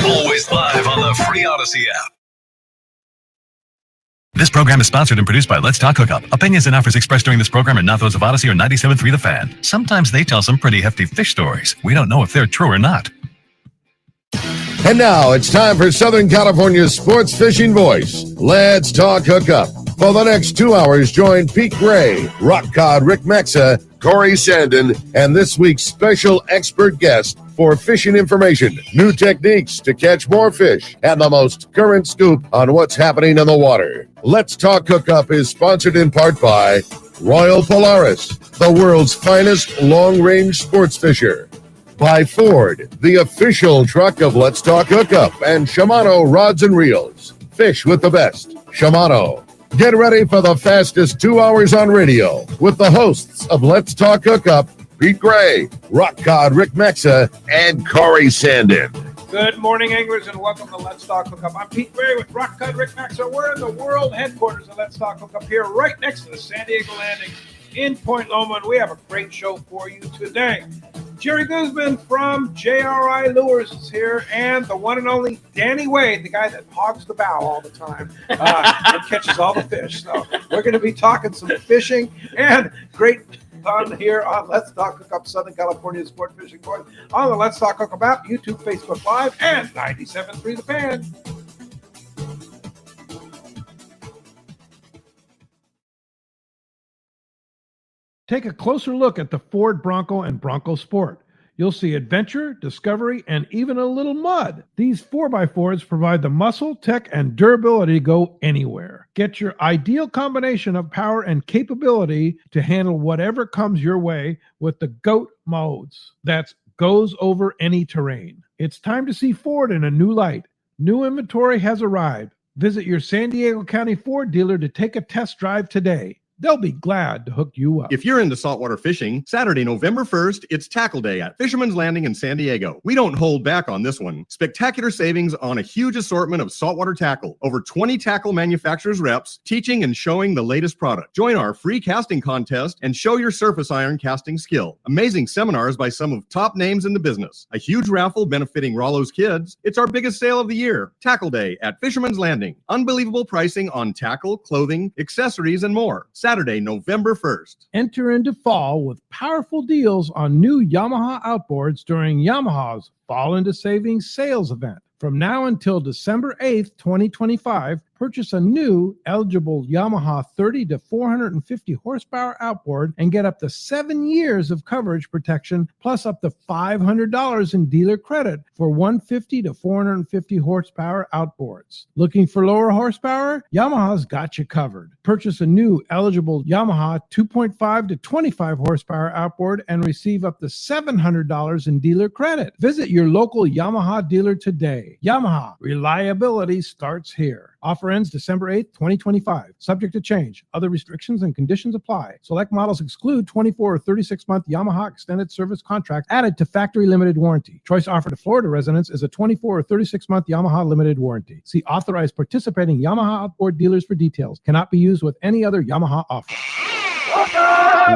Always live on the free Odyssey app. This program is sponsored and produced by Let's Talk Hookup. Opinions and offers expressed during this program are not those of Odyssey or 97.3 The Fan. Sometimes they tell some pretty hefty fish stories. We don't know if they're true or not. And now it's time for Southern California's sports fishing voice. Let's Talk Hookup. For the next 2 hours, join Pete Gray, Rock Cod Rick Maxa, Corey Sandin, and this week's special expert guest for fishing information, new techniques to catch more fish, and the most current scoop on what's happening in the water. Let's Talk Hookup is sponsored in part by Royal Polaris, the world's finest long-range sports fisher. By Ford, the official truck of Let's Talk Hookup, and Shimano Rods and Reels. Fish with the best. Shimano. Get ready for the fastest 2 hours on radio with the hosts of Let's Talk Hookup, Pete Gray, Rock Cod Rick Maxa, and Corey Sandin. Good morning, anglers, and welcome to Let's Talk Hookup. I'm Pete Gray with Rock Cod Rick Maxa. We're in the world headquarters of Let's Talk Hookup here, right next to the San Diego Landing in Point Loma, and we have a great show for you today. Jerry Guzman from JRI Lures is here, and the one and only Danny Wade, the guy that hogs the bow all the time and catches all the fish. So we're going to be talking some fishing and great fun here on Let's Talk Hookup, Southern California Sport Fishing Voice, on the Let's Talk Hookup app, YouTube, Facebook Live, and 97.3 The Fan. Take a closer look at the Ford Bronco and Bronco Sport. You'll see adventure, discovery, and even a little mud. These 4x4s provide the muscle, tech, and durability to go anywhere. Get your ideal combination of power and capability to handle whatever comes your way with the GOAT modes. That's goes over any terrain. It's time to see Ford in a new light. New inventory has arrived. Visit your San Diego County Ford dealer to take a test drive today. They'll be glad to hook you up. If you're into saltwater fishing, Saturday, November 1st, it's Tackle Day at Fisherman's Landing in San Diego. We don't hold back on this one. Spectacular savings on a huge assortment of saltwater tackle. Over 20 tackle manufacturers reps teaching and showing the latest product. Join our free casting contest and show your surface iron casting skill. Amazing seminars by some of top names in the business. A huge raffle benefiting Rollo's kids. It's our biggest sale of the year. Tackle Day at Fisherman's Landing. Unbelievable pricing on tackle, clothing, accessories, and more. Saturday, November 1st. Enter into fall with powerful deals on new Yamaha outboards during Yamaha's Fall into Savings sales event. From now until December 8th, 2025, purchase a new eligible Yamaha 30 to 450 horsepower outboard and get up to 7 years of coverage protection plus up to $500 in dealer credit for 150 to 450 horsepower outboards. Looking for lower horsepower? Yamaha's got you covered. Purchase a new eligible Yamaha 2.5 to 25 horsepower outboard and receive up to $700 in dealer credit. Visit your local Yamaha dealer today. Yamaha, reliability starts here. Offer ends December 8th, 2025. Subject to change. Other restrictions and conditions apply. Select models exclude 24 or 36-month Yamaha extended service contract added to factory limited warranty. Choice offer to Florida residents is a 24 or 36-month Yamaha limited warranty. See authorized participating Yamaha outboard dealers for details. Cannot be used with any other Yamaha offer.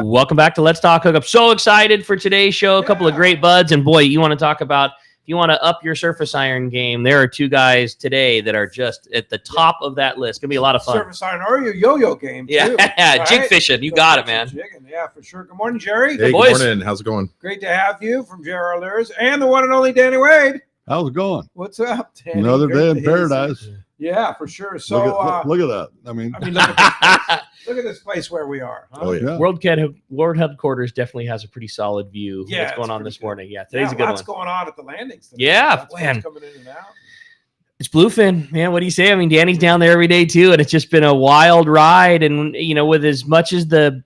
Welcome back to Let's Talk Hookup. So excited for today's show. A couple of great buds. And boy, you want to talk about, if you want to up your surface iron game, there are two guys today that are just at the top of that list. It's going to be a lot of fun. Surface iron or your yo-yo game, yeah, too. Right? Jig fishing. You got it, man. Jigging. Yeah, for sure. Good morning, Jerry. Hey, boys. good morning. How's it going? Great to have you from JR Lures and the one and only Danny Wade. How's it going? What's up, Danny? Another Great day to in hear you. paradise. Yeah, for sure. So Look at that. I mean, look at this place where we are. Huh? Oh, yeah. World Headquarters definitely has a pretty solid view of what's going on this morning. Yeah, today's a good lots one. going on at the landings today. Yeah, Lots man. coming in and out. It's bluefin, man. What do you say? I mean, Danny's down there every day too, and it's just been a wild ride. And you know, with as much as the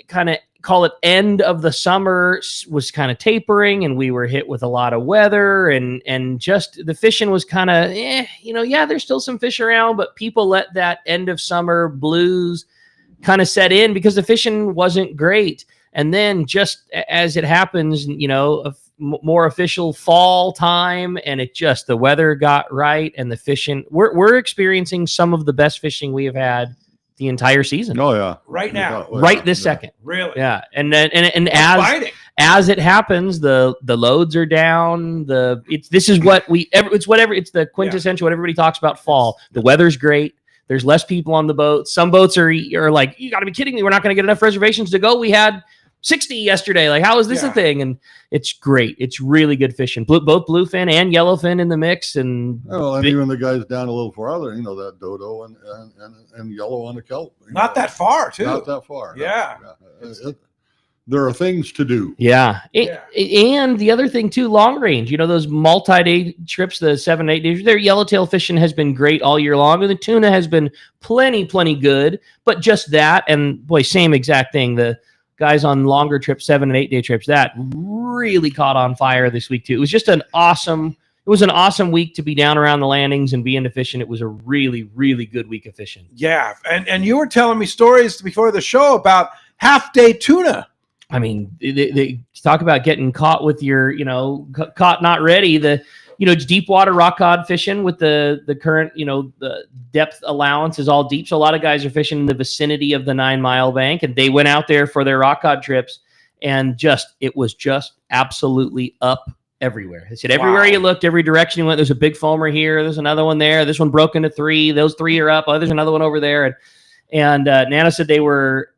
kind of call it end of the summer was kind of tapering, and we were hit with a lot of weather, and just the fishing was kind of, there's still some fish around, but people let that end of summer blues kind of set in because the fishing wasn't great. And then just as it happens, more official fall time, and the weather got right, and the fishing, we're experiencing some of the best fishing we have had the entire season. Oh yeah, right now, right this second. Really? Yeah. And then and as it happens, the loads are down. It's the quintessential what everybody talks about fall. The weather's great. There's less people on the boat. Some boats are like, you got to be kidding me. We're not going to get enough reservations to go. We had 60 yesterday. Like, how is this a thing? And it's great. It's really good fishing. Both bluefin and yellowfin in the mix. And even the guys down a little farther, that dodo and yellow on the kelp. Not that far, too. Not that far. Yeah. There are things to do. Yeah. And the other thing too, long range, those multi-day trips, the 7-8 days, their yellowtail fishing has been great all year long. And the tuna has been plenty good, but just that. And boy, same exact thing. The guys on longer trips, 7 and 8 day trips, that really caught on fire this week too. It was an awesome week to be down around the landings and be into fishing. It was a really, really good week of fishing. Yeah. And you were telling me stories before the show about half-day tuna. I mean, they talk about getting caught with your, caught not ready. Deep water rock cod fishing with the current, the depth allowance is all deep. So a lot of guys are fishing in the vicinity of the 9 Mile bank, and they went out there for their rock cod trips, and it was just absolutely up everywhere. They said everywhere you looked, every direction you went, there's a big foamer here. There's another one there. This one broke into 3. Those 3 are up. Oh, there's another one over there. And Nana said they were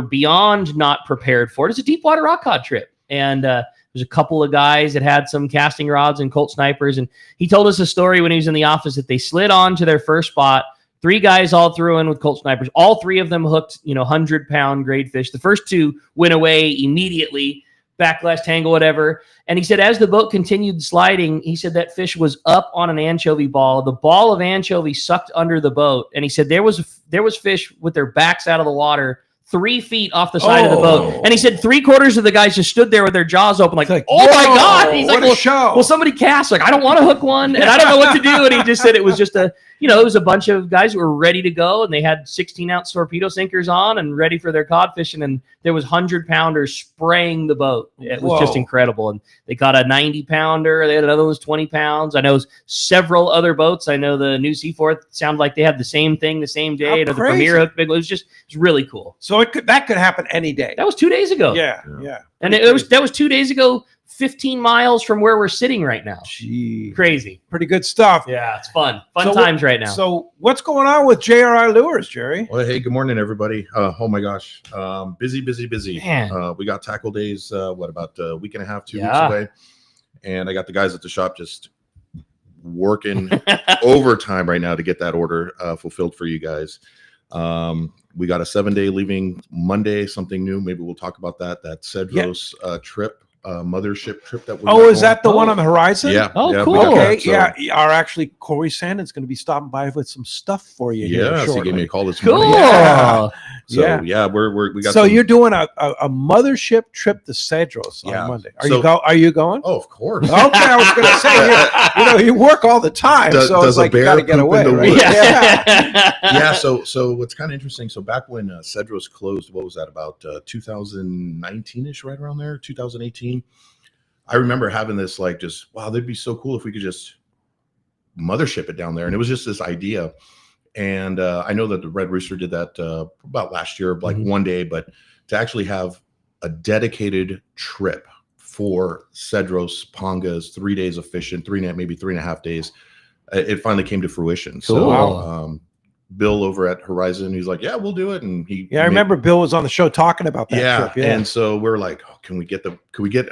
beyond not prepared for it. It's a deep water rock cod trip. And there's a couple of guys that had some casting rods and Colt snipers. And he told us a story when he was in the office that they slid on to their first spot. 3 guys all threw in with Colt snipers. All 3 of them hooked, 100-pound grade fish. The first 2 went away immediately, backlash tangle, whatever. And he said, as the boat continued sliding, he said that fish was up on an anchovy ball. The ball of anchovy sucked under the boat. And he said there was fish with their backs out of the water 3 feet off the side of the boat. And he said 3/4 of the guys just stood there with their jaws open like oh my God. He's like, well, somebody cast. Like, I don't want to hook one and I don't know what to do. And he just said it was just it was a bunch of guys who were ready to go, and they had 16-ounce torpedo sinkers on and ready for their cod fishing. And there was 100-pounders spraying the boat. It was just incredible. And they caught a 90-pounder. They had another one was 20 pounds. I know several other boats. I know the New Seaforth sounded like they had the same thing the same day. The Premier hook big. It's really cool. So that could happen any day. That was 2 days ago. Yeah. And that was 2 days ago, 15 miles from where we're sitting right now. Gee. Crazy. Pretty good stuff. Yeah, it's fun. Fun times right now. So what's going on with JRI Lures, Jerry? Well, hey, good morning, everybody. Oh my gosh. Busy. Man. We got tackle days, about a week and a half, 2 weeks away. And I got the guys at the shop just working overtime right now to get that order fulfilled for you guys. We got a 7-day leaving Monday, something new. Maybe we'll talk about that Cedros trip. Mothership trip that we're is that the one on the horizon? Yeah. Cool. Okay. Actually Corey Sandon's going to be stopping by with some stuff for you. Yeah, so he gave me a call this morning. Cool. Yeah. So we got. So you're doing a mothership trip to Cedros on Monday. Are you going? Oh, of course. Okay, I was going to say you work all the time, so it's like you got to get away. Right? Yeah. So what's kind of interesting. So back when Cedros closed, what was that about 2019ish, right around there, 2018. I remember having this that'd be so cool if we could just mothership it down there. And it was just this idea. And I know that the Red Rooster did that about last year, one day, but to actually have a dedicated trip for Cedros, Pongas, 3 days of fishing, maybe 3.5 days, it finally came to fruition. Cool. So Bill over at Horizon, he's like, yeah, we'll do it. And I remember Bill was on the show talking about that trip. Yeah. And so we're like, can we get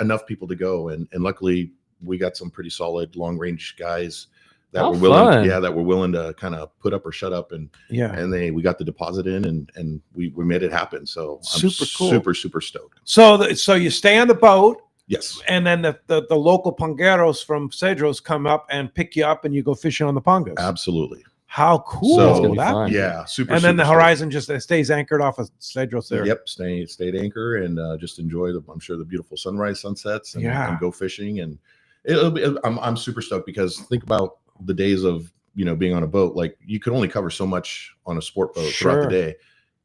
enough people to go? And luckily we got some pretty solid long range guys that were willing. Yeah. That were willing to kind of put up or shut up. And we got the deposit in and we made it happen. So I'm super stoked. So you stay on the boat. Yes. And then the local pongeros from Cedros come up and pick you up and you go fishing on the pongas. Absolutely. How cool so, is that? Fun. Yeah, super. And then the Horizon just stays anchored off of Cedros there. Yep, stayed anchor and just enjoy the beautiful sunrise, sunsets, and go fishing. And I'm super stoked because think about the days of being on a boat. Like you could only cover so much on a sport boat throughout the day.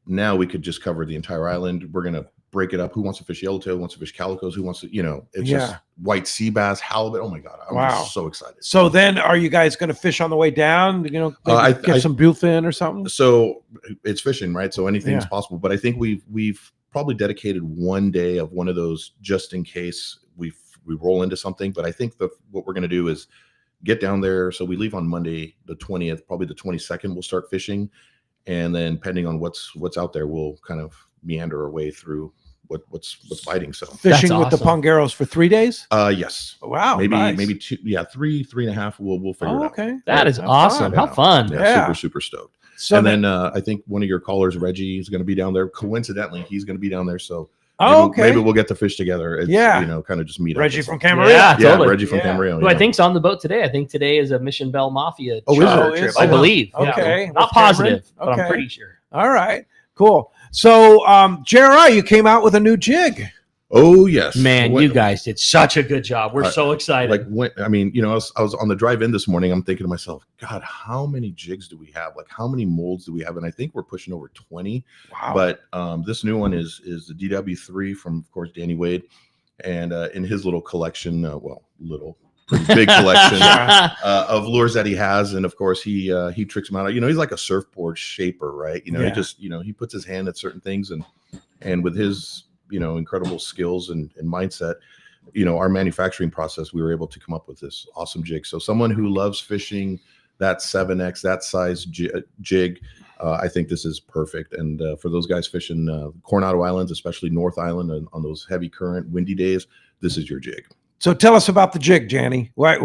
Now we could just cover the entire island. We're gonna break it up. Who wants to fish yellowtail? Who wants to fish calicos? Who wants to, it's just white sea bass, halibut. Oh my God. I'm just so excited. So then are you guys going to fish on the way down? Get some bluefin or something? So it's fishing, right? So anything's possible, but I think we've probably dedicated one day of one of those just in case we roll into something. But I think what we're going to do is get down there. So we leave on Monday, the 20th, probably the 22nd, we'll start fishing. And then depending on what's out there, we'll kind of meander our way through what's biting. So Fishing That's with the awesome. Pongeros for 3 days? yes. Wow. Maybe nice. maybe 3.5. We'll figure it out. Okay. That is Have awesome. fun. How fun. Yeah, super stoked. So And then I think one of your callers, Reggie, is going to be down there. Coincidentally, he's going to be down there. So maybe we'll get to fish together. It's, kind of just meet Reggie up. from Camarillo. Yeah, totally. Reggie from Camarillo. Who I think's on the boat today. I think today is a Mission Bell Mafia Oh, is charter it? trip. Is I it? believe. Okay. Yeah. Not With Cameron? positive, but Okay. I'm pretty sure. All right. Cool. So, JRI, you came out with a new jig. Oh yes, Man, you guys did such a good job. We're so excited. Like when I was on the drive in this morning. I'm thinking to myself, God, how many jigs do we have? Like how many molds do we have? And I think we're pushing over 20. Wow. But this new one is the DW3 from, of course, Danny Wade, and in his little collection, pretty big collection of lures that he has. And of course, he tricks them out. He's like a surfboard shaper, right? He just he puts his hand at certain things, and with his incredible skills and mindset, our manufacturing process, we were able to come up with this awesome jig. So someone who loves fishing that 7X, that size jig, I think this is perfect. And for those guys fishing Coronado Islands, especially North Island, and on those heavy current, windy days, this is your jig. So tell us about the jig, Janny. What's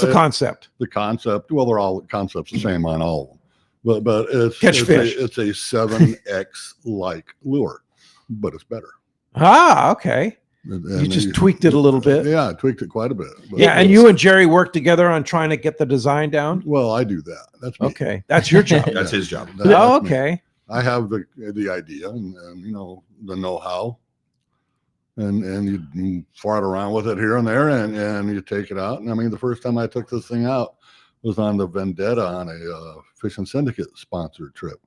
the concept? The concept, well, they're all concepts the same on all of them. But it's fish. It's a 7X like lure, but it's better. Ah, okay. And You just tweaked it a little bit. Yeah, I tweaked it quite a bit. But Yeah, and you and Jerry worked together on trying to get the design down. well, I do that. That's me. Okay, that's your job. That's his job. That's me. Okay. I have the idea and the know-how, and you fart around with it here and there, and you take it out. And I mean, the first time I took this thing out was on the Vendetta on a Fishing Syndicate sponsored trip.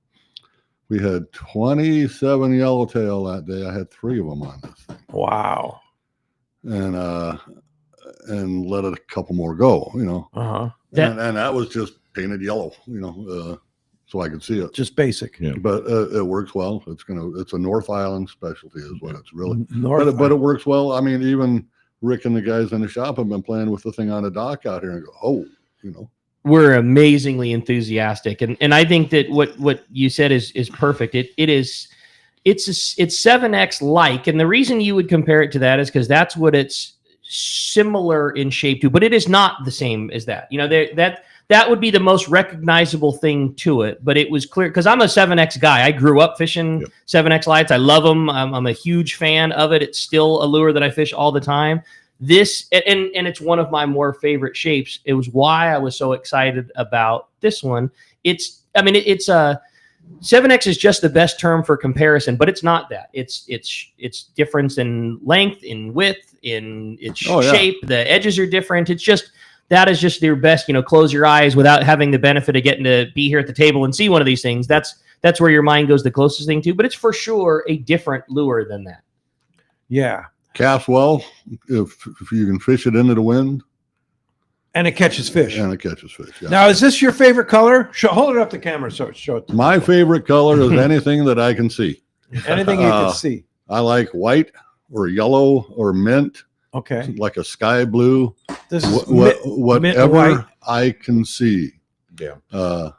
We had 27 yellowtail that day. I had 3 of them on this thing. Wow. And let a couple more go, Uh-huh. and that was just painted yellow, so I could see it. Just basic. Yeah. But it works well. It's a North Island specialty is what it's really. North But it works well. I mean, even Rick and the guys in the shop have been playing with the thing on the dock out here and go, We're amazingly enthusiastic, and I think that what you said is perfect. It's 7X like, and the reason you would compare it to that is because that's what it's similar in shape to, but it is not the same as that. That would be the most recognizable thing to it. But it was clear because I'm a 7X guy. I grew up fishing 7X lights. I love them. I'm a huge fan of it. It's still a lure that I fish all the time. This and it's one of my more favorite shapes. It was why I was so excited about this one. It's 7X is just the best term for comparison, but it's not that. It's difference in length, in width, in its shape. The edges are different. That is just your best, close your eyes without having the benefit of getting to be here at the table and see one of these things. That's where your mind goes the closest thing to, but it's for sure a different lure than that. Yeah. cast well if you can fish it into the wind. And it catches fish. And it catches fish. Yeah. Now, is this your favorite color? Hold it up to camera. Show it. My favorite color is anything that I can see. Anything you can see. I like white or yellow or mint. Okay. Like a sky blue. This is whatever I can see. Yeah.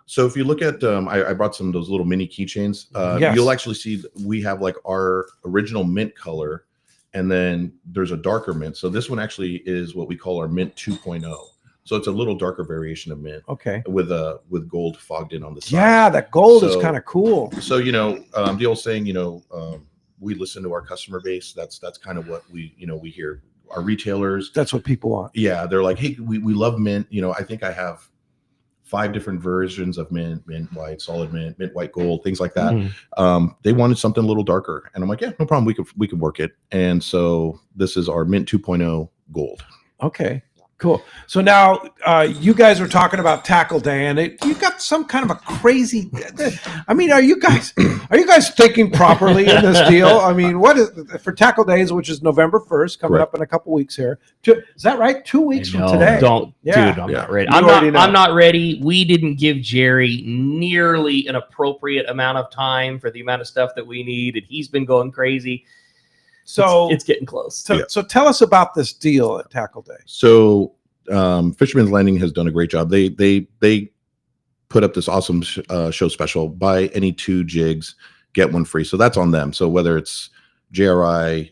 So if you look at, I brought some of those little mini keychains. Yes. You'll actually see that we have like our original mint color, and then there's a darker mint. So this one actually is what we call our mint 2.0. So it's a little darker variation of mint. Okay. With gold fogged in on the side. Yeah, that gold is kind of cool. So the old saying, we listen to our customer base. That's kind of what we hear. Our retailers. That's what people want. Yeah, they're like, hey, we love mint. I think I have 5 different versions of mint white, solid mint white gold, things like that. Mm-hmm. They wanted something a little darker, and I'm like, yeah, no problem. We could work it. And so this is our mint 2.0 gold. Okay, Cool. So now you guys were talking about tackle day, and you got some kind of a crazy. I mean, are you guys thinking properly in this deal? I mean, what is for tackle days, which is November 1st, coming Correct. up in a couple weeks here? Is that right? 2 weeks from today. Dude, I'm not ready. I'm not ready. We didn't give Jerry nearly an appropriate amount of time for the amount of stuff that we need, and he's been going crazy. So it's getting close. So tell us about this deal at Tackle Day. So Fisherman's Landing has done a great job. They put up this awesome show special. Buy any 2 jigs, get 1 free. So that's on them. So whether it's JRI,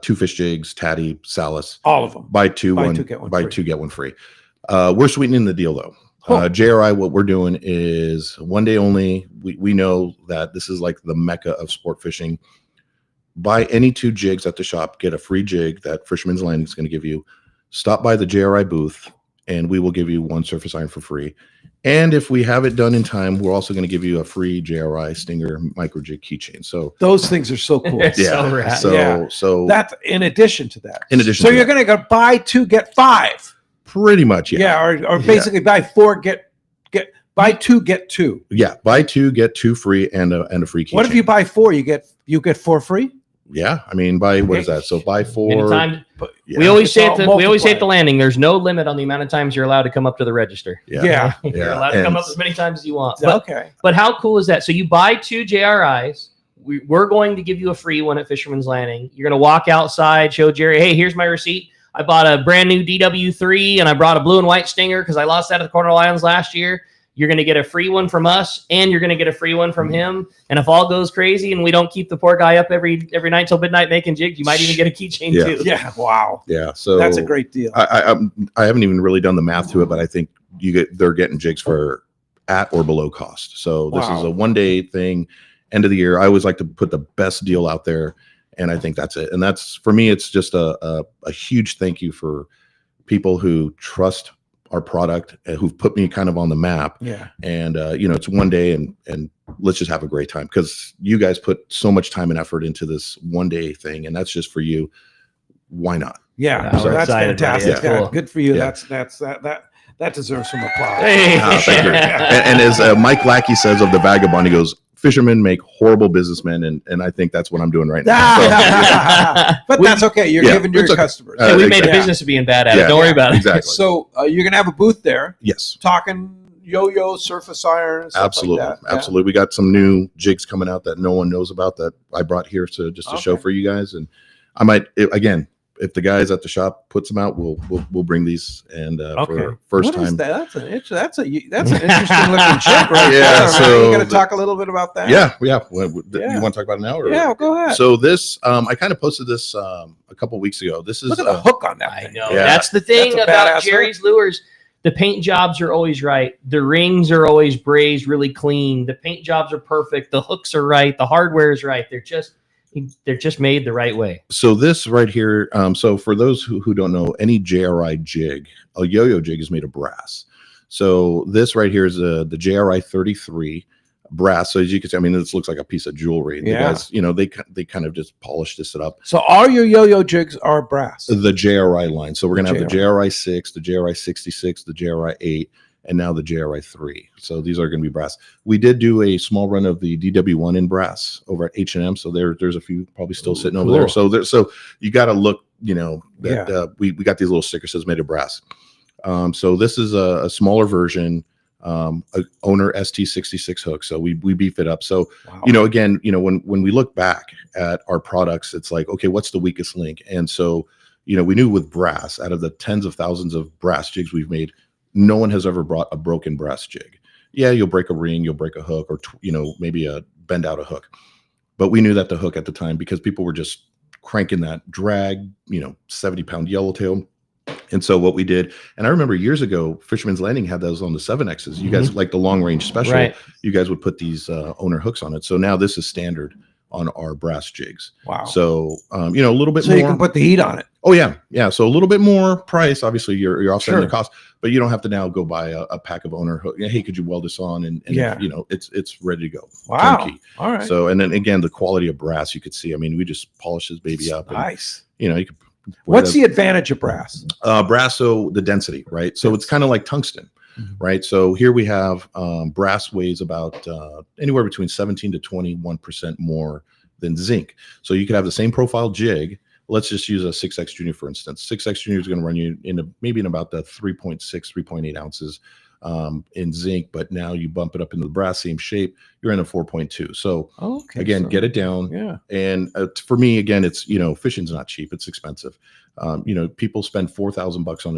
2 fish jigs, Tatty, Salis, all of them. Buy 2, get 1 free. We're sweetening the deal though. JRI, what we're doing is 1 day only. We know that this is like the mecca of sport fishing. Buy any 2 jigs at the shop, get a free jig that Fisherman's Landing is going to give you. Stop by the JRI booth, and we will give you 1 surface iron for free. And if we have it done in time, we're also going to give you a free JRI Stinger micro jig keychain. So those things are so cool. So that's in addition to that. So you're going to go buy 2 get 5. Pretty much, yeah. Yeah, or basically buy 4 buy 2 get 2. Yeah, buy 2 get 2 free and a free keychain. What if you buy 4? You get 4 free? Yeah, I mean, what is that? So buy 4. Anytime. We always say at the landing, there's no limit on the amount of times you're allowed to come up to the register. Yeah. You're allowed to come up as many times as you want. Okay. But how cool is that? So you buy 2 JRIs. We're going to give you a free one at Fisherman's Landing. You're going to walk outside, show Jerry, hey, here's my receipt. I bought a brand new DW3 and I brought a blue and white Stinger because I lost that at the Cornwall Islands last year. You're going to get a free one from us, and you're going to get a free one from him. And if all goes crazy and we don't keep the poor guy up every night till midnight making jigs, you might even get a keychain too. Yeah, wow. Yeah, so that's a great deal. I haven't even really done the math to it, but I think they're getting jigs for at or below cost. So this is a 1-day thing, end of the year. I always like to put the best deal out there, and I think that's it. And that's, for me, it's just a huge thank you for people who trust our product, who've put me kind of on the map. Yeah. And it's 1 day, and let's just have a great time, because you guys put so much time and effort into this 1-day thing, and that's just for you. Why not? Yeah, so that's fantastic. Yeah. Cool. Good for you. Yeah. That deserves some applause. Hey. Thank you. And as Mike Lackey says of the Vagabond, he goes, fishermen make horrible businessmen, and I think that's what I'm doing right now. But that's okay. You're giving to your customers. We made a business of being bad at it. Don't worry about it. Exactly. So you're going to have a booth there. Yes. Talking yo-yo, surface irons. Absolutely. Like that. Absolutely. We got some new jigs coming out that no one knows about that I brought here to show for you guys. And I might, again, if the guys at the shop puts them out, we'll bring these, and for first time. That's an interesting looking chip, right? Yeah. There, so you going to talk a little bit about that? Yeah. You want to talk about it now? Or? Yeah, go ahead. So this, I kind of posted this a couple weeks ago. This is look at the hook on that. I know. That's the thing about Jerry's lures. The paint jobs are always right. The rings are always brazed really clean. The paint jobs are perfect. The hooks are right. The hardware is right. They're just made the right way. So this right here, so for those who don't know, any JRI jig, a yo-yo jig is made of brass. So this right here is the JRI 33 brass. So as you can see, I mean, this looks like a piece of jewelry. The guys, they kind of just polished this up. So all your yo-yo jigs are brass? The JRI line. So we're going to have the JRI 6, the JRI 66, the JRI 8, and now the JRI 3. So these are going to be brass. We did do a small run of the DW1 in brass over at H&M. So there's a few probably still sitting over there. So you got to look, we got these little sticker says made of brass. So this is a smaller version, a owner ST66 hook. So we beef it up. So, again, when we look back at our products, it's like, okay, what's the weakest link? And so, we knew with brass, out of the tens of thousands of brass jigs we've made, no one has ever brought a broken brass jig. Yeah, you'll break a ring, you'll break a hook, or maybe bend out a hook. But we knew that the hook at the time, because people were just cranking that drag, 70-pound yellowtail. And so what we did, and I remember years ago, Fisherman's Landing had those on the 7Xs. You guys like the long range special. Right. You guys would put these owner hooks on it. So now this is standard on our brass jigs. Wow. So, a little bit so more. You can put the heat on it. Oh yeah. Yeah. So a little bit more price, obviously you're offsetting the cost, but you don't have to now go buy a pack of owner hook. Hey, could you weld this on? And it's ready to go. Wow. Turnkey. All right. So, and then again, the quality of brass, you could see, I mean, we just polish this baby up. Nice. And, you could What's the advantage of brass? Brass, so the density, right? So it's kind of like tungsten, right? So here we have brass weighs about anywhere between 17 to 21% more than zinc. So you could have the same profile jig. Let's just use a 6X Junior, for instance. 6X Junior is going to run you maybe in about the 3.6, 3.8 ounces in zinc, but now you bump it up into the brass, same shape, you're in a 4.2. So again, get it down. Yeah. And for me, again, it's, fishing's not cheap. It's expensive. People spend $4,000 on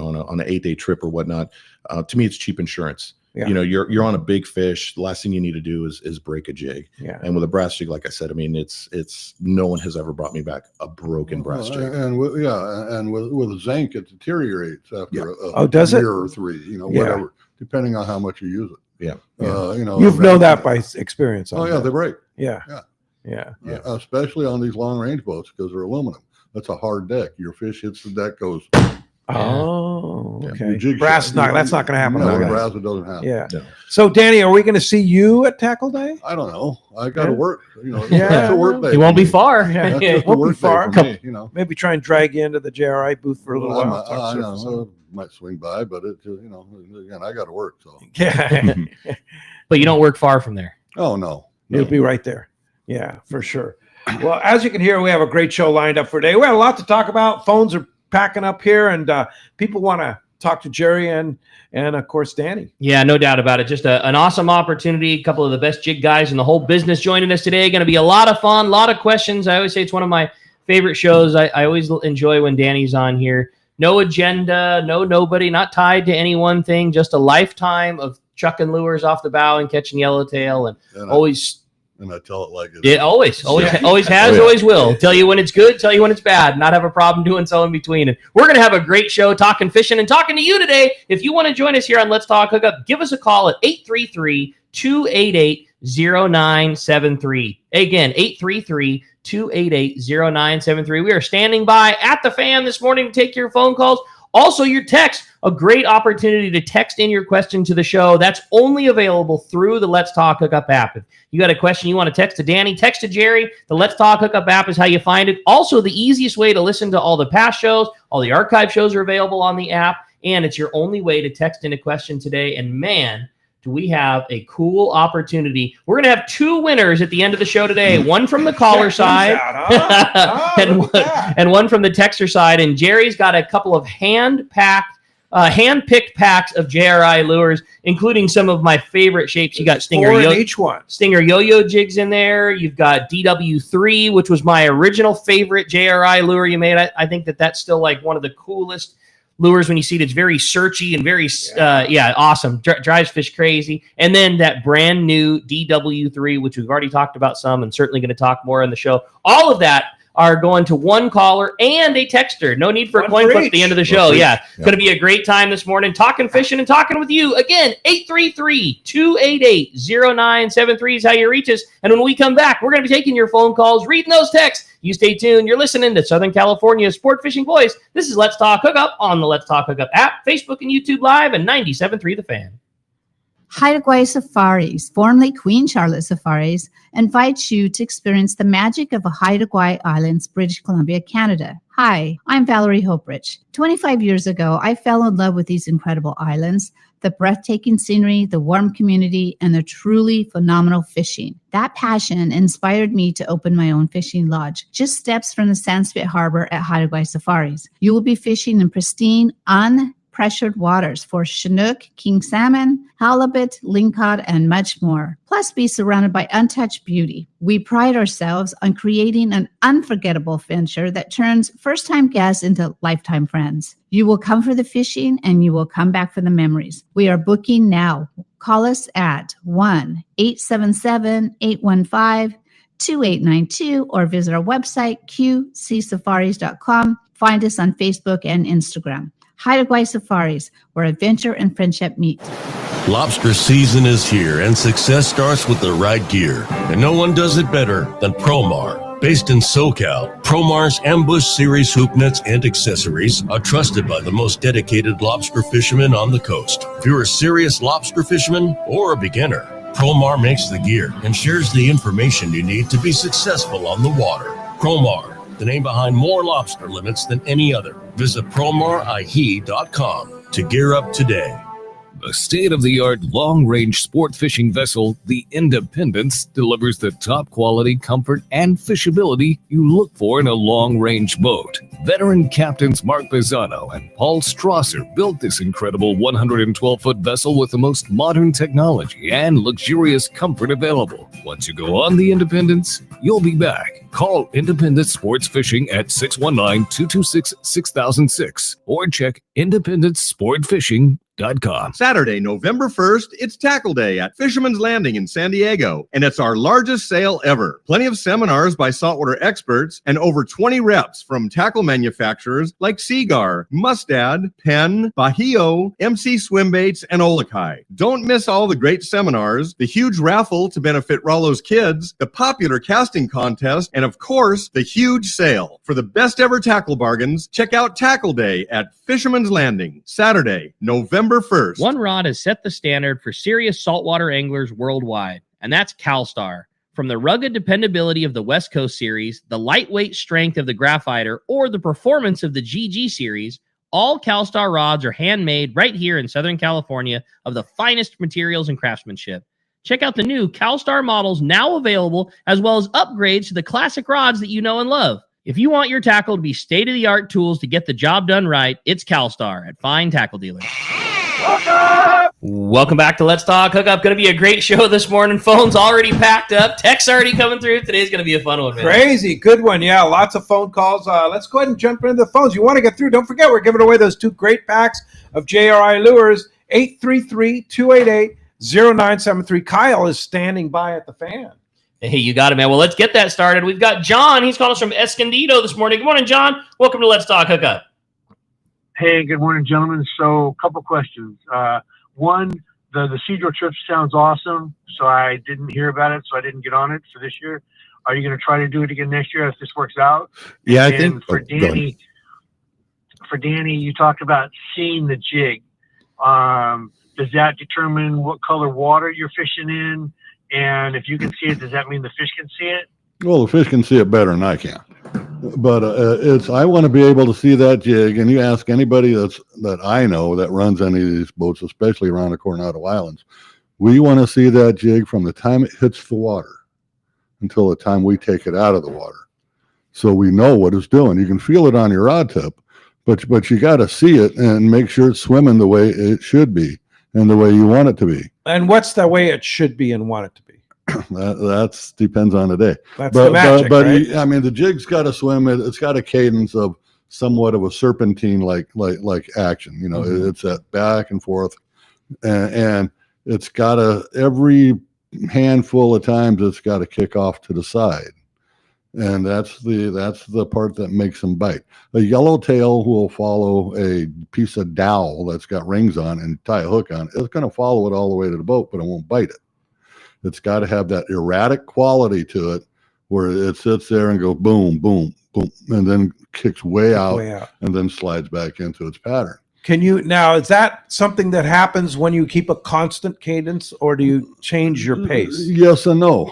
on an 8-day trip or whatnot. To me, it's cheap insurance. Yeah. You're on a big fish. The last thing you need to do is break a jig. Yeah. And with a brass jig, like I said, I mean, it's no one has ever brought me back a broken brass jig. And with zinc, it deteriorates after does a it? year or three, whatever, depending on how much you use it. Yeah. You've known that by experience. They break. Yeah. Especially on these long range boats because they're aluminum. That's a hard deck. Your fish hits the deck, goes. Oh, Yeah. okay. Jig Brass, shot. that's not going to happen. No, Okay. brass, it doesn't happen. Yeah. No. So, Danny, are we going to see you at Tackle Day? I don't know. I got to Yeah. work. Yeah. That's a work day. He won't for be me. far. That's Yeah, just a won't be work far. day for me. Maybe try and drag you into the JRI booth for a little Well, while. I talk know. surface. Might swing by, but it, again, I got to work. So. Yeah. But you don't work far from there. Oh no. It'll be right there. Yeah, for sure. Well, as you can hear, we have a great show lined up for today. We had a lot to talk about. Phones are packing up here, and people want to talk to Jerry and of course Danny. Yeah, no doubt about it. Just an awesome opportunity. A couple of the best jig guys in the whole business joining us today. Going to be a lot of fun, a lot of questions. I always say it's one of my favorite shows. I always enjoy when Danny's on here. No agenda, nobody, not tied to any one thing. Just a lifetime of chucking lures off the bow and catching yellowtail, and always. And I tell it like it. It always has, always will. Tell you when it's good, tell you when it's bad. Not have a problem doing so in between. And we're going to have a great show talking fishing and talking to you today. If you want to join us here on Let's Talk Hookup, give us a call at 833-288-0973. Again, 833-288-0973. We are standing by at the fan this morning to take your phone calls. Also, your text, a great opportunity to text in your question to the show. That's only available through the Let's Talk Hookup app. If you got a question you want to text to Danny, text to Jerry. The Let's Talk Hookup app is how you find it. Also, the easiest way to listen to all the past shows, all the archive shows are available on the app, and it's your only way to text in a question today. And man, do we have a cool opportunity. We're going to have two winners at the end of the show today. One from the caller side and one from the texter side. And Jerry's got a couple of hand-picked packs of JRI lures, including some of my favorite shapes. You got Stinger yo-yo jigs in there. You've got DW3, which was my original favorite JRI lure you made. I think that's still like one of the coolest lures when you see it. It's very searchy and very awesome. Drives fish crazy. And then that brand new DW3, which we've already talked about some and certainly going to talk more on the show. All of that are going to one caller and a texter. No need for a coin flip at the end of the show. Yeah. Going to be a great time this morning talking fishing and talking with you. Again, 833-288-0973 is how you reach us. And when we come back, we're going to be taking your phone calls, reading those texts. You stay tuned. You're listening to Southern California's sport fishing voice. This is Let's Talk Hookup on the Let's Talk Hookup app, Facebook and YouTube Live, and 97.3 The Fan. Haida Gwaii Safaris, formerly Queen Charlotte Safaris, invites you to experience the magic of Haida Gwaii Islands, British Columbia, Canada. Hi, I'm Valerie Hoprich. 25 years ago, I fell in love with these incredible islands, the breathtaking scenery, the warm community, and the truly phenomenal fishing. That passion inspired me to open my own fishing lodge, just steps from the Sandspit Harbor at Haida Gwaii Safaris. You will be fishing in pristine, pressured waters for Chinook, king salmon, halibut, lingcod, and much more. Plus, be surrounded by untouched beauty. We pride ourselves on creating an unforgettable adventure that turns first-time guests into lifetime friends. You will come for the fishing, and you will come back for the memories. We are booking now. Call us at 1-877-815-2892 or visit our website, qcsafaris.com. Find us on Facebook and Instagram. Haida Gwaii Safaris, where adventure and friendship meet. Lobster season is here, and success starts with the right gear. And no one does it better than Promar. Based in SoCal, Promar's Ambush Series hoop nets and accessories are trusted by the most dedicated lobster fishermen on the coast. If you're a serious lobster fisherman or a beginner, Promar makes the gear and shares the information you need to be successful on the water. Promar, the name behind more lobster limits than any other. Visit PromarIE.com to gear up today. The state-of-the-art long-range sport fishing vessel, the Independence, delivers the top quality, comfort, and fishability you look for in a long-range boat. Veteran captains Mark Pisano and Paul Strasser built this incredible 112-foot vessel with the most modern technology and luxurious comfort available. Once you go on the Independence, you'll be back. Call Independence Sports Fishing at 619-226-6006 or check independencesportfishing.com. Saturday, November 1st, it's Tackle Day at Fisherman's Landing in San Diego, and it's our largest sale ever. Plenty of seminars by saltwater experts and over 20 reps from tackle manufacturers like Seagar, Mustad, Penn, Bajío, MC Swimbaits, and Olakai. Don't miss all the great seminars, the huge raffle to benefit Rollo's kids, the popular casting contest, and of course, the huge sale. For the best ever tackle bargains, check out Tackle Day at Fisherman's Landing, Saturday, November 1st. One rod has set the standard for serious saltwater anglers worldwide, and that's CalStar. From the rugged dependability of the West Coast series, the lightweight strength of the Graphiter, or the performance of the GG series, all CalStar rods are handmade right here in Southern California of the finest materials and craftsmanship. Check out the new CalStar models now available, as well as upgrades to the classic rods that you know and love. If you want your tackle to be state-of-the-art tools to get the job done right, it's CalStar at fine tackle dealers. Welcome back to Let's Talk Hookup. Going to be a great show this morning. Phones already packed up. Texts already coming through. Today's going to be a fun one, man. Crazy. Good one. Yeah, lots of phone calls. Let's go ahead and jump into the phones. You want to get through, don't forget, we're giving away those 2 great packs of JRI lures, 833-288-0973. Kyle is standing by at the fan. Hey, you got it, man. Well, let's get that started. We've got John. He's calling us from Escondido this morning. Good morning, John. Welcome to Let's Talk Hookup. Hey, good morning, gentlemen. So a couple questions. One, the Cedro trip sounds awesome, so I didn't hear about it, so I didn't get on it for this year. Are you going to try to do it again next year if this works out? Yeah, and I think. For Danny, you talked about seeing the jig. Does that determine what color water you're fishing in? And if you can see it, does that mean the fish can see it? Well, the fish can see it better than I can. But I want to be able to see that jig. And you ask anybody that I know that runs any of these boats, especially around the Coronado Islands, we want to see that jig from the time it hits the water until the time we take it out of the water. So we know what it's doing. You can feel it on your rod tip, but you got to see it and make sure it's swimming the way it should be and the way you want it to be. And what's the way it should be and want it to be? That depends on the day. That's the magic, right? I mean, the jig's got to swim. It's got a cadence of somewhat of a serpentine like action. You know, it's that back and forth, and it's got every handful of times it's got to kick off to the side, and that's the part that makes them bite. A yellowtail will follow a piece of dowel that's got rings on and tie a hook on. It's going to follow it all the way to the boat, but it won't bite it. It's got to have that erratic quality to it where it sits there and goes boom, boom, boom, and then kicks way out and then slides back into its pattern. Is that something that happens when you keep a constant cadence, or do you change your pace? Yes and no.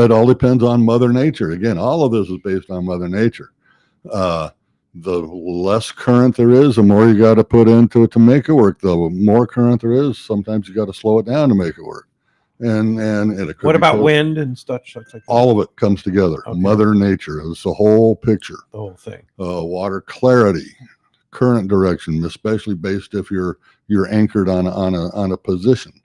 It all depends on Mother Nature. Again, all of this is based on Mother Nature. The less current there is, the more you got to put into it to make it work. The more current there is, sometimes you got to slow it down to make it work. And it could what about wind and stuff like that? All of it comes together. Okay. Mother Nature is the whole picture. The whole thing. Water clarity, current direction, especially based if you're anchored on a position.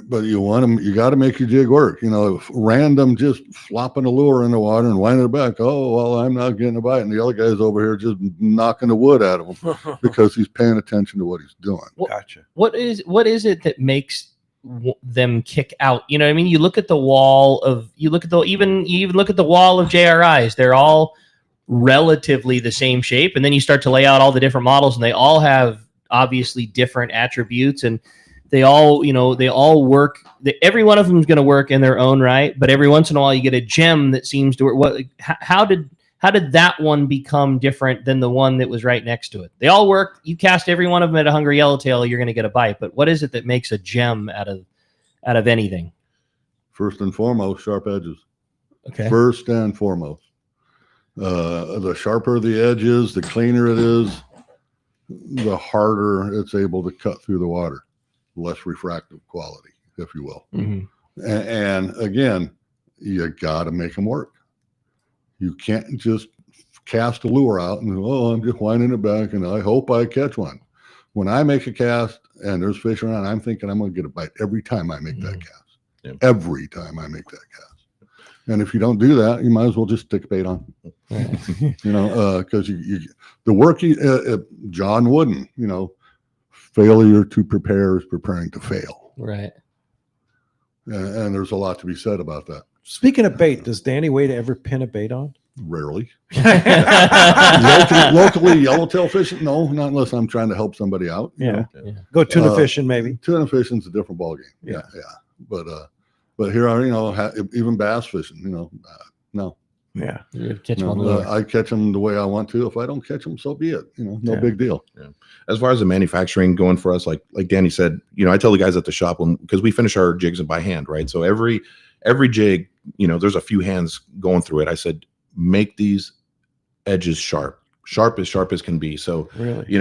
But you got to make your jig work. You know, if random just flopping a lure in the water and winding it back. Oh well, I'm not getting a bite, and the other guy's over here just knocking the wood out of him because he's paying attention to what he's doing. Gotcha. What is it that makes them kick out? You know what I mean? You look at the wall of you even look at the wall of JRIs. They're all relatively the same shape, and then you start to lay out all the different models, and they all have obviously different attributes, and they all work. Every one of them is going to work in their own right, but every once in a while you get a gem that seems to work. How did that one become different than the one that was right next to it? They all work. You cast every one of them at a hungry yellowtail, you're going to get a bite. But what is it that makes a gem out of anything? First and foremost, sharp edges. Okay. First and foremost. The sharper the edge is, the cleaner it is, the harder it's able to cut through the water, less refractive quality, if you will. And again, you got to make them work. You can't just cast a lure out and, I'm just winding it back and I hope I catch one. When I make a cast and there's fish around, I'm thinking I'm going to get a bite every time I make that cast. Yeah. Every time I make that cast. And if you don't do that, you might as well just stick bait on. Because the work, John Wooden, failure to prepare is preparing to fail. Right. And there's a lot to be said about that. Speaking of bait, does Danny wait to ever pin a bait on? Rarely. Locally, yellowtail fishing? No, not unless I'm trying to help somebody out. Go tuna fishing, maybe. Tuna fishing's a different ballgame. Yeah. But here are, even bass fishing, no. Yeah. Catch them on the lure. I catch them the way I want to. If I don't catch them, so be it. No big deal. Yeah. As far as the manufacturing going for us, like Danny said, I tell the guys at the shop because we finish our jigs by hand, right? So every jig, there's a few hands going through it. I said, make these edges sharp as can be. So really, we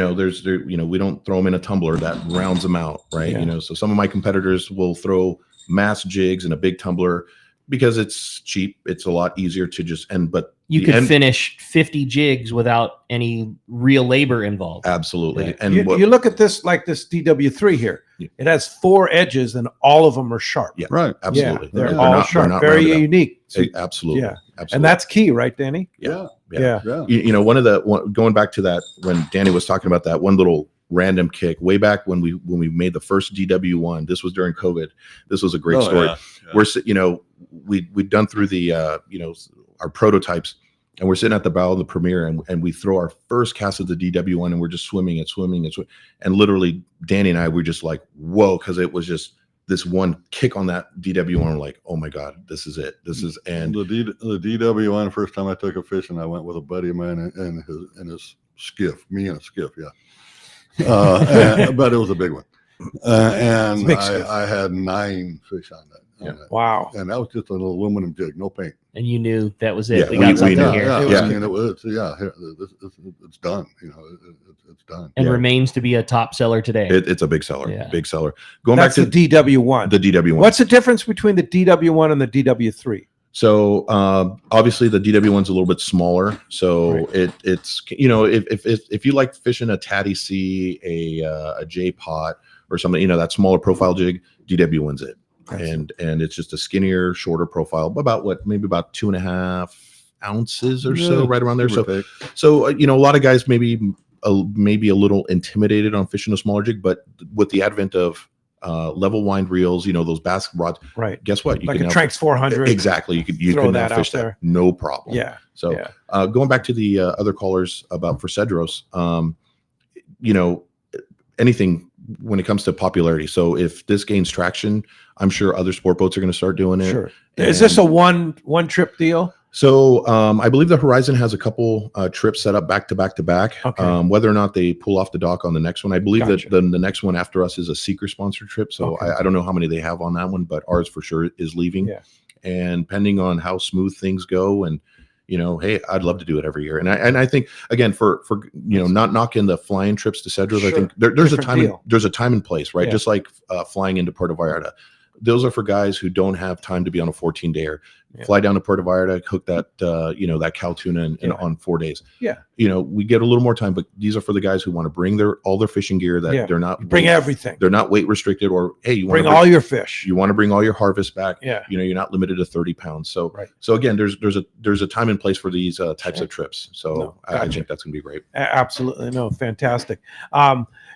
don't throw them in a tumbler that rounds them out, right? So some of my competitors will throw mass jigs in a big tumbler because it's cheap. It's a lot easier to just but you could finish 50 jigs without any real labor involved. Absolutely. Yeah. And you look at this, like this DW3 here. Yeah. It has 4 edges and all of them are sharp. Yeah, right. Absolutely. Yeah, they're all sharp. Very unique. Absolutely. Yeah. Absolutely. And that's key, right, Danny? Yeah. Yeah. Going back to that, when Danny was talking about that one little random kick way back when we made the first DW1, this was during COVID. This was a great story. Yeah. We'd done through the our prototypes, and we're sitting at the bow of the Premier, and we throw our first cast of the DW1, and we're just swimming, and literally Danny and I were just like, whoa, because it was just this one kick on that DW1. We're like, oh my god, this is it. And the DW1. First time I took a fish, and I went with a buddy of mine in his skiff. Me in a skiff, yeah. But it was a big one, and I had 9 fish on that. Yeah. Wow. And that was just an aluminum jig, no paint. And you knew that was it. Yeah, we got something here. It's done. It's done. And remains to be a top seller today. It's a big seller. Yeah. Big seller. That's back to the DW1. The DW1. What's the difference between the DW1 and the DW3? So obviously the DW1's a little bit smaller. So right. it's if you like fishing a Tatty C, a J pot or something, that smaller profile jig, DW1's it. And it's just a skinnier, shorter profile, about 2.5 ounces or so, right around there. So a lot of guys maybe a little intimidated on fishing a smaller jig, but with the advent of level wind reels, those basket rods, right? Guess what? You can a Tranx 400. Exactly. You can that fish out there. That, no problem. Yeah. So going back to the other callers for Cedros, anything when it comes to popularity. So if this gains traction, I'm sure other sport boats are going to start doing it. Sure. Is this a one trip deal? So I believe the Horizon has a couple trips set up back to back. Okay. Whether or not they pull off the dock on the next one, I believe that the next one after us is a Seeker sponsored trip. So I don't know how many they have on that one, but ours for sure is leaving. Yeah. And depending on how smooth things go, and hey, I'd love to do it every year. And I think again for not knocking the flying trips to Cedros, I think there's a time and place, right? Yeah. Just like flying into Puerto Vallarta. Those are for guys who don't have time to be on a 14-dayer. Yeah. Fly down to Puerto Vallarta, hook that that cow tuna and on 4 days. Yeah. We get a little more time, but these are for the guys who want to bring all their fishing gear that they're not everything. They're not weight restricted, or hey, you want to bring all your fish. You want to bring all your harvest back. Yeah. You're not limited to 30 pounds. So so again, there's a time and place for these types of trips. So I think that's gonna be great. Absolutely. No, fantastic.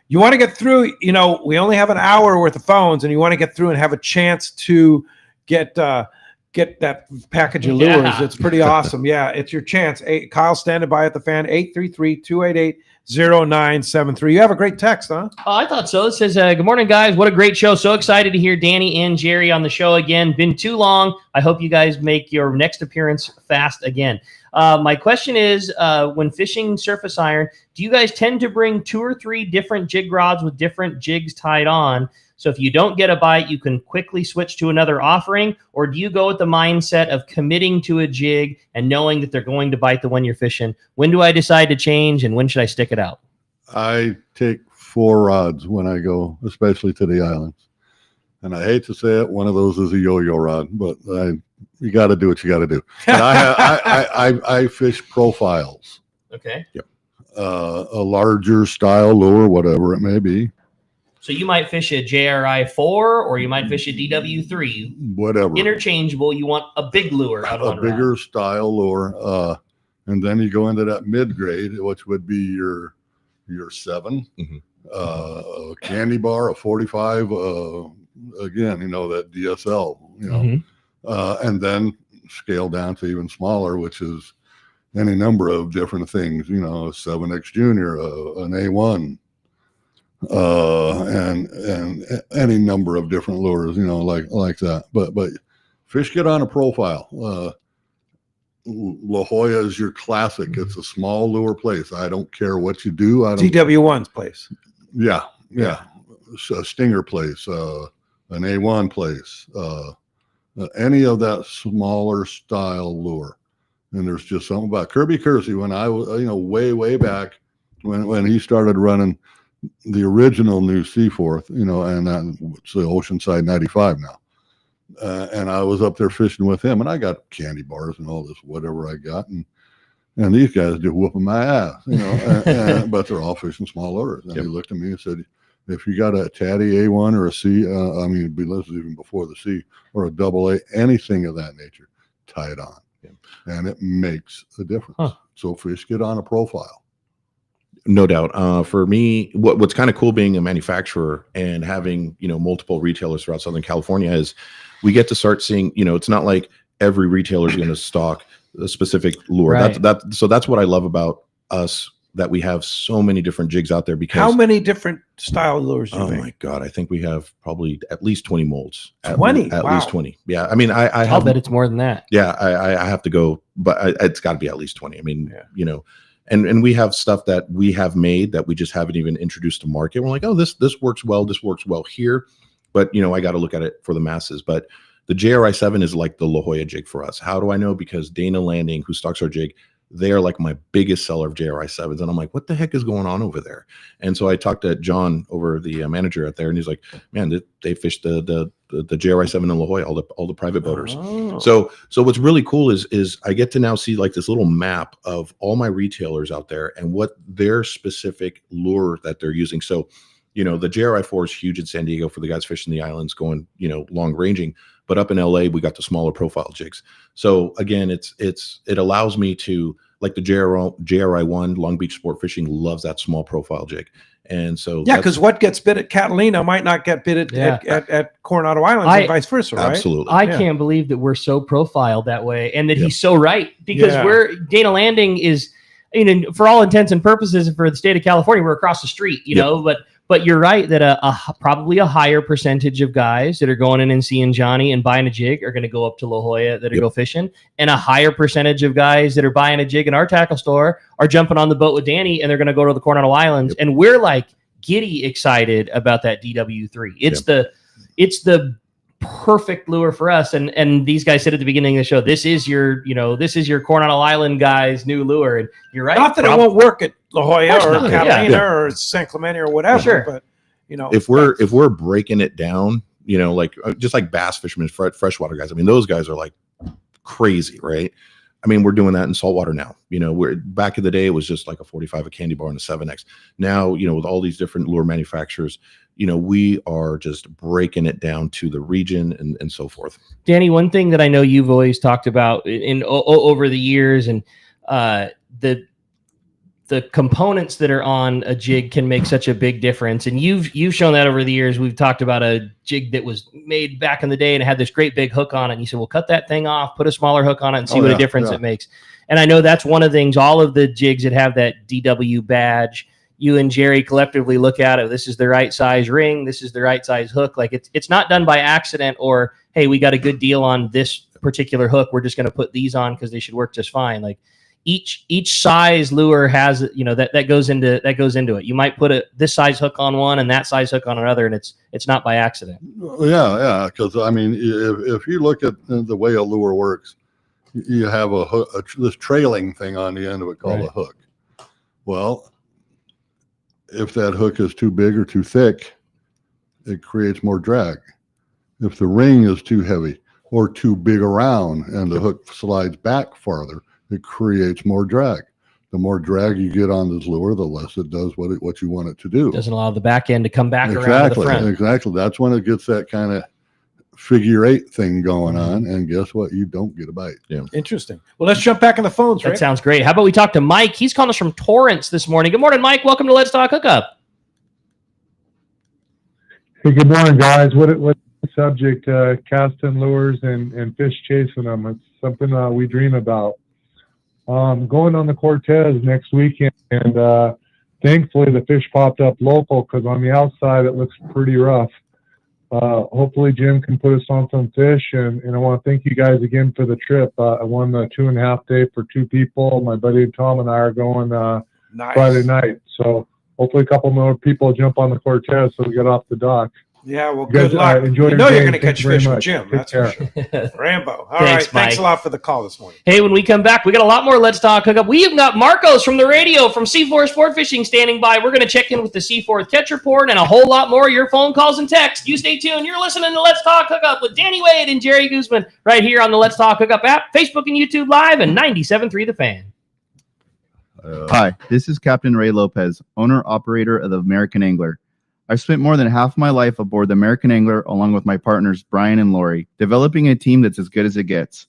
You want to get through, we only have an hour worth of phones, and you want to get through and have a chance to get that package of lures. Yeah. It's pretty awesome. Yeah, it's your chance. Kyle standing by at the fan, 833-288-0973. You have a great text, huh? Oh, I thought so. It says, good morning, guys. What a great show. So excited to hear Danny and Jerry on the show again. Been too long. I hope you guys make your next appearance fast again. My question is, when fishing surface iron, do you guys tend to bring 2 or 3 different jig rods with different jigs tied on So if you don't get a bite, you can quickly switch to another offering, or do you go with the mindset of committing to a jig and knowing that they're going to bite the one you're fishing? When do I decide to change, and when should I stick it out? I take 4 rods when I go, especially to the islands. And I hate to say it, one of those is a yo-yo rod, but you got to do what you got to do. But I fish profiles. Okay. Yep. A larger style lure, whatever it may be. So you might fish a JRI 4, or you might fish a DW3. Whatever. Interchangeable. You want a big lure out on a bigger style lure. And then you go into that mid grade, which would be your 7, a candy bar, a 45, again, that DSL, and then scale down to even smaller, which is any number of different things, a 7X Junior, an A1, and any number of different lures, like that. But fish get on a profile. La Jolla is your classic. It's a small lure place. I don't care what you do. DW1's place. Yeah. It's a stinger place, an A1 place, any of that smaller style lure. And there's just something about Kirby Kersey when I was, way back when he started running the original new Seaforth, and it's the Oceanside 95 now. And I was up there fishing with him, and I got candy bars and all this, whatever I got. And these guys just whooping my ass, but they're all fishing small lures. And he looked at me and said, if you got a Tatty A1 or a C, this is even before the C, or a double A, anything of that nature, tie it on. And it makes a difference. So fish get on a profile. No doubt. For me, what's kind of cool being a manufacturer and having, multiple retailers throughout Southern California is we get to start seeing, it's not like every retailer is going to stock a specific lure. Right. So that's what I love about us, that we have so many different jigs out there. Because how many different style lures do you make? Oh my God. I think we have probably at least 20 molds. 20? At Wow. least 20. Yeah. I mean, I'll bet it's more than that. Yeah. I have to go, but it's got to be at least 20. I mean, and we have stuff that we have made that we just haven't even introduced to market. We're like, oh, this works well. This works well here. But, I got to look at it for the masses. But the JRI 7 is like the La Jolla jig for us. How do I know? Because Dana Landing, who stocks our jig, they are like my biggest seller of JRI 7s. And I'm like, what the heck is going on over there? And so I talked to John, over the manager out there, and he's like, man, they fish the JRI 7 in La Jolla, all the private boaters. Oh. So what's really cool is I get to now see like this little map of all my retailers out there and what their specific lure that they're using. So, the JRI 4 is huge in San Diego for the guys fishing the islands, going, long ranging. But up in LA, we got the smaller profile jigs. So again, it allows me to, like the JRI 1, Long Beach Sport Fishing loves that small profile jig. And so because what gets bid at Catalina might not get bid at Coronado Islands and vice versa, right? Absolutely. I can't believe that we're so profiled that way, and that he's so right, because Dana Landing is, for all intents and purposes for the state of California, we're across the street, know, but you're right that probably a higher percentage of guys that are going in and seeing Johnny and buying a jig are going to go up to La Jolla that are go fishing, and a higher percentage of guys that are buying a jig in our tackle store are jumping on the boat with Danny, and they're going to go to the Coronado Islands, and we're like giddy excited about that DW3. It's the perfect lure for us, and these guys said at the beginning of the show, this is your Coronado Island guys' new lure, and you're right. Not that it won't work at La Jolla or Catalina or San Clemente or whatever, but if we're breaking it down, like just like bass fishermen, freshwater guys, I mean, those guys are like crazy, right? I mean, we're doing that in saltwater now. We're back in the day, it was just like a 45, a candy bar, and a 7X. Now, with all these different lure manufacturers, we are just breaking it down to the region and so forth. Danny, one thing that I know you've always talked about over the years, and the components that are on a jig can make such a big difference. And you've shown that over the years. We've talked about a jig that was made back in the day and it had this great big hook on it. And you said, well, cut that thing off, put a smaller hook on it, and see what a difference it makes. And I know that's one of the things, all of the jigs that have that DW badge, you and Jerry collectively look at it. This is the right size ring. This is the right size hook. Like it's not done by accident, or, hey, we got a good deal on this particular hook, we're just going to put these on because they should work just fine. Like, each size lure has, that goes into it. You might put this size hook on one and that size hook on another, and it's not by accident. Yeah. Because I mean, if you look at the way a lure works, you have a hook, this trailing thing on the end of it called a hook. Well, if that hook is too big or too thick, it creates more drag. If the ring is too heavy or too big around and the hook slides back farther, it creates more drag. The more drag you get on this lure, the less it does what you want it to do. Doesn't allow the back end to come back around to the front. Exactly. That's when it gets that kind of figure 8 thing going on, and guess what? You don't get a bite. Yeah. Interesting. Well, let's jump back on the phones. That sounds great. How about we talk to Mike? He's calling us from Torrance this morning. Good morning, Mike. Welcome to Let's Talk Hookup. Hey, good morning, guys. What subject? Casting lures and fish chasing them. It's something we dream about. Going on the Cortez next weekend, and thankfully the fish popped up local, because on the outside it looks pretty rough. Hopefully Jim can put us on some fish, and I want to thank you guys again for the trip. I won the 2.5 day for 2 people. My buddy Tom and I are going Friday night, so hopefully a couple more people jump on the Cortez so we get off the dock. Yeah, well, good luck. Enjoy you're going to catch fish with Jim. That's for sure. Rambo. All right. Thanks a lot for the call this morning. Hey, when we come back, we got a lot more Let's Talk Hookup. We have got Marcos from the radio from C4 Sport Fishing standing by. We're going to check in with the C4 Catch Report and a whole lot more. Your phone calls and texts. You stay tuned. You're listening to Let's Talk Hookup with Danny Wade and Jerry Guzman right here on the Let's Talk Hookup app, Facebook and YouTube Live, and 97.3 The Fan. Hi, this is Captain Ray Lopez, owner-operator of the American Angler. I've spent more than half my life aboard the American Angler along with my partners Brian and Lori, developing a team that's as good as it gets.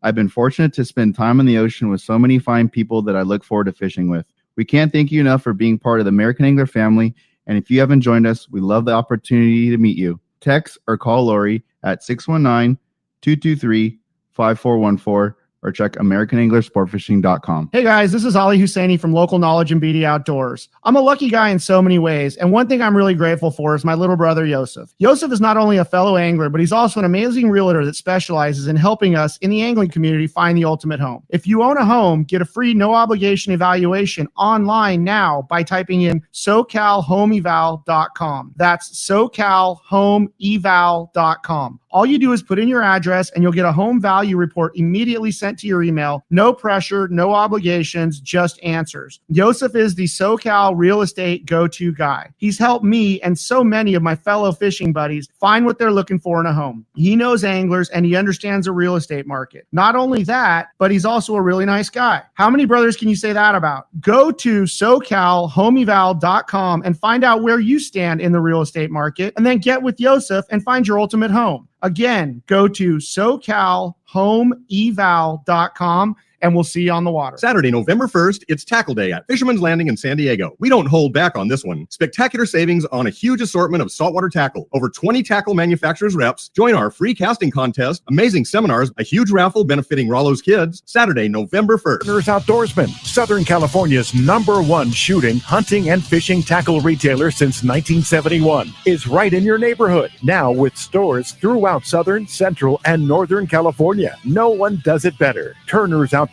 I've been fortunate to spend time on the ocean with so many fine people that I look forward to fishing with. We can't thank you enough for being part of the American Angler family, and if you haven't joined us, we love the opportunity to meet you. Text or call Lori at 619-223-5414 or check AmericanAnglerSportFishing.com. Hey guys, this is Ali Husseini from Local Knowledge and BD Outdoors. I'm a lucky guy in so many ways, and one thing I'm really grateful for is my little brother, Yosef. Yosef is not only a fellow angler, but he's also an amazing realtor that specializes in helping us in the angling community find the ultimate home. If you own a home, get a free no-obligation evaluation online now by typing in SoCalHomeEval.com. That's SoCalHomeEval.com. All you do is put in your address and you'll get a home value report immediately sent to your email. No pressure, no obligations, just answers. Yosef is the SoCal real estate go-to guy. He's helped me and so many of my fellow fishing buddies find what they're looking for in a home. He knows anglers and he understands the real estate market. Not only that, but he's also a really nice guy. How many brothers can you say that about? Go to SoCalHomeEval.com and find out where you stand in the real estate market, and then get with Yosef and find your ultimate home. Again, go to SoCalHomeEval.com and we'll see you on the water. Saturday, November 1st, it's Tackle Day at Fisherman's Landing in San Diego. We don't hold back on this one. Spectacular savings on a huge assortment of saltwater tackle. Over 20 tackle manufacturers reps. Join our free casting contest, amazing seminars, a huge raffle benefiting Rollo's kids. Saturday, November 1st. Partners Outdoorsman, Southern California's #1 shooting, hunting, and fishing tackle retailer since 1971, is right in your neighborhood. Now with stores throughout Southern, Central, and Northern California. No one does it better. Turner's Outdoorsman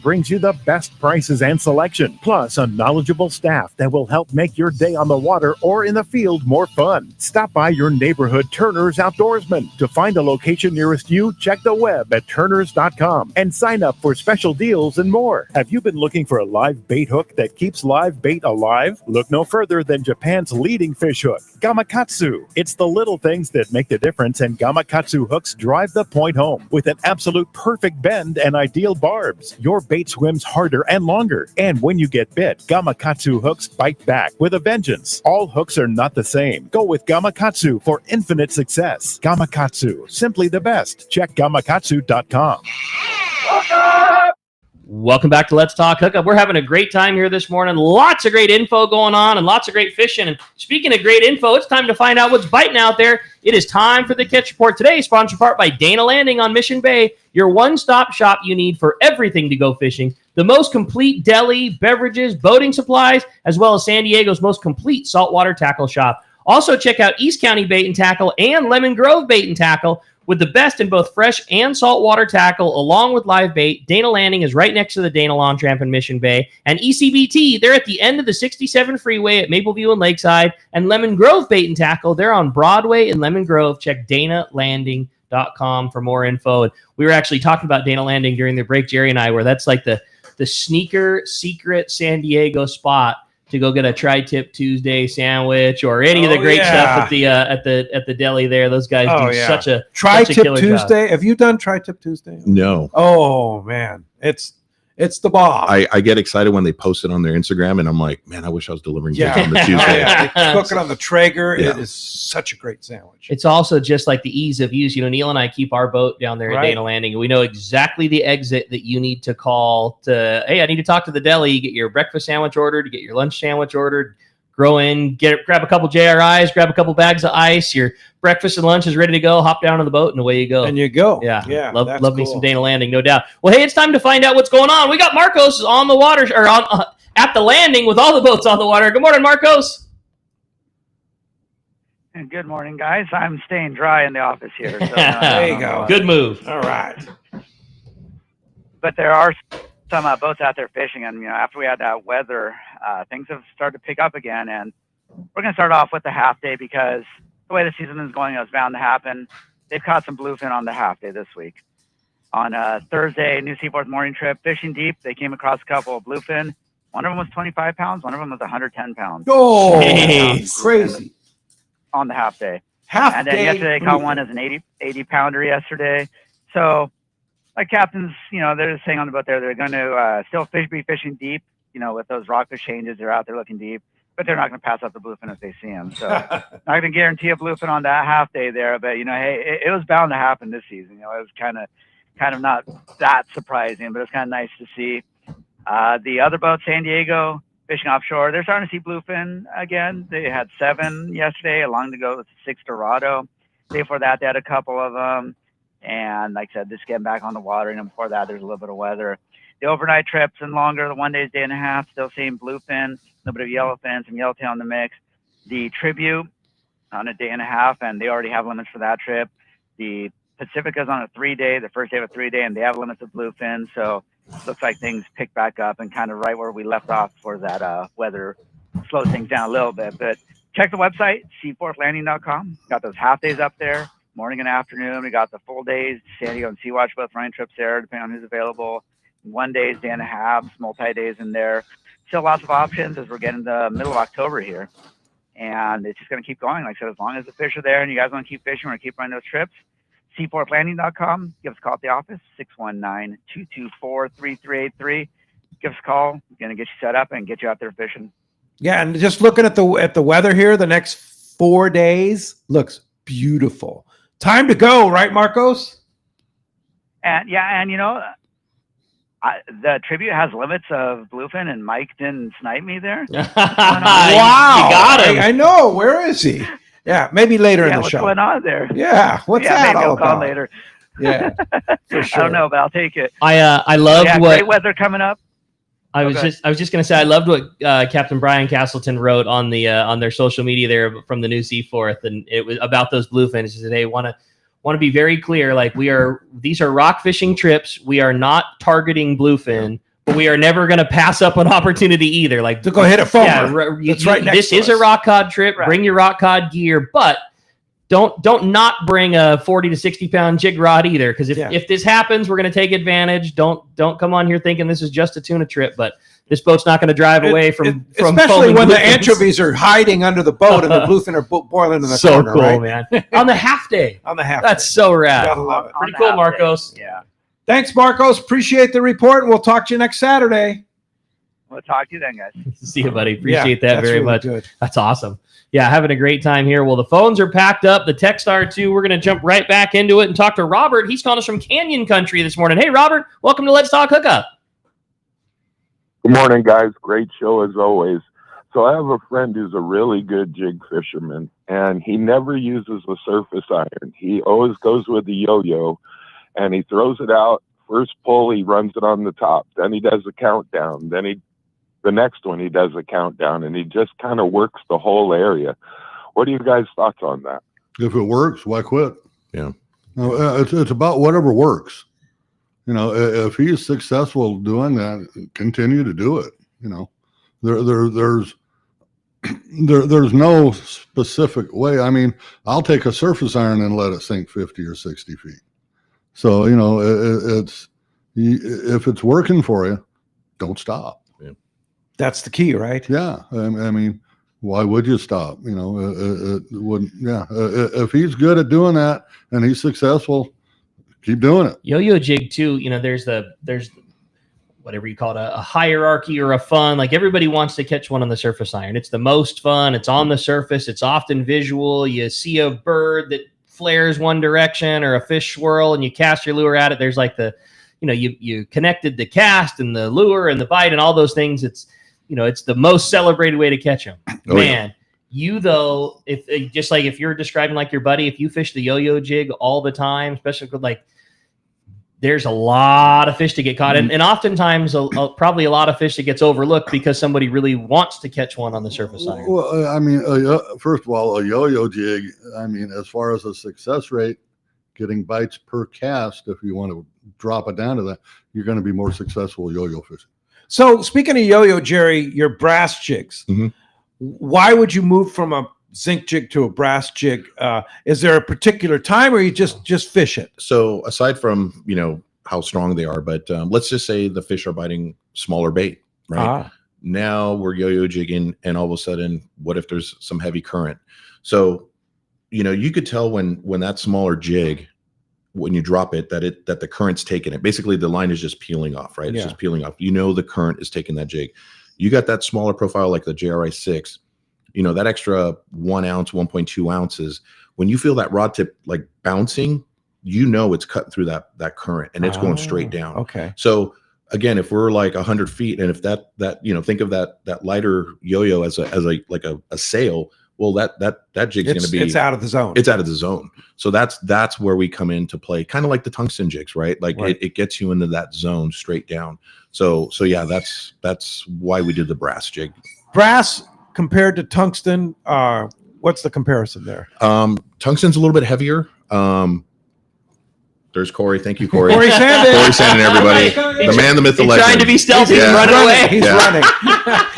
brings you the best prices and selection, plus a knowledgeable staff that will help make your day on the water or in the field more fun. Stop by your neighborhood Turner's Outdoorsman. To find a location nearest you, check the web at turners.com and sign up for special deals and more. Have you been looking for a live bait hook that keeps live bait alive? Look no further than Japan's leading fish hook, Gamakatsu. It's the little things that make the difference, and Gamakatsu hooks drive the point home with an absolute perfect bend and ideal barbs. Your bait swims harder and longer, and when you get bit, Gamakatsu hooks bite back with a vengeance. All hooks are not the same. Go with Gamakatsu for infinite success. Gamakatsu, simply the best. Check Gamakatsu.com. Welcome back to Let's Talk Hookup. We're having a great time here this morning. Lots of great info going on and lots of great fishing. And speaking of great info, it's time to find out what's biting out there. It is time for the Catch Report today, sponsored part by Dana Landing on Mission Bay, your one-stop shop you need for everything to go fishing. The most complete deli, beverages, boating supplies, as well as San Diego's most complete saltwater tackle shop. Also check out East County Bait and Tackle and Lemon Grove Bait and Tackle With the best in both fresh and saltwater tackle, along with live bait, Dana Landing is right next to the Dana Launch Ramp in Mission Bay. And ECBT, they're at the end of the 67 freeway at Mapleview and Lakeside. And Lemon Grove Bait and Tackle, they're on Broadway and Lemon Grove. Check DanaLanding.com for more info. And we were actually talking about Dana Landing during the break, Jerry and I, where that's like the sneaker secret San Diego spot to go get a Tri-Tip Tuesday sandwich or any of the great stuff at the deli there. Those guys do such a Tri-Tip Tuesday. Have you done Tri-Tip Tuesday? No. Oh man, it's the bomb. I get excited when they post it on their Instagram, and I'm like, man, I wish I was delivering bacon on the Tuesday. They cook it on the Traeger. It is such a great sandwich. It's also just like the ease of use. Neil and I keep our boat down there at Dana Landing, and we know exactly the exit that you need to call to, hey, I need to talk to the deli, get your breakfast sandwich ordered, you get your lunch sandwich ordered, grow in, grab a couple JRIs, grab a couple bags of ice, your breakfast and lunch is ready to go, hop down on the boat, and away you go. And you go. Yeah. Love me some Dana Landing, no doubt. Well, hey, it's time to find out what's going on. We got Marcos on the water, or at the landing with all the boats on the water. Good morning, Marcos. And good morning, guys. I'm staying dry in the office here. So there you go. Good move. All right. But there are some boats out there fishing, and after we had that weather, things have started to pick up again. And we're going to start off with the half day because the way the season is going, it was bound to happen. They've caught some bluefin on the half day this week. On Thursday, New Seaforth morning trip, fishing deep, they came across a couple of bluefin. One of them was 25 pounds. One of them was 110 pounds. Oh, crazy. On the half day. And then yesterday, they caught one as an 80 pounder yesterday. So, like captains, they're just saying on the boat there, they're going to still be fishing deep. With those rockfish changes, they're out there looking deep, but they're not going to pass up the bluefin if they see them. So, not going to guarantee a bluefin on that half day there, but hey, it was bound to happen this season. It was kind of not that surprising, but it's kind of nice to see. The other boat, San Diego, fishing offshore, they're starting to see bluefin again. They had 7 yesterday, along to go with 6 Dorado. Day before that, they had a couple of them. And like I said, just getting back on the water. And before that, there's a little bit of weather. The overnight trips and longer, the 1 day and a half, still seeing bluefin, a little bit of yellowfin, some yellowtail in the mix. The Tribute on a day and a half, and they already have limits for that trip. The Pacifica's on a 3-day, the first day of a 3-day, and they have limits of bluefin. So looks like things pick back up and kind of right where we left off for that weather slows things down a little bit. But check the website, seaforthlanding.com. Got those half days up there, morning and afternoon. We got the full days, San Diego and Sea Watch, both running trips there, depending on who's available. 1 day, day and a half, multi-days in there. Still lots of options as we're getting the middle of October here. And it's just going to keep going. Like I said, as long as the fish are there and you guys want to keep fishing, we're going to keep running those trips. seaforthlanding.com. Give us a call at the office, 619-224-3383. Give us a call. We're going to get you set up and get you out there fishing. Yeah, and just looking at the weather here, the next 4 days looks beautiful. Time to go, right, Marcos? And the Tribute has limits of bluefin, and Mike didn't snipe me there. Wow, you got him. I know. Where is he? Yeah, maybe later in the show. What's going on there? Yeah, what's that maybe all I'll call about? later. Yeah, for sure. I don't know, but I'll take it. I loved what great weather coming up. I was just going to say I loved what Captain Brian Castleton wrote on the on their social media there from the New Seaforth, and it was about those bluefin. He said, "Hey, want to be very clear. Like these are rock fishing trips. We are not targeting bluefin, but we are never going to pass up an opportunity either. Like to go hit a foamer. Yeah, That's right next this to is us. a rock cod trip. Right. Bring your rock cod gear, but." Don't not bring a 40 to 60 pound jig rod either, because if this happens, we're going to take advantage. Don't come on here thinking this is just a tuna trip, but this boat's not going to drive away from especially when the bluefins. anchovies are hiding under the boat and the bluefin are boiling in the so corner. cool, right? man. On the half day. On the half. That's so rad. Gotta love it. Pretty cool, Marcos. Yeah. Thanks, Marcos. Appreciate the report, and we'll talk to you next Saturday. We'll talk to you then, guys. See you, buddy. Appreciate that that's very really much. good. That's awesome. Yeah, having a great time here. Well, the phones are packed up. The texts are too. We're going to jump right back into it and talk to Robert. He's calling us from Canyon Country this morning. Hey, Robert, welcome to Let's Talk Hookup. Good morning, guys. Great show as always. So I have a friend who's a really good jig fisherman, and he never uses a surface iron. He always goes with the yo-yo, and he throws it out. First pull, he runs it on the top. Then he does a countdown. Then the next one, he does a countdown, and he just kind of works the whole area. What are you guys' thoughts on that? If it works, why quit? Yeah. No, it's about whatever works. You know, if he's successful doing that, continue to do it. You know, there's no specific way. I mean, I'll take a surface iron and let it sink 50 or 60 feet. So, you know, if it's working for you, don't stop. Yeah. That's the key, right? Yeah. I mean, why would you stop? You know, it wouldn't. Yeah. If he's good at doing that and he's successful, keep doing it. Yo-yo jig too. You know, there's whatever you call it, a hierarchy or a fun. Like everybody wants to catch one on the surface iron. It's the most fun. It's on the surface. It's often visual. You see a bird that flares one direction or a fish swirl, and you cast your lure at it. There's like you connected the cast and the lure and the bite and all those things. It's the most celebrated way to catch them. Oh, Man, you though, if just like if you're describing like your buddy, if you fish the yo-yo jig all the time, especially with like, there's a lot of fish to get caught, and oftentimes probably a lot of fish that gets overlooked because somebody really wants to catch one on the surface iron. Well, I mean, first of all, a yo-yo jig, I mean, as far as a success rate, getting bites per cast, if you want to drop it down to that, you're going to be more successful yo-yo fishing. So speaking of yo-yo, Jerry, your brass jigs, why would you move from a zinc jig to a brass jig? Is there a particular time, or you just fish it? So aside from, you know, how strong they are, but let's just say the fish are biting smaller bait, right? Now we're yo-yo jigging, and all of a sudden, what if there's some heavy current? So, you know, you could tell when that smaller jig, when you drop it, that the current's taking it. Basically, the line is just peeling off, right? It's just peeling off. You know, the current is taking that jig. You got that smaller profile like the JRI 6. You know, that extra 1 ounce, 1.2 ounces, when you feel that rod tip like bouncing, you know it's cutting through that current and it's going straight down. Okay. So again, if we're like 100 feet, and if that you know, think of that lighter yo-yo as a sail, well, that jig's going to be, it's out of the zone. It's out of the zone. So that's where we come into play, kind of like the tungsten jigs, right? Like it gets you into that zone straight down. So yeah, that's why we did the brass jig. Brass compared to tungsten, what's the comparison there? Tungsten's a little bit heavier. There's Corey. Thank you, Corey. Corey Sandin. Corey Sandin, everybody. The man, the myth, the legend. Trying to be stealthy and run away. He's running.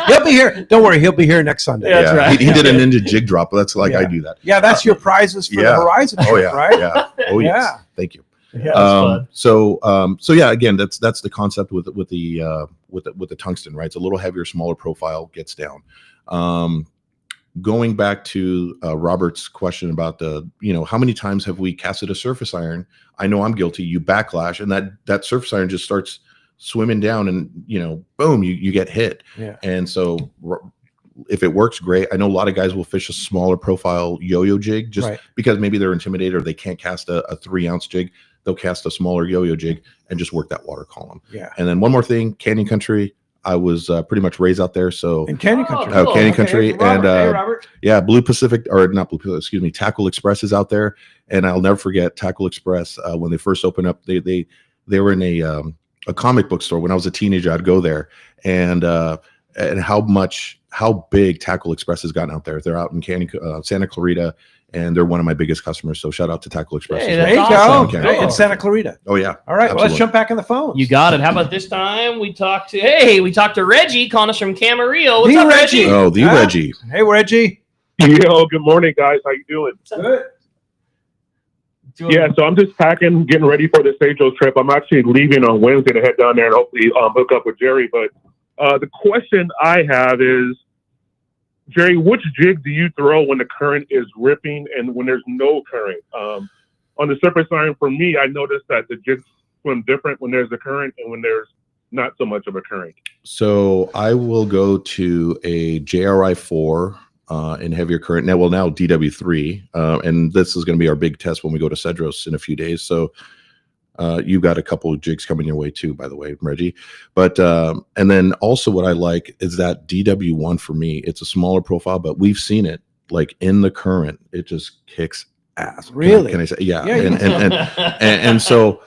He'll be here. Don't worry, he'll be here next Sunday. That's right. He did a ninja jig drop. That's like I do that. Yeah, that's your prizes for the Horizon trip, right? Yeah. Oh yes. Thank you. Yeah, fun. So yeah, again, that's the concept with the tungsten, right? It's a little heavier, smaller profile, gets down. Going back to Robert's question about how many times have we casted a surface iron? I know I'm guilty. You backlash, and that surface iron just starts swimming down, and boom, you get hit. Yeah. And so if it works, great. I know a lot of guys will fish a smaller profile yo-yo jig just because maybe they're intimidated or they can't cast a 3 ounce jig. They'll cast a smaller yo-yo jig and just work that water column. Yeah. And then one more thing, Canyon Country. I was pretty much raised out there, so in Canyon Country. Canyon Country, Robert, and Robert. yeah, Blue Pacific, or not Blue Pacific, excuse me, Tackle Express is out there, and I'll never forget Tackle Express when they first opened up. They were in a comic book store when I was a teenager. I'd go there, and how big Tackle Express has gotten out there. They're out in Santa Clarita, and they're one of my biggest customers. So shout out to Tackle Express. Hey, there you go. Hey, in Santa Clarita. Oh yeah. All right. Well, let's Absolutely. jump back in the phone. You got it. How about this time we talk to Reggie calling us from Camarillo. What's up, Reggie? Oh, the Reggie. Hey, Reggie. Yo, good morning, guys. How you doing? Good. Yeah, so I'm just packing, getting ready for the Sage trip. I'm actually leaving on Wednesday to head down there and hopefully hook up with Jerry. But the question I have is, Jerry, which jig do you throw when the current is ripping and when there's no current? On the surface iron, for me, I noticed that the jigs swim different when there's a current and when there's not so much of a current. So I will go to a JRI 4 in heavier current. Now DW3, and this is going to be our big test when we go to Cedros in a few days. So you've got a couple of jigs coming your way too, by the way, Reggie. But and then also what I like is that DW1 for me. It's a smaller profile, but we've seen it like in the current. It just kicks ass. Really? Can I say? Yeah. And so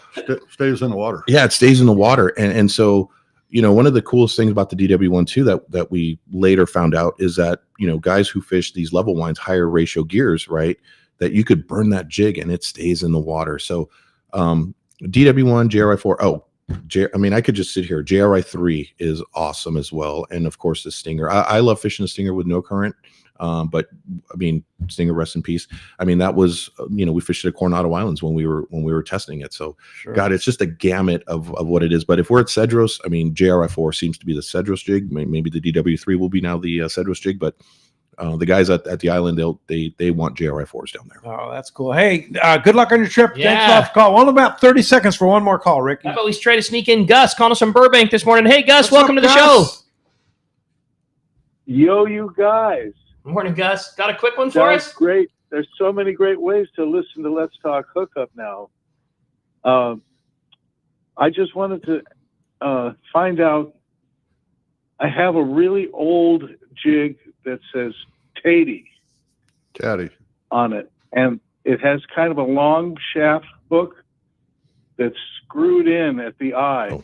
stays in the water. Yeah, it stays in the water, and so one of the coolest things about the DW1 too that we later found out is that guys who fish these level wines, higher ratio gears, right? that you could burn that jig and it stays in the water. So DW1, JRI4. I could just sit here. JRI3 is awesome as well. And of course the Stinger. I love fishing the Stinger with no current. But I mean, Stinger, rest in peace. I mean, that was, we fished at Coronado Islands when we were testing it. So God, it's just a gamut of what it is. But if we're at Cedros, I mean, JRI4 seems to be the Cedros jig. Maybe the DW3 will be now the Cedros jig, but the guys at the island, they want JRI4s down there. Oh, that's cool. Hey, good luck on your trip. Yeah. Thanks a lot for calling. Only about 30 seconds for one more call, Ricky. How about we try to sneak in Gus calling us from Burbank this morning? Hey, Gus, welcome to the show. Yo, you guys. Morning, Gus. Got a quick one for us? That's great. There's so many great ways to listen to Let's Talk Hookup now. I just wanted to find out. I have a really old jig that says Tatey on it, and it has kind of a long shaft hook that's screwed in at the eye.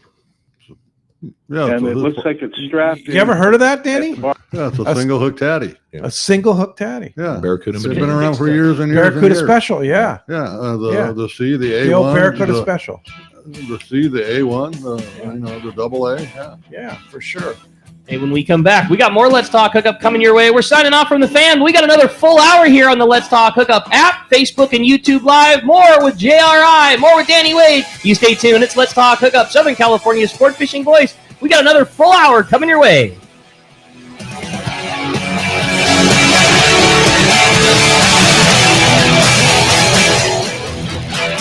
Yeah, and it looks like it's strapped in. You ever heard of that, Danny? Yeah, it's a single hook tatty. A single hook tatty. Yeah, Barracuda. It's been around for years and years. Barracuda and years. Special, yeah. Yeah, the C, the A1, The old Barracuda Special. The C, the A1, the double A. Yeah, yeah, for sure. Hey, when we come back, we got more Let's Talk Hookup coming your way. We're signing off from the fan. We got another full hour here on the Let's Talk Hookup app, Facebook, and YouTube Live. More with JRI, more with Danny Wade. You stay tuned. It's Let's Talk Hookup, Southern California's sport fishing voice. We got another full hour coming your way.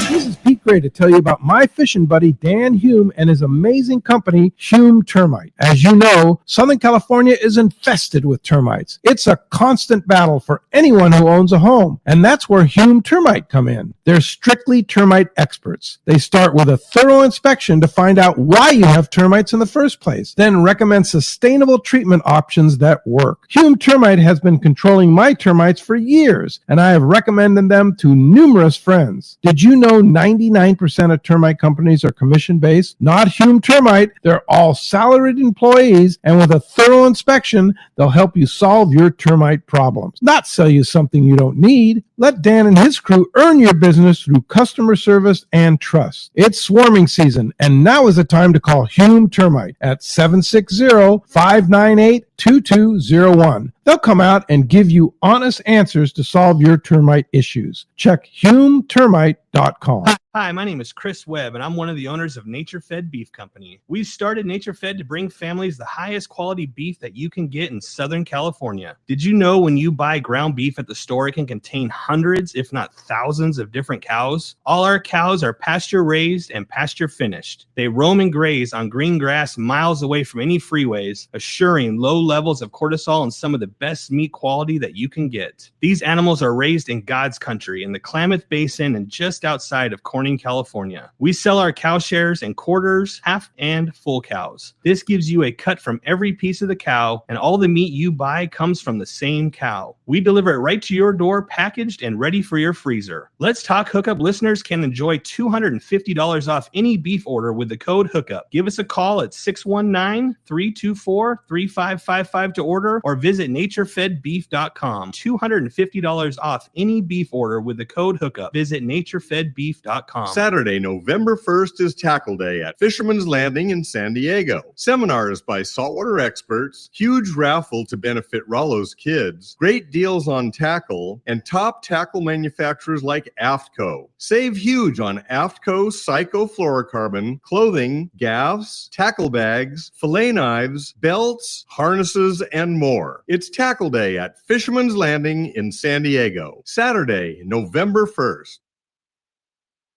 This is Pete Gray to tell you about my fishing buddy Dan Hume and his amazing company, Hume Termite. As you know, Southern California is infested with termites. It's a constant battle for anyone who owns a home, and that's where Hume Termite come in. They're strictly termite experts. They start with a thorough inspection to find out why you have termites in the first place, then recommend sustainable treatment options that work. Hume Termite has been controlling my termites for years, and I have recommended them to numerous friends. Did you know 99% of termite companies are commission-based? Not Hume Termite. They're all salaried employees, and with a thorough inspection, they'll help you solve your termite problems, not sell you something you don't need. Let Dan and his crew earn your business through customer service and trust. It's swarming season, and now is the time to call Hume Termite at 760-598-2201. They'll come out and give you honest answers to solve your termite issues. Check HumeTermite.com. Hi, my name is Chris Webb, and I'm one of the owners of Nature Fed Beef Company. We've started Nature Fed to bring families the highest quality beef that you can get in Southern California. Did you know when you buy ground beef at the store, it can contain hundreds, if not thousands, of different cows? All our cows are pasture raised and pasture finished. They roam and graze on green grass miles away from any freeways, assuring low levels of cortisol and some of the best meat quality that you can get. These animals are raised in God's country, in the Klamath Basin and just outside of Corning, California. We sell our cow shares in quarters, half, and full cows. This gives you a cut from every piece of the cow, and all the meat you buy comes from the same cow. We deliver it right to your door, packaged and ready for your freezer. Let's Talk Hookup listeners can enjoy $250 off any beef order with the code Hookup. Give us a call at 619-324-3555 to order, or visit naturefedbeef.com. $250 off any beef order with the code Hookup. Visit naturefedbeef.com. Saturday, November 1st is Tackle Day at Fisherman's Landing in San Diego. Seminars by saltwater experts, huge raffle to benefit Rollo's kids, great deals on tackle, and top tackle manufacturers like AFTCO. Save huge on AFTCO cyclofluorocarbon, clothing, gaffs, tackle bags, fillet knives, belts, harnesses, and more. It's Tackle Day at Fisherman's Landing in San Diego. Saturday, November 1st.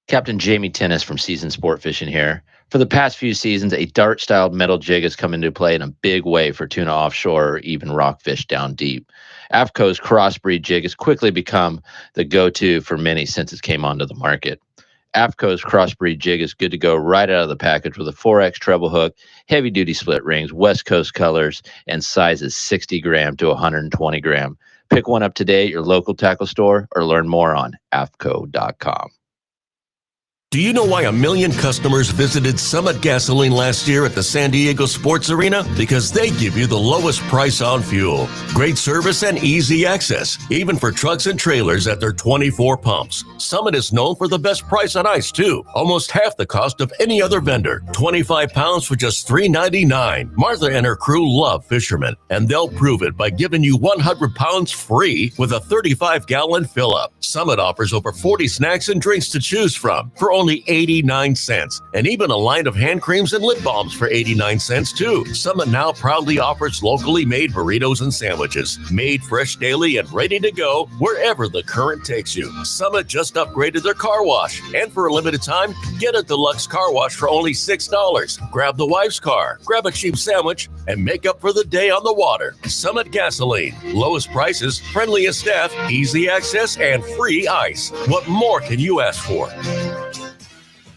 Captain Jamie Tennis from Seasoned Sport Fishing here. For the past few seasons, a dart-styled metal jig has come into play in a big way for tuna offshore or even rockfish down deep. AFTCO's crossbreed jig has quickly become the go-to for many since it came onto the market. AFTCO's crossbreed jig is good to go right out of the package with a 4X treble hook, heavy-duty split rings, West Coast colors, and sizes 60 gram to 120 gram. Pick one up today at your local tackle store or learn more on AFTCO.com. Do you know why 1 million customers visited Summit Gasoline last year at the San Diego Sports Arena? Because they give you the lowest price on fuel, great service, and easy access, even for trucks and trailers at their 24 pumps. Summit is known for the best price on ice, too. Almost half the cost of any other vendor. 25 pounds for just $3.99. Martha and her crew love fishermen, and they'll prove it by giving you 100 pounds free with a 35-gallon fill-up. Summit offers over 40 snacks and drinks to choose from for only 89 cents, and even a line of hand creams and lip balms for 89 cents too. Summit now proudly offers locally made burritos and sandwiches, made fresh daily and ready to go wherever the current takes you. Summit just upgraded their car wash, and for a limited time, get a deluxe car wash for only $6. Grab the wife's car, grab a cheap sandwich, and make up for the day on the water. Summit Gasoline, lowest prices, friendliest staff, easy access, and free ice. What more can you ask for?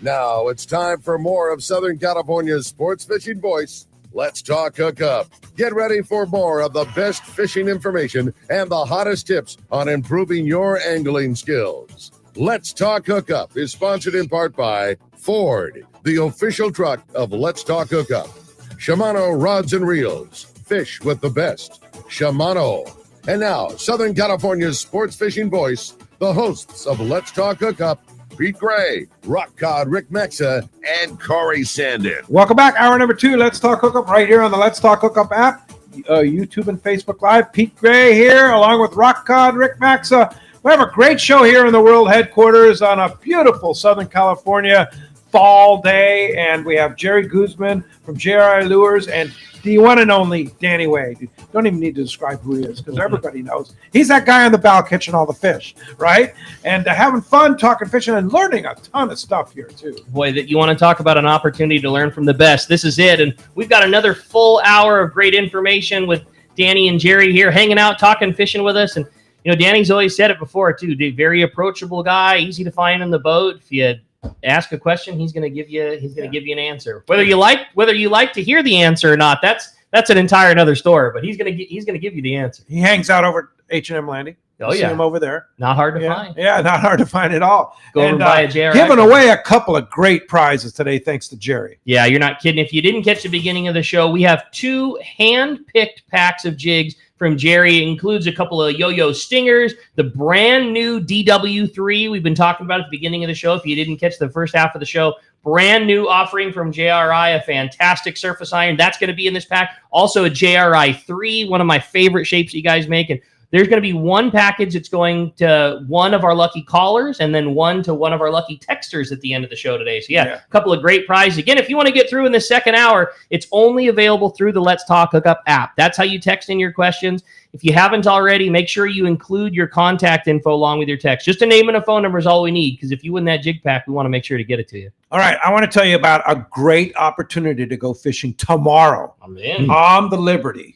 Now it's time for more of Southern California's sports fishing voice. Let's talk hookup. Get ready for more of the best fishing information and the hottest tips on improving your angling skills. Let's Talk Hookup is sponsored in part by Ford, the official truck of Let's Talk Hookup. Shimano Rods and Reels. Fish with the best. Shimano. And now, Southern California's sports fishing voice, the hosts of Let's Talk Hookup, Pete Gray, Rock Cod Rick Mexa, and Corey Sandin. Welcome back. Hour number 2. Let's Talk Hookup right here on the Let's Talk Hookup app, YouTube and Facebook Live. Pete Gray here, along with Rock Cod Rick Mexa. We have a great show here in the world headquarters on a beautiful Southern California fall day, and we have Jerry Guzman from JRI Lures and the one and only Danny Wade. You don't even need to describe who he is because everybody knows. He's that guy on the bow catching all the fish, right? And having fun talking fishing and learning a ton of stuff here, too. Boy, that you want to talk about an opportunity to learn from the best. This is it. And we've got another full hour of great information with Danny and Jerry here hanging out, talking fishing with us. And, you know, Danny's always said it before, too. Very approachable guy, easy to find in the boat. If you ask a question, he's going to give you an answer. Whether you like to hear the answer or not, that's an entire another story. But he's going to give you the answer. He hangs out over at H&M Landing. Oh, See yeah. him over there. Not hard to find. Yeah, not hard to find at all. Go over by a JRI. Giving away a couple of great prizes today, thanks to Jerry. Yeah, you're not kidding. If you didn't catch the beginning of the show, we have 2 hand-picked packs of jigs from Jerry. It includes a couple of yo-yo stingers, the brand new DW3 we've been talking about at the beginning of the show. If you didn't catch the first half of the show, brand new offering from JRI, a fantastic surface iron. That's going to be in this pack. Also a JRI 3, one of my favorite shapes that you guys make. And there's going to be one package that's going to one of our lucky callers and then one to one of our lucky texters at the end of the show today. So, yeah, a couple of great prizes. Again, if you want to get through in the second hour, it's only available through the Let's Talk Hookup app. That's how you text in your questions. If you haven't already, make sure you include your contact info along with your text. Just a name and a phone number is all we need, because if you win that jig pack, we want to make sure to get it to you. All right, I want to tell you about a great opportunity to go fishing tomorrow on the Liberty.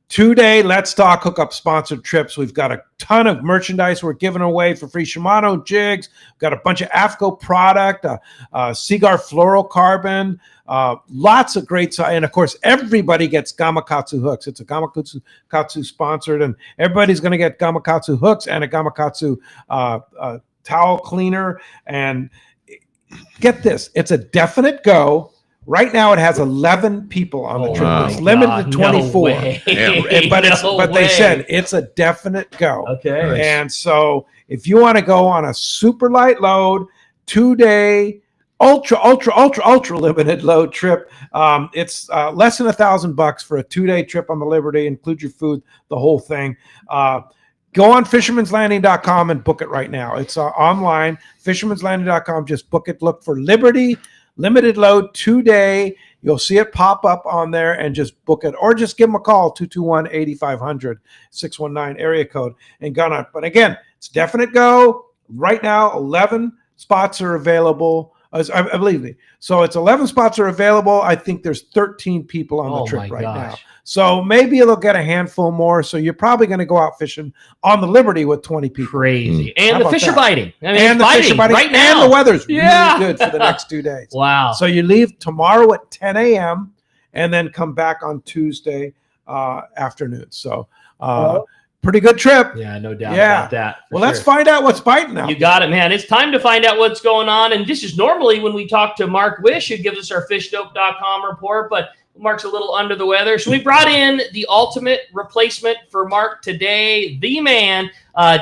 2-day Let's Talk Hookup sponsored trips. We've got a ton of merchandise we're giving away for free. Shimano jigs. We've got a bunch of AFCO product, Seaguar fluorocarbon, lots of great. And, of course, everybody gets Gamakatsu hooks. It's a Gamakatsu sponsored, and everybody's going to get Gamakatsu hooks and a Gamakatsu towel cleaner. And get this, it's a definite go. Right now, it has 11 people on the trip. Wow. It's limited to 24. No They said it's a definite go. Okay. Nice. And so if you want to go on a super light load, 2-day, ultra limited load trip, it's less than $1,000 for a 2-day trip on the Liberty. Include your food, the whole thing. Go on fishermanslanding.com and book it right now. It's online, fishermanslanding.com. Just book it. Look for Liberty. Limited load 2-day. You'll see it pop up on there and just book it. Or just give them a call, 221-8500, 619 area code, and gone on. But again, it's definite go. Right now, 11 spots are available. I believe me. So it's 11 spots are available. I think there's 13 people on the trip right now. So maybe it'll get a handful more. So you're probably going to go out fishing on the Liberty with 20 people. Crazy. And the fish are biting. I mean, and the fish are biting right now. And the weather's really good for the next 2 days. Wow. So you leave tomorrow at 10 a.m. and then come back on Tuesday afternoon. So Pretty good trip. Yeah, no doubt Yeah. about that. Well, let's find out what's biting out. You got it, man. It's time to find out what's going on. And this is normally when we talk to Mark Wish, who gives us our fishdope.com report, but Mark's a little under the weather. So we brought in the ultimate replacement for Mark today, the man.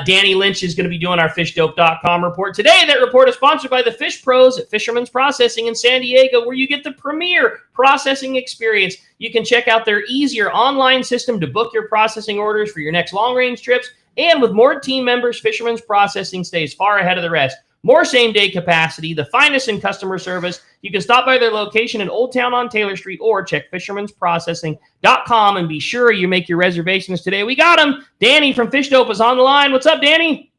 Danny Lynch is going to be doing our fishdope.com report today. That report is sponsored by the Fish Pros at Fisherman's Processing in San Diego, where you get the premier processing experience. You can check out their easier online system to book your processing orders for your next long-range trips. And with more team members, Fisherman's Processing stays far ahead of the rest. More same-day capacity, the finest in customer service. You can stop by their location in Old Town on Taylor Street or check fishermansprocessing.com and be sure you make your reservations today. We got him. Danny from Fish Dope is on the line. What's up, Danny?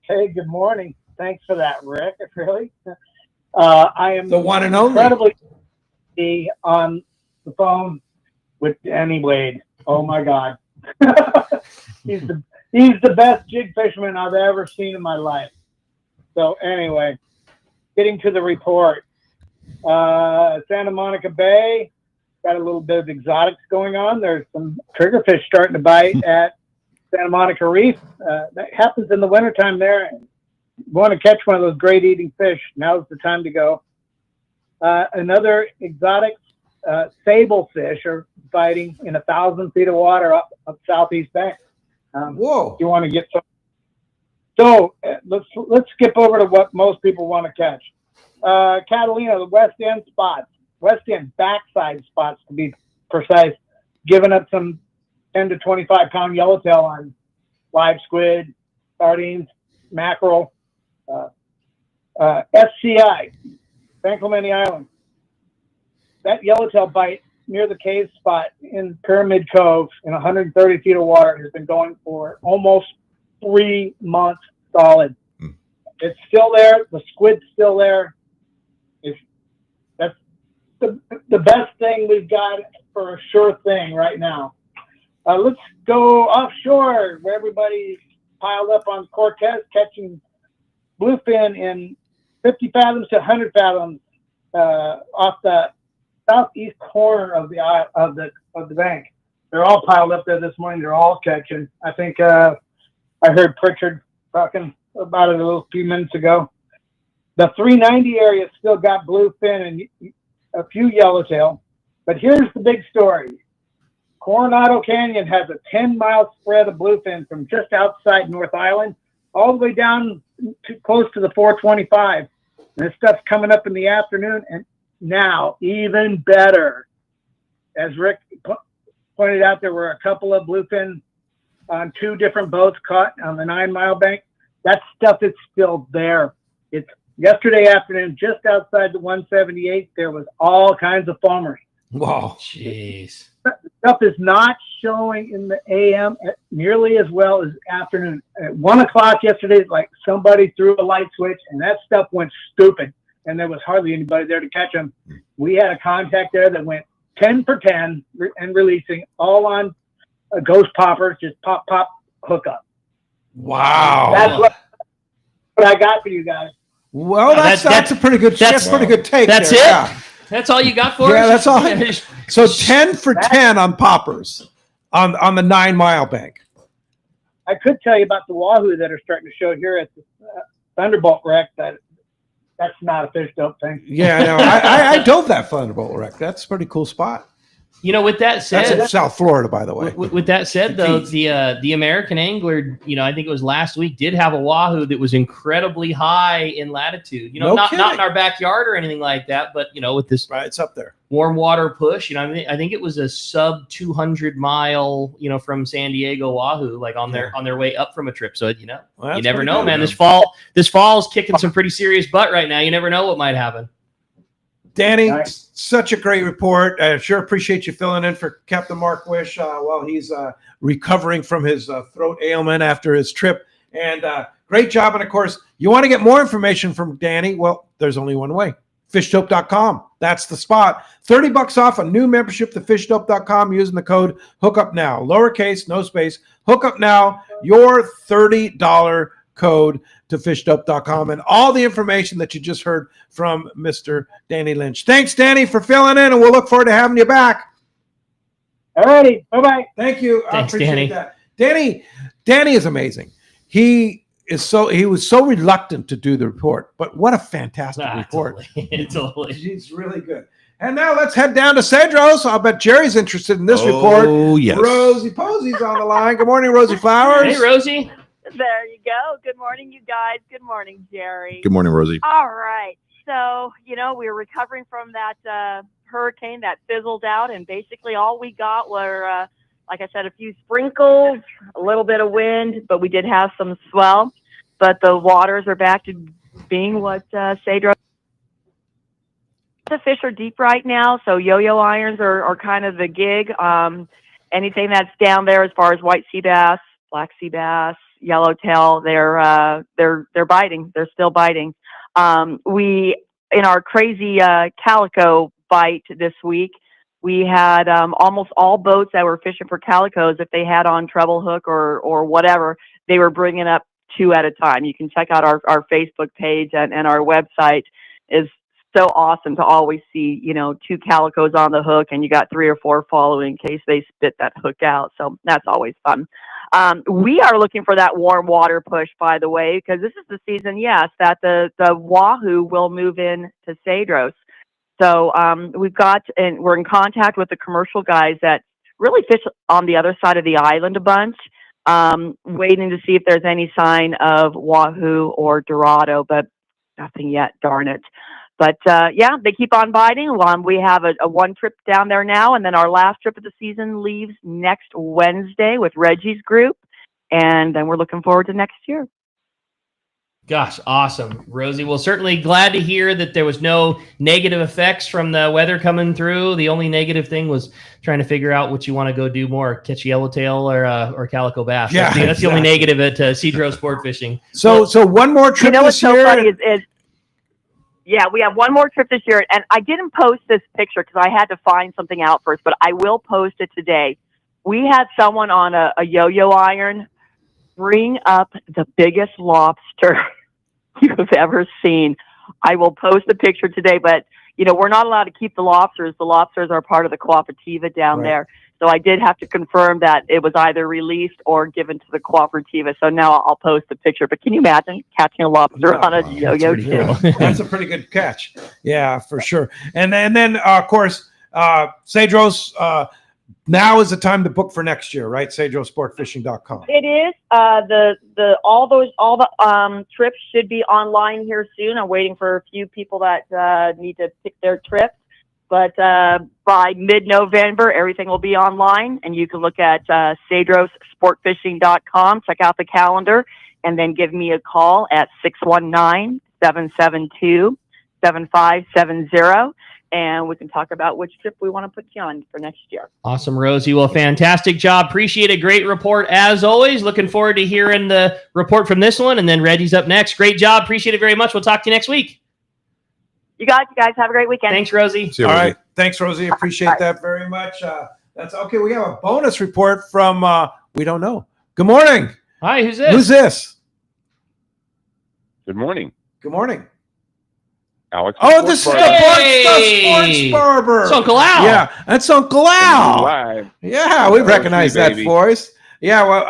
Hey, good morning. Thanks for that, Rick. Really, I am the one and only. Incredibly on the phone with Danny Wade. Oh my God, he's the best jig fisherman I've ever seen in my life. So anyway, getting to the report, Santa Monica Bay got a little bit of exotics going on. There's some triggerfish starting to bite at Santa Monica Reef. That happens in the wintertime there. You want to catch one of those great eating fish, now's the time to go. Another exotic sable fish are biting in 1,000 feet of water up Southeast Bay. Whoa! You want to get some. So let's skip over to what most people want to catch. Catalina, the West End spots, West End backside spots to be precise, giving up some 10 to 25 pound yellowtail on live squid, sardines, mackerel, SCI, San Clemente Island. That yellowtail bite near the cave spot in Pyramid Cove in 130 feet of water has been going for almost 3 months solid. It's still there. The squid's still there. That's the best thing we've got for a sure thing right now. Let's go offshore where everybody piled up on Cortez catching bluefin in 50 fathoms to 100 fathoms off the southeast corner of the bank. They're all piled up there this morning. They're all catching. I think I heard Pritchard talking about it a little few minutes ago. The 390 area still got bluefin and a few yellowtail. But here's the big story. Coronado Canyon has a 10-mile spread of bluefin from just outside North Island all the way down to close to the 425. And this stuff's coming up in the afternoon. And now, even better, as Rick pointed out, there were a couple of bluefin on 2 different boats caught on the 9 Mile bank. That stuff is still there. It's yesterday afternoon, just outside the 178, there was all kinds of foamery. Wow. Jeez. Stuff is not showing in the AM nearly as well as afternoon. At 1 o'clock yesterday, like somebody threw a light switch and that stuff went stupid. And there was hardly anybody there to catch them. We had a contact there that went 10 for 10 and releasing all on a ghost popper, just pop, hookup. Wow. That's what I got for you guys. Well, that's a pretty good. That's pretty good take. That's there. it. Yeah. That's all you got for us? Yeah, that's all. So 10 for 10 on poppers on the 9 Mile bank. I could tell you about the wahoo that are starting to show here at the Thunderbolt wreck. That's not a fish dope thing. Yeah, no, I dove that Thunderbolt wreck. That's a pretty cool spot. You know, with that said, that's in South Florida, by the way. With that said, though, the American Angler, I think it was last week, did have a wahoo that was incredibly high in latitude. Not in our backyard or anything like that, but with this it's up there warm water push. I think it was a sub 200 mile, from San Diego wahoo, like on their way up from a trip. So you never know, man. This fall's kicking some pretty serious butt right now. You never know what might happen. Danny, such a great report. I sure appreciate you filling in for Captain Mark Wish while he's recovering from his throat ailment after his trip. And great job. And, of course, you want to get more information from Danny? Well, there's only one way. Fishdope.com. That's the spot. $30 off a new membership to fishdope.com using the code HOOKUPNOW. Lowercase, no space. HOOKUPNOW, your $30 code to fishdope.com, and all the information that you just heard from Mr. Danny Lynch. Thanks, Danny, for filling in, and we'll look forward to having you back. All righty. Bye-bye. Thank you. Thanks, I appreciate Danny. that. Danny is amazing. He was so reluctant to do the report, but what a fantastic report. Totally. He's really good. And now let's head down to Cedros. I'll bet Jerry's interested in this report. Oh, yes. Rosie Posey's on the line. Good morning, Rosie Flowers. Hey, Rosie. There you go. Good morning, you guys. Good morning, Jerry. Good morning, Rosie. All right. So, we were recovering from that hurricane that fizzled out, and basically all we got were, like I said, a few sprinkles, a little bit of wind, but we did have some swell. But the waters are back to being what Cedros. The fish are deep right now, so yo-yo irons are kind of the gig. Anything that's down there as far as white sea bass, black sea bass, yellowtail, they're biting. They're still biting. We, in our crazy calico bite this week, we had almost all boats that were fishing for calicos. If they had on treble hook or whatever, they were bringing up 2 at a time. You can check out our Facebook page and our website. Is so awesome to always see, 2 calicos on the hook, and you got 3 or 4 following in case they spit that hook out. So that's always fun. We are looking for that warm water push, by the way, because this is the season, yes, that the wahoo will move in to Cedros. So we're in contact with the commercial guys that really fish on the other side of the island a bunch, waiting to see if there's any sign of wahoo or dorado, but nothing yet, darn it. But they keep on biting. We have a 1 trip down there now, and then our last trip of the season leaves next Wednesday with Reggie's group, and then we're looking forward to next year. Gosh, awesome, Rosie. Well, certainly glad to hear that there was no negative effects from the weather coming through. The only negative thing was trying to figure out what you want to go do more, catch yellowtail or calico bass. Yeah, that's the only negative at Cedros Sport Fishing. So one more trip what's this year. so funny is yeah, we have one more trip this year, and I didn't post this picture because I had to find something out first, but I will post it today. We had someone on a yo-yo iron bring up the biggest lobster you've ever seen. I will post the picture today, but we're not allowed to keep the lobsters. The lobsters are part of the cooperativa down there. So I did have to confirm that it was either released or given to the cooperativa. So now I'll post the picture. But can you imagine catching a lobster on a yo-yo jig? That's a pretty good catch. Yeah, for sure. And then of course, Cedros, now is the time to book for next year, right? CedrosSportFishing.com. It is. All the trips should be online here soon. I'm waiting for a few people that need to pick their trips. But by mid-November, everything will be online, and you can look at CedrosSportFishing.com, check out the calendar, and then give me a call at 619-772-7570, and we can talk about which trip we want to put you on for next year. Awesome, Rosie. Well, fantastic job. Appreciate a great report as always. Looking forward to hearing the report from this one, and then Reggie's up next. Great job. Appreciate it very much. We'll talk to you next week. You guys have a great weekend. Thanks, Rosie. All right. Thanks, Rosie. Appreciate that very much. That's okay. We have a bonus report from we don't know. Good morning. Hi, who's this? Who's this? Good morning. Good morning. Alex. Oh, this is the sports barber. It's Uncle Al. Yeah, that's Uncle Al. Live. Yeah, we recognize that baby. voice. Yeah, well,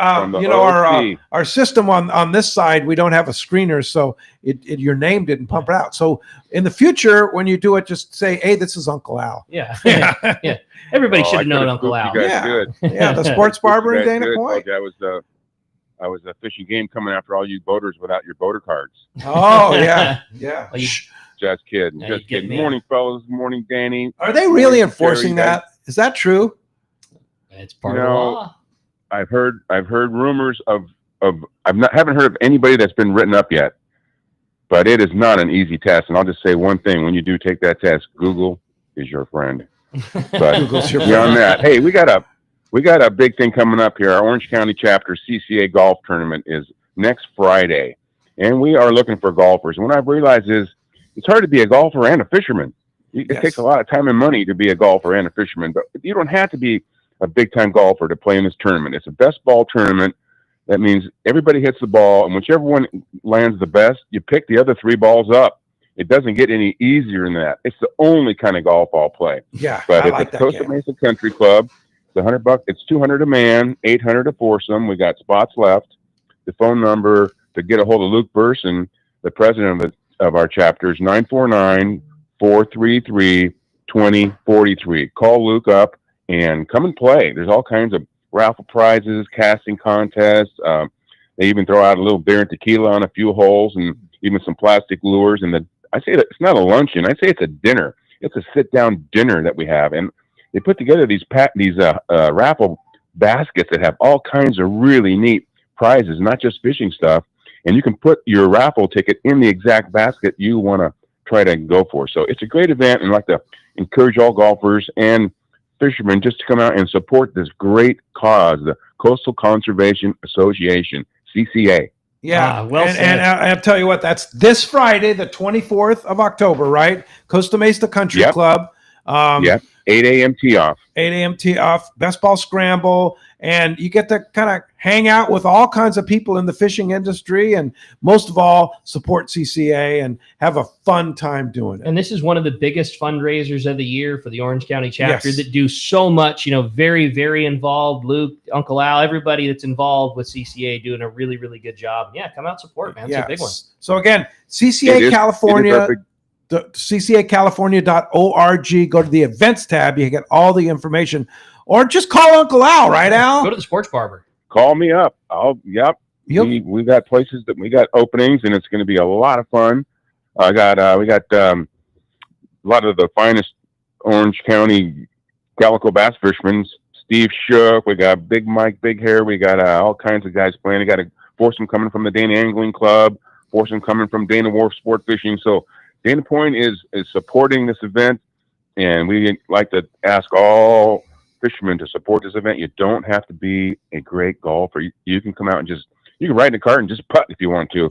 OC. our system on this side, we don't have a screener, so your name didn't pump it out. So in the future, when you do it, just say, "Hey, this is Uncle Al." Yeah, yeah. Everybody should have known Uncle Al. Good. Yeah, the sports barber in Dana Point. I was a fishing game coming after all you boaters without your boater cards. Oh yeah, yeah. Just kidding. Just kidding. Good morning, fellas. Good morning, Danny. Are they really enforcing that? Is that true? It's part of the law. I've heard rumors of haven't heard of anybody that's been written up yet, but it is not an easy test. And I'll just say one thing: when you do take that test, Google is your friend. But beyond that, hey, we got a big thing coming up here. Our Orange County chapter CCA golf tournament is next Friday, and we are looking for golfers. And what I've realized is it's hard to be a golfer and a fisherman. It takes a lot of time and money to be a golfer and a fisherman, but you don't have to be a big-time golfer to play in this tournament. It's a best ball tournament. That means everybody hits the ball, and whichever one lands the best, you pick the other 3 balls up. It doesn't get any easier than that. It's the only kind of golf I'll play. Yeah, but I it's like at that Costa game. Mesa Country Club, It's $100. It's 200 a man, 800 a foursome. We got spots left. The phone number to get a hold of Luke Burson, the president of our chapter, is 949-433-2043. Call Luke up and come and play. There's all kinds of raffle prizes, casting contests. They even throw out a little beer and tequila on a few holes, and even some plastic lures. And I say that it's not a luncheon. I say it's a dinner. It's a sit-down dinner that we have. And they put together these raffle baskets that have all kinds of really neat prizes, not just fishing stuff. And you can put your raffle ticket in the exact basket you want to try to go for. So it's a great event, and I'd like to encourage all golfers and fishermen just to come out and support this great cause, the Coastal Conservation Association, CCA. Yeah, well said. and I'll tell you what, that's this Friday, the 24th of October, right? Costa Mesa Country Club. 8 a.m. tee off. 8 a.m. tee off, best ball scramble, and you get to kind of hang out with all kinds of people in the fishing industry, and most of all, support CCA and have a fun time doing it. And this is one of the biggest fundraisers of the year for the Orange County chapter Yes. that do so much, very, very involved. Luke, Uncle Al, everybody that's involved with CCA doing a really, really good job. Yeah, come out support, man. It's a big one. So again, CCA It is California, our big- CCACalifornia.org, go to the events tab. You get all the information, or just call Uncle Al, right, Al? Go to the Sports Barber. Call me up. We got places that we got openings, and it's going to be a lot of fun. We got a lot of the finest Orange County calico bass fishermen. Steve Shook. We got Big Mike, Big Hair. We got all kinds of guys playing. We got a foursome coming from the Dana Angling Club. Foursome coming from Dana Wharf Sport Fishing. So Dana Point is supporting this event, and we like to ask all fishermen to support this event. You don't have to be a great golfer. You can come out and you can ride in a cart and just putt if you want to.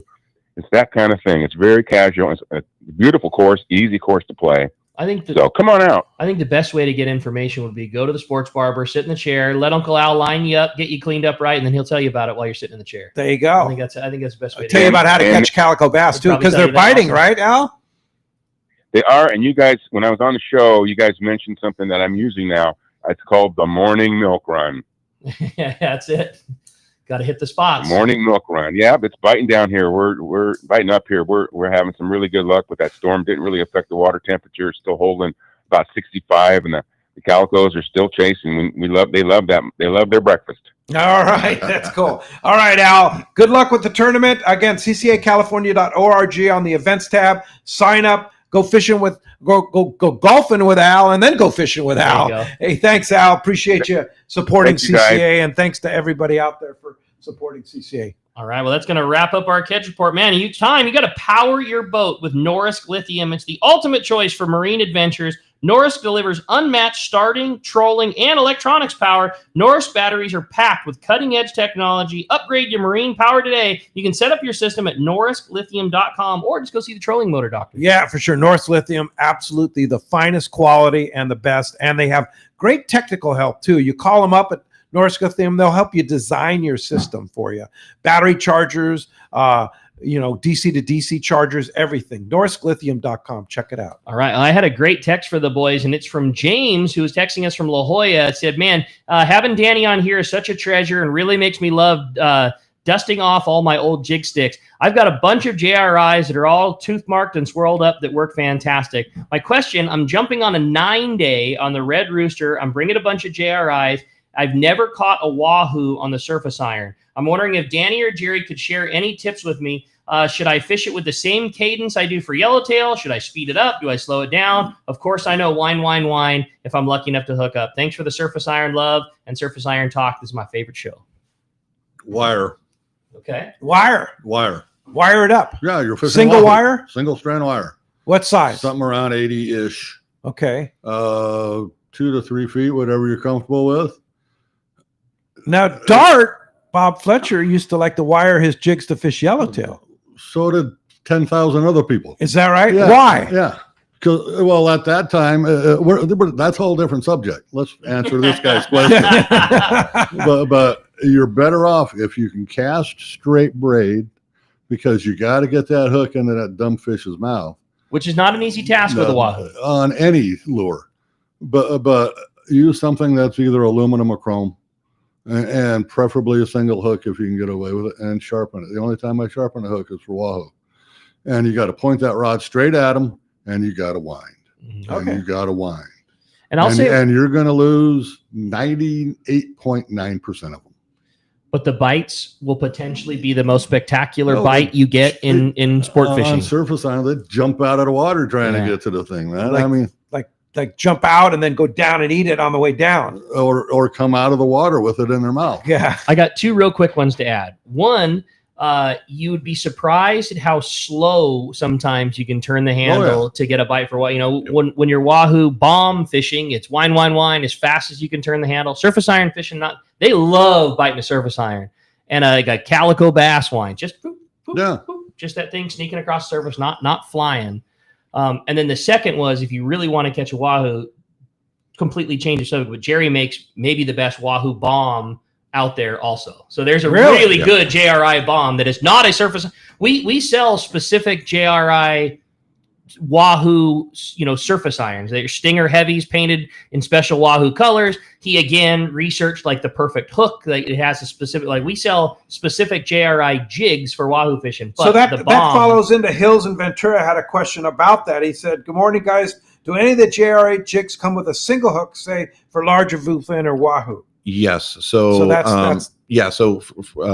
It's that kind of thing. It's very casual. It's a beautiful course, easy course to play. I think So come on out. I think the best way to get information would be go to the Sports Barber, sit in the chair, let Uncle Al line you up, get you cleaned up right, and then he'll tell you about it while you're sitting in the chair. There you go. I think that's the best way. Tell you about how to catch calico bass too, because they're biting, right, Al? They are, and you guys, when I was on the show, you guys mentioned something that I'm using now. It's called the morning milk run. Yeah, that's it. Got to hit the spots. Morning milk run. Yeah, it's biting down here. We're biting up here. We're having some really good luck with that storm. Didn't really affect the water temperature. It's still holding about 65, and the calicos are still chasing. They love that. They love their breakfast. All right, that's cool. All right, Al. Good luck with the tournament. Again, CCACalifornia.org on the events tab. Sign up. Go fishing with, go golfing with Al, and then go fishing with Al. Hey, thanks, Al. Appreciate you supporting Thank you, guys. CCA, and thanks to everybody out there for supporting CCA. All right, well, that's going to wrap up our catch report. Man, you got to power your boat with Norrisk Lithium. It's the ultimate choice for marine adventures. Norrisk delivers unmatched starting, trolling, and electronics power. Norrisk batteries are packed with cutting-edge technology. Upgrade your marine power today. You can set up your system at norrisklithium.com or just go see the trolling motor doctor. Yeah, for sure. Norrisk Lithium, absolutely the finest quality and the best. And they have great technical help, too. You call them up at Norrisk Lithium, they'll help you design your system for you. Battery chargers, DC to DC chargers, everything. NorriskLithium.com. Check it out. All right. I had a great text for the boys, and it's from James, who was texting us from La Jolla. It said, man, having Danny on here is such a treasure and really makes me love dusting off all my old jig sticks. I've got a bunch of JRIs that are all tooth marked and swirled up that work fantastic. My question, I'm jumping on a 9-day on the Red Rooster. I'm bringing a bunch of JRIs. I've never caught a wahoo on the surface iron. I'm wondering if Danny or Jerry could share any tips with me. Should I fish it with the same cadence I do for yellowtail? Should I speed it up? Do I slow it down? Of course, I know whine if I'm lucky enough to hook up. Thanks for the surface iron love and surface iron talk. This is my favorite show. Wire. Okay. Wire it up. Yeah, you're fishing single wahoo. wire. Single strand wire. What size? Something around 80-ish. Okay. 2 to 3 feet, whatever you're comfortable with. Now, Dart, Bob Fletcher used to like to wire his jigs to fish yellowtail. So did 10,000 other people. Is that right? Yeah. Why? Yeah. Well, at that time, that's a whole different subject. Let's answer this guy's question. but you're better off if you can cast straight braid, because you got to get that hook into that dumb fish's mouth. Which is not an easy task with a wahoo. On any lure. But use something that's either aluminum or chrome, and preferably a single hook if you can get away with it, and sharpen it. The only time I sharpen a hook is for wahoo. And you got to point that rod straight at them, and you got to wind. Okay. And you got to wind. And I'll say, and you're going to lose 98.9% of them. but the bites will potentially be the most spectacular bite you get in sport fishing. On surface iron, they jump out of the water trying to get to the thing, man. Like, I mean, like jump out and then go down and eat it on the way down, or come out of the water with it in their mouth. Yeah. I got two real quick ones to add. One, you would be surprised at how slow sometimes you can turn the handle to get a bite for what, when you're wahoo bomb fishing, it's wind as fast as you can turn the handle. Surface iron fishing, they love biting a surface iron, and like a calico bass wind, just boop, boop, boop, just that thing sneaking across the surface, not flying. And then the second was, if you really want to catch a wahoo, completely change the subject, but Jerry makes maybe the best wahoo bomb out there also. So there's a really good JRI bomb that is not a surface. We sell specific JRI wahoo, surface irons. They're Stinger heavies painted in special wahoo colors. He again researched like the perfect hook. Like it has a specific, like we sell specific JRI jigs for wahoo fishing. But So that follows into Hills and Ventura had a question about that. He said, "Good morning, guys. Do any of the JRI jigs come with a single hook, say for larger bluefin or wahoo?" Yes. So that's yeah. So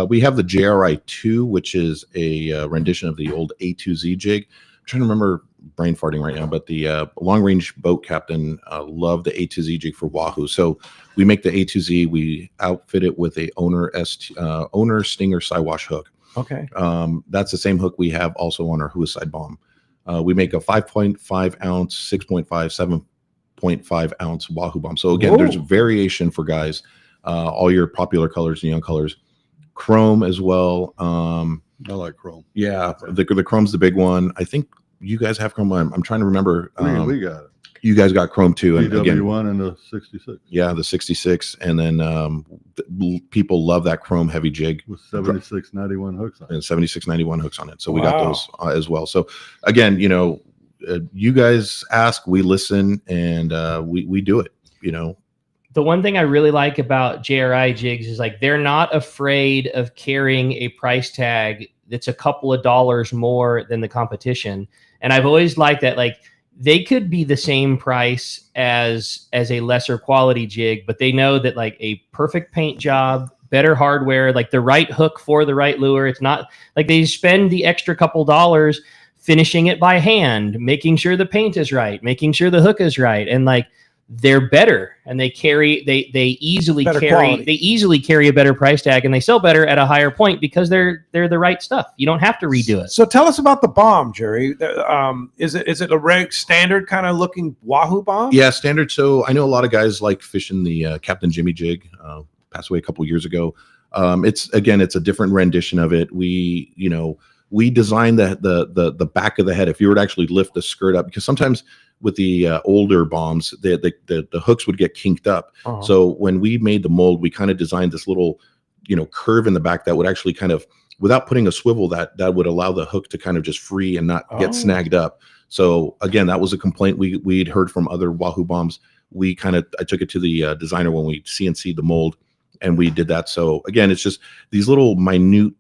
we have the JRI 2, which is a rendition of the old A2Z jig. I'm trying to remember, brain farting right now, but the long range boat captain loved the A2Z jig for wahoo. So we make the A2Z. We outfit it with a owner Stinger Siwash hook. Okay. That's the same hook we have also on our Suicide bomb. We make a 5.5 ounce, 6.5, 7.5 ounce wahoo bomb. So again, there's variation for guys. All your popular colors, neon colors, chrome as well. I like chrome. Yeah, the chrome's the big one. I think you guys have chrome. I'm trying to remember. We got it. You guys got chrome too, and again, DW1 and the 66. Yeah, the 66, and then people love that chrome heavy jig with 7691 hooks on it. And 7691 hooks on it. So we got those as well. So again, you guys ask, we listen, and we do it. The one thing I really like about JRI jigs is like they're not afraid of carrying a price tag that's a couple of dollars more than the competition. And I've always liked that. Like they could be the same price as a lesser quality jig, but they know that like a perfect paint job, better hardware, like the right hook for the right lure. It's not like they spend the extra couple dollars finishing it by hand, making sure the paint is right, making sure the hook is right. And like, they're better, and they easily carry a better price tag, and they sell better at a higher point because they're the right stuff. You don't have to redo it. So tell us about the bomb, Jerry. Is it a standard kind of looking wahoo bomb? Yeah, standard. So I know a lot of guys like fishing the Captain Jimmy jig. Passed away a couple years ago. It's a different rendition of it. We designed the back of the head. If you were to actually lift the skirt up, because sometimes with the older bombs, the hooks would get kinked up. Uh-huh. So when we made the mold, we kind of designed this little, curve in the back that would actually kind of, without putting a swivel, that would allow the hook to kind of just free and not get snagged up. So again, that was a complaint we'd heard from other wahoo bombs. I took it to the designer when we CNC'd the mold, and we did that. So again, it's just these little minute,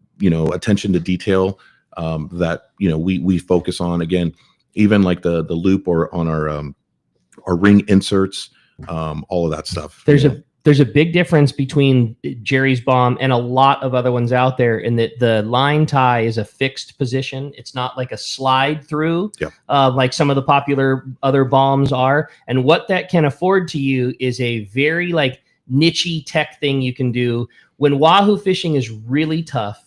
attention to detail that we focus on. Again, even like the loop or on our ring inserts, all of that stuff. There's a big difference between Jerry's bomb and a lot of other ones out there in that the line tie is a fixed position. It's not like a slide through like some of the popular other bombs are. And what that can afford to you is a very like niche-y tech thing you can do. When wahoo fishing is really tough,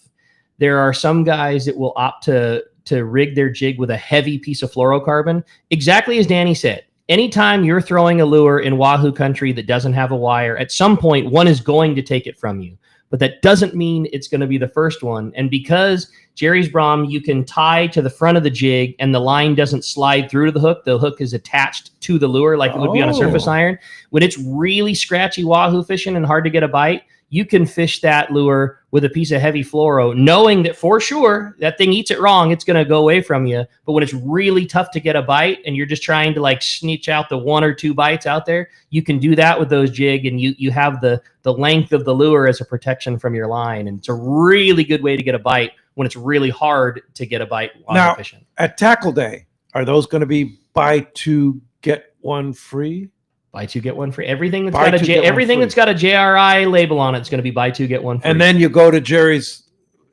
there are some guys that will opt to rig their jig with a heavy piece of fluorocarbon. Exactly as Danny said, anytime you're throwing a lure in wahoo country that doesn't have a wire, at some point one is going to take it from you. But that doesn't mean it's going to be the first one. And because Jerry's bomb, you can tie to the front of the jig and the line doesn't slide through to the hook is attached to the lure like it would be on a surface iron. When it's really scratchy wahoo fishing and hard to get a bite, you can fish that lure with a piece of heavy fluoro, knowing that for sure that thing eats it wrong, it's going to go away from you. But when it's really tough to get a bite and you're just trying to like sneak out the 1 or 2 bites out there, you can do that with those jig, and you have the length of the lure as a protection from your line. And it's a really good way to get a bite when it's really hard to get a bite on Now, the fishing. at Tackle Day, are those going to be buy 2 get 1 free? Buy 2 get 1 free. Everything that's Buy got a 2, get 1 everything free. that's got a JRI label on it is going to be buy 2 get 1 free. And then you go to Jerry's,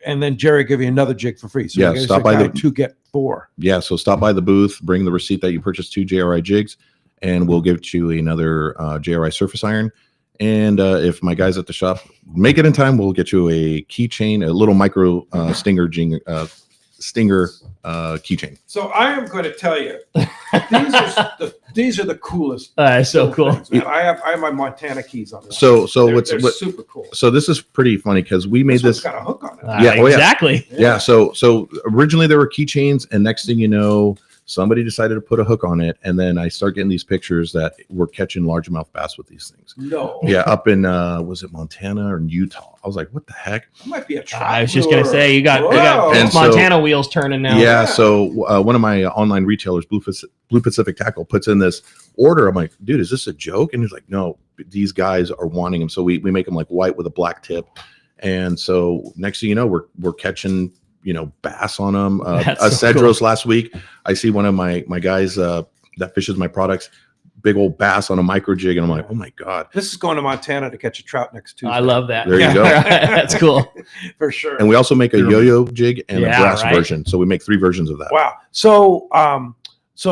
and then Jerry give you another jig for free. So Yeah, you guys stop by buy the 2 get 4. Yeah, so stop by the booth, bring the receipt that you purchased 2 JRI jigs, and we'll give you another JRI surface iron. And if my guys at the shop make it in time, we'll get you a keychain, a little micro stinger keychain. So I am going to tell you, these are the coolest. So cool. Things, man. I have my Montana keys on this. So they're what super cool. So this is pretty funny because we made This this. one's got a hook on it. Yeah, exactly. Yeah. So originally there were keychains, and next thing you know, somebody decided to put a hook on it, and then I start getting these pictures that we're catching largemouth bass with these things. No. Yeah, up in was it Montana or in Utah? I was like, what the heck? That might be a trout. I was just going to lure. say, you got And Montana wheels turning now. Yeah, so one of my online retailers, Blue Pacific Tackle, puts in this order. I'm like, dude, is this a joke? And he's like, no, these guys are wanting them. So we make them like white with a black tip. And so next thing you know, we're catching, bass on them. Cedros last week, I see one of my guys that fishes my products, big old bass on a micro jig, and I'm like, oh my god, This is going to Montana to catch a trout next Tuesday. I love that. there you go. That's cool. For sure. And we also make a yo-yo jig and Yeah, a brass right. version. So we make 3 versions of that. Wow. So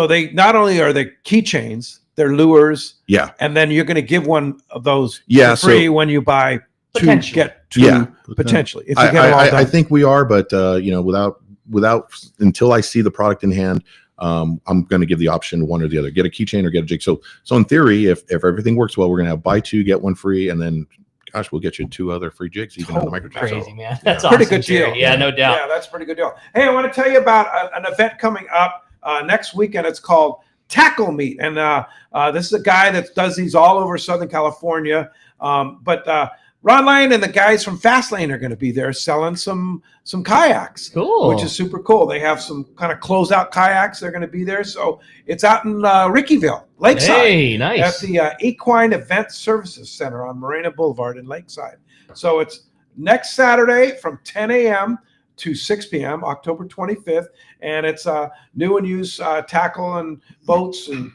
they not only are they keychains, they're lures. Yeah. And then you're going to give one of those Yeah, for free so- when you buy 2 Potentially. get 2 Yeah. potentially. If you get them all I done. think we are, but without until I see the product in hand, I'm going to give the option one or the other. Get a keychain or get a jig. So in theory, if everything works well, we're going to have buy 2 get 1 free, and then gosh, we'll get you 2 other free jigs even on the micro jig. Crazy, So, man. That's pretty awesome, good deal. Jerry. Yeah, no doubt. Yeah, that's a pretty good deal. Hey, I want to tell you about an event coming up next weekend. It's called Tackle Meet, and this is a guy that does these all over Southern California. But Ron Lane and the guys from Fastlane are going to be there selling some kayaks. Cool. Which is super cool. They have some kind of closeout kayaks. They're going to be there. So it's out in Rickyville, Lakeside. Hey, nice. At the Equine Event Services Center on Marina Boulevard in Lakeside. So it's next Saturday from 10 a.m. to 6 p.m., October 25th. And it's new and used tackle and boats and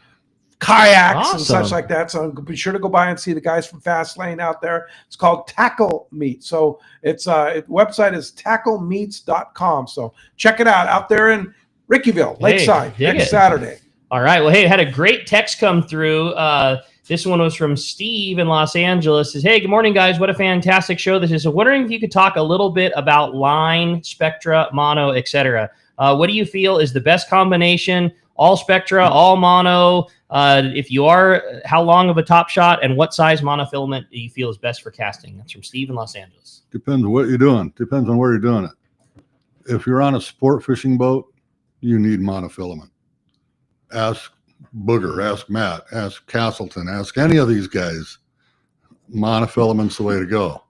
kayaks and such Awesome. like that. So be sure to go by and see the guys from Fastlane out there. It's called Tackle Meet. So its website is tacklemeets.com. So check it out there in Rickyville, Lakeside, dig next it. Saturday. All right. Well, hey, I had a great text come through. This one was from Steve in Los Angeles. Says, hey, good morning, guys. What a fantastic show this is. So wondering if you could talk a little bit about line, spectra, mono, etc. What do you feel is the best combination? All spectra, all mono. If you are, how long of a top shot and what size monofilament do you feel is best for casting? That's from Steve in Los Angeles. Depends on what you're doing. Depends on where you're doing it. If you're on a sport fishing boat, you need monofilament. Ask Booger, ask Matt, ask Castleton, ask any of these guys. Monofilament's the way to go.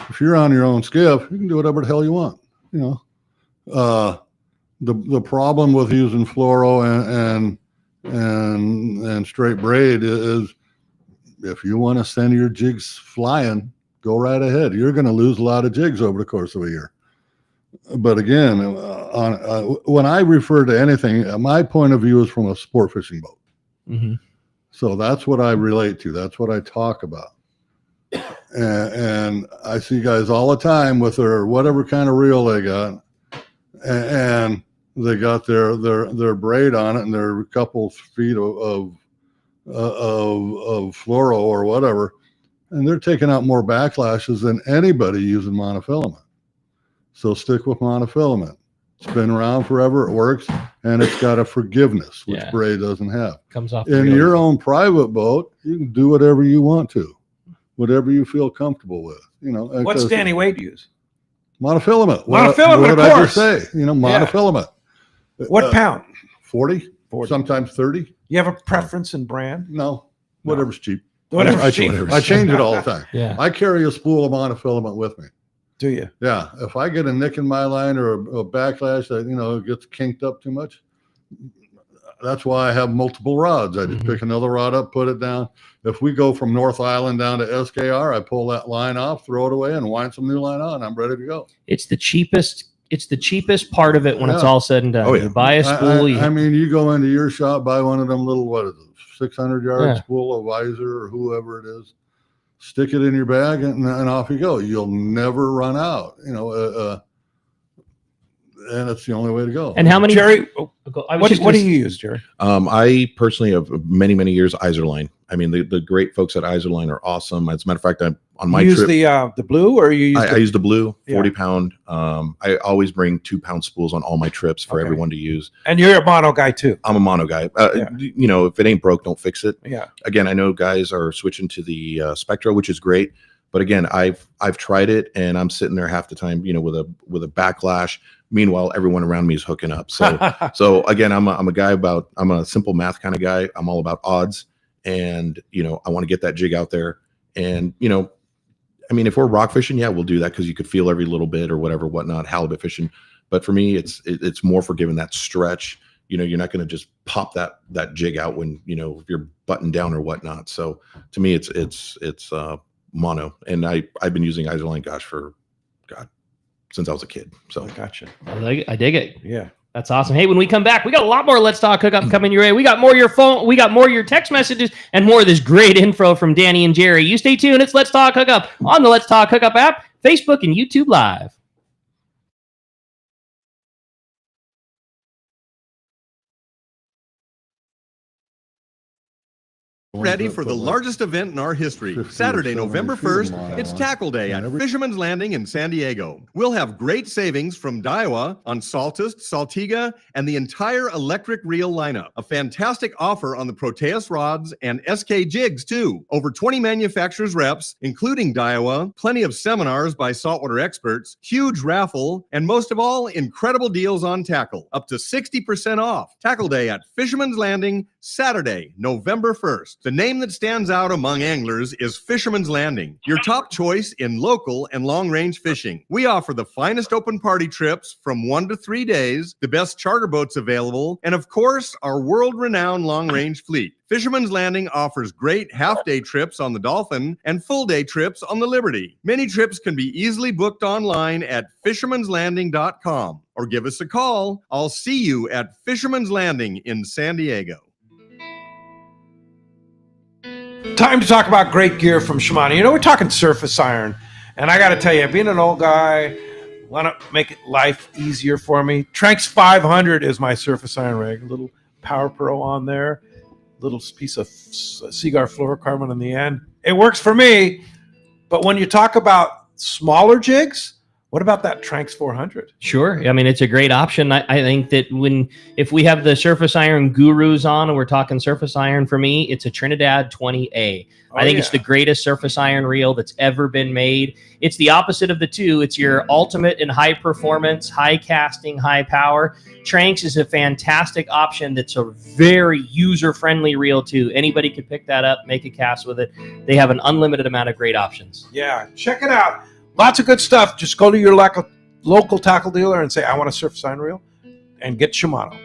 If you're on your own skiff, you can do whatever the hell you want. The problem with using fluoro and straight braid is if you want to send your jigs flying, go right ahead. You're going to lose a lot of jigs over the course of a year. But again, when I refer to anything, my point of view is from a sport fishing boat. Mm-hmm. So that's what I relate to. That's what I talk about. And I see guys all the time with their whatever kind of reel they got, and they got their braid on it, and they're a couple feet of fluoro or whatever, and they're taking out more backlashes than anybody using monofilament. So stick with monofilament. It's been around forever. It works, and it's got a forgiveness, which braid doesn't have. Comes off In your own private boat, you can do whatever you want to, whatever you feel comfortable with. What's Danny Wade use? Monofilament. Monofilament, what of did I course. just say? Monofilament. What pound? 40, sometimes 30. You have a preference in brand? No, whatever's cheap. Whatever. I change it all the time. Yeah. I carry a spool of monofilament with me. Do you? Yeah. If I get a nick in my line or a backlash that, gets kinked up too much, that's why I have multiple rods. I just pick another rod up, put it down. If we go from North Island down to SKR, I pull that line off, throw it away, and wind some new line on. I'm ready to go. It's the cheapest part of it when it's Yeah. all said and done. You buy a spool. I mean, you go into your shop, buy one of them little, 600-yard Yeah. spool of Visor or whoever it is, stick it in your bag, and off you go. You'll never run out, and it's the only way to go. And how many, Jerry? What What do you use, Jerry? I personally have many years Iserline. I mean, the great folks at Iserline are awesome. As a matter of fact, I'm on my You use trip. the blue, or you use? I use the blue 40 Yeah. pound. I always bring 2-pound spools on all my trips for Okay. everyone to use. And you're a mono guy too. I'm a mono guy. Yeah. If it ain't broke, don't fix it. Yeah. Again, I know guys are switching to the Spectra, which is great. But again, I've tried it, and I'm sitting there half the time, with a backlash. Meanwhile, everyone around me is hooking up. So again, I'm a simple math kind of guy. I'm all about odds, and I want to get that jig out there. And if we're rock fishing, yeah, we'll do that because you could feel every little bit or whatnot. Halibut fishing, but for me, it's more for giving that stretch. You're not going to just pop that jig out when if you're buttoned down or whatnot. So to me, it's mono, and I've been using Iserline, since I was a kid. So I gotcha. I dig it. Yeah. That's awesome. Hey, when we come back, we got a lot more Let's Talk Hookup coming your way. We got more of your phone, we got more of your text messages, and more of this great info from Danny and Jerry. You stay tuned. It's Let's Talk Hookup on the Let's Talk Hookup app, Facebook, and YouTube Live. Ready for the largest event in our history. Saturday, November 1st, it's Tackle Day at Fisherman's Landing in San Diego. We'll have great savings from Daiwa on Saltist, Saltiga, and the entire electric reel lineup. A fantastic offer on the Proteus rods and SK jigs, too. Over 20 manufacturers reps, including Daiwa, plenty of seminars by saltwater experts, huge raffle, and most of all, incredible deals on tackle. Up to 60% off. Tackle Day at Fisherman's Landing, Saturday, November 1st. The name that stands out among anglers is Fisherman's Landing, your top choice in local and long-range fishing. We offer the finest open party trips from 1 to 3 days, the best charter boats available, and of course, our world-renowned long-range fleet. Fisherman's Landing offers great half-day trips on the Dolphin and full-day trips on the Liberty. Many trips can be easily booked online at fishermanslanding.com or give us a call. I'll see you at Fisherman's Landing in San Diego. Time to talk about great gear from Shimano. We're talking surface iron, and I got to tell you, being an old guy, want to make life easier for me. Tranx 500 is my surface iron rig. A little Power Pro on there, little piece of Seaguar fluorocarbon on the end. It works for me, but when you talk about smaller jigs, what about that Tranx 400? Sure. I mean, it's a great option. I think that if we have the surface iron gurus on and we're talking surface iron, for me, it's a Trinidad 20A. I think it's the greatest surface iron reel that's ever been made. It's the opposite of the two. It's your ultimate in high performance, high casting, high power. Tranx is a fantastic option that's a very user-friendly reel too. Anybody could pick that up, make a cast with it. They have an unlimited amount of great options. Yeah, check it out. Lots of good stuff. Just go to your local tackle dealer and say, I want a surface iron reel, and get Shimano.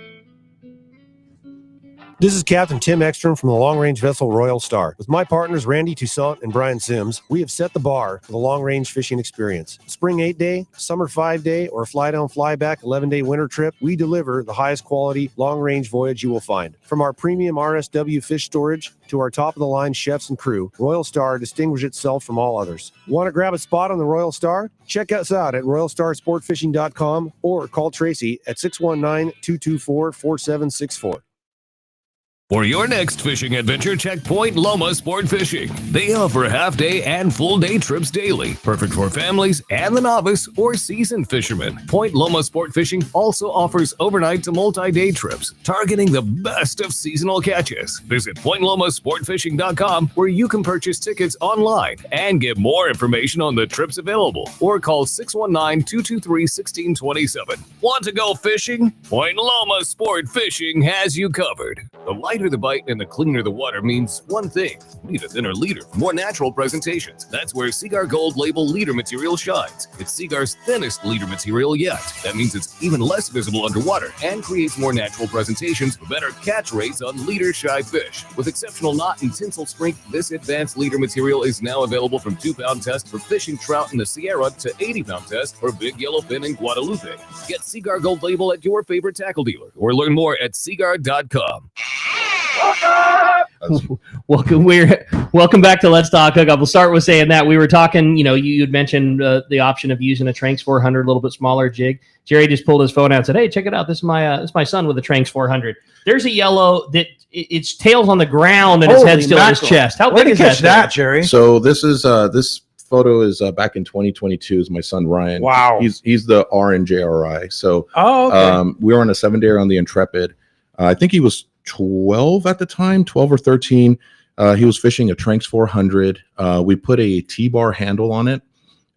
This is Captain Tim Ekstrom from the long-range vessel Royal Star. With my partners Randy Toussaint and Brian Sims, we have set the bar for the long-range fishing experience. Spring 8-day, summer 5-day, or fly-down, fly-back 11-day winter trip, we deliver the highest quality long-range voyage you will find. From our premium RSW fish storage to our top-of-the-line chefs and crew, Royal Star distinguishes itself from all others. Want to grab a spot on the Royal Star? Check us out at royalstarsportfishing.com or call Tracy at 619-224-4764. For your next fishing adventure, check Point Loma Sport Fishing. They offer half-day and full-day trips daily, perfect for families and the novice or seasoned fishermen. Point Loma Sport Fishing also offers overnight to multi-day trips, targeting the best of seasonal catches. Visit PointLomaSportFishing.com, where you can purchase tickets online and get more information on the trips available, or call 619-223-1627. Want to go fishing? Point Loma Sport Fishing has you covered. The lighter the bite and the cleaner the water means one thing. Need a thinner leader, more natural presentations. That's where Seaguar Gold Label leader material shines. It's Seagar's thinnest leader material yet. That means it's even less visible underwater and creates more natural presentations for better catch rates on leader-shy fish. With exceptional knot and tinsel strength, this advanced leader material is now available from 2-pound test for fishing trout in the Sierra to 80-pound test for big yellowfin in Guadalupe. Get Seaguar Gold Label at your favorite tackle dealer or learn more at seaguar.com. Welcome back to Let's Talk Hookup. We'll start with saying that we were talking, you had mentioned the option of using a Tranks 400, a little bit smaller jig. Jerry just pulled his phone out and said, hey, check it out. This is my son with a Tranks 400. There's a yellow that its tail's on the ground and his head's still in his chest. How big is that, Jerry? So this is this photo is back in 2022. Is my son Ryan. Wow. He's the RNJRI. So okay. We were on a 7-day on the Intrepid. I think he was 12 at the time, 12 or 13. He was fishing a Tranks 400. We put a T-bar handle on it.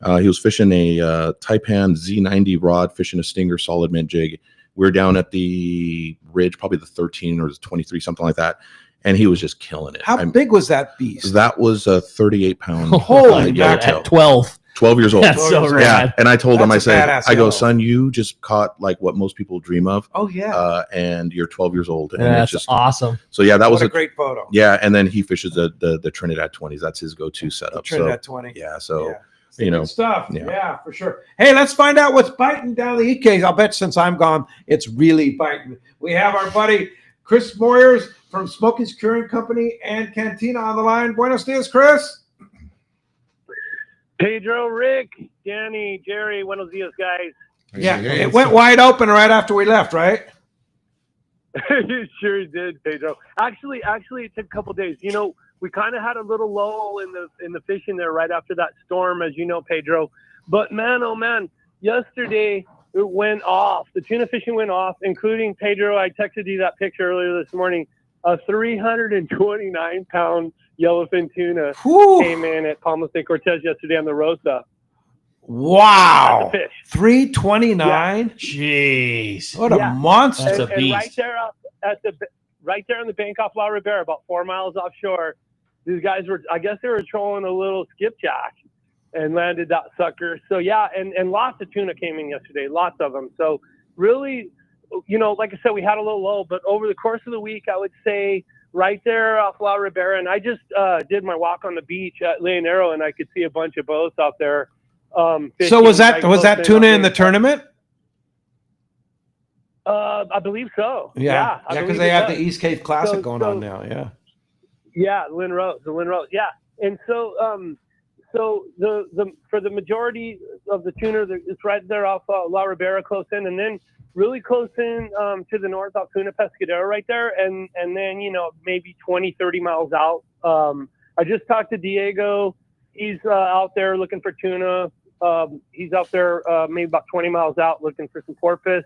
He was fishing a Taipan Z90 rod, fishing a Stinger solid mint jig. We were down at the ridge, probably the 13 or the 23, something like that. And he was just killing it. How big was that beast? That was a 38-pound. Holy yellowtail. At 12. 12 years old. That's so rad. Yeah. And I told him, I said, I go, yellow. son, you just caught like what most people dream of. Oh, yeah. And you're 12 years old. And That's it's just awesome. So yeah, that was a great photo. Yeah. And then he fishes the Trinidad 20s. That's his go-to setup. Trinidad 20. Yeah. So, Good stuff. Yeah. Yeah, for sure. Hey, let's find out what's biting down the EKs. I'll bet since I'm gone, it's really biting. We have our buddy Chris Moyers from Smoky's Curing Company and Cantina on the line. Buenos dias, Chris. Pedro, Rick, Danny, Jerry, buenos dias, guys. Yeah, it went wide open right after we left, right? It sure did, Pedro. Actually, it took a couple days. We kind of had a little lull in the fishing there right after that storm, as you know, Pedro. But man, oh man, yesterday it went off. The tuna fishing went off, including Pedro. I texted you that picture earlier this morning. A 329-pound yellowfin tuna came in at Palmas de Cortez yesterday on the Rosa. Wow. 329? Yeah. Jeez. What a monster. That's a beast. And right there on the bank off La Ribera, about 4 miles offshore, these guys I guess they were trolling a little skipjack and landed that sucker. So yeah, and lots of tuna came in yesterday, lots of them. So really, like I said, we had a little low, but over the course of the week, I would say right there off La Ribera, and I just did my walk on the beach at Leonero, and I could see a bunch of boats out there. So was that tuna in the tournament? I believe so. Yeah, because they have the East Cape Classic going on now. Yeah. Yeah, the Lynn Rose. Yeah, and so the for the majority of the tuna, it's right there off La Ribera, close in, and then really close in to the north off Tuna Pescadero right there, and then maybe 20, 30 miles out. I just talked to Diego. He's out there looking for tuna. He's out there maybe about 20 miles out looking for some porpoise.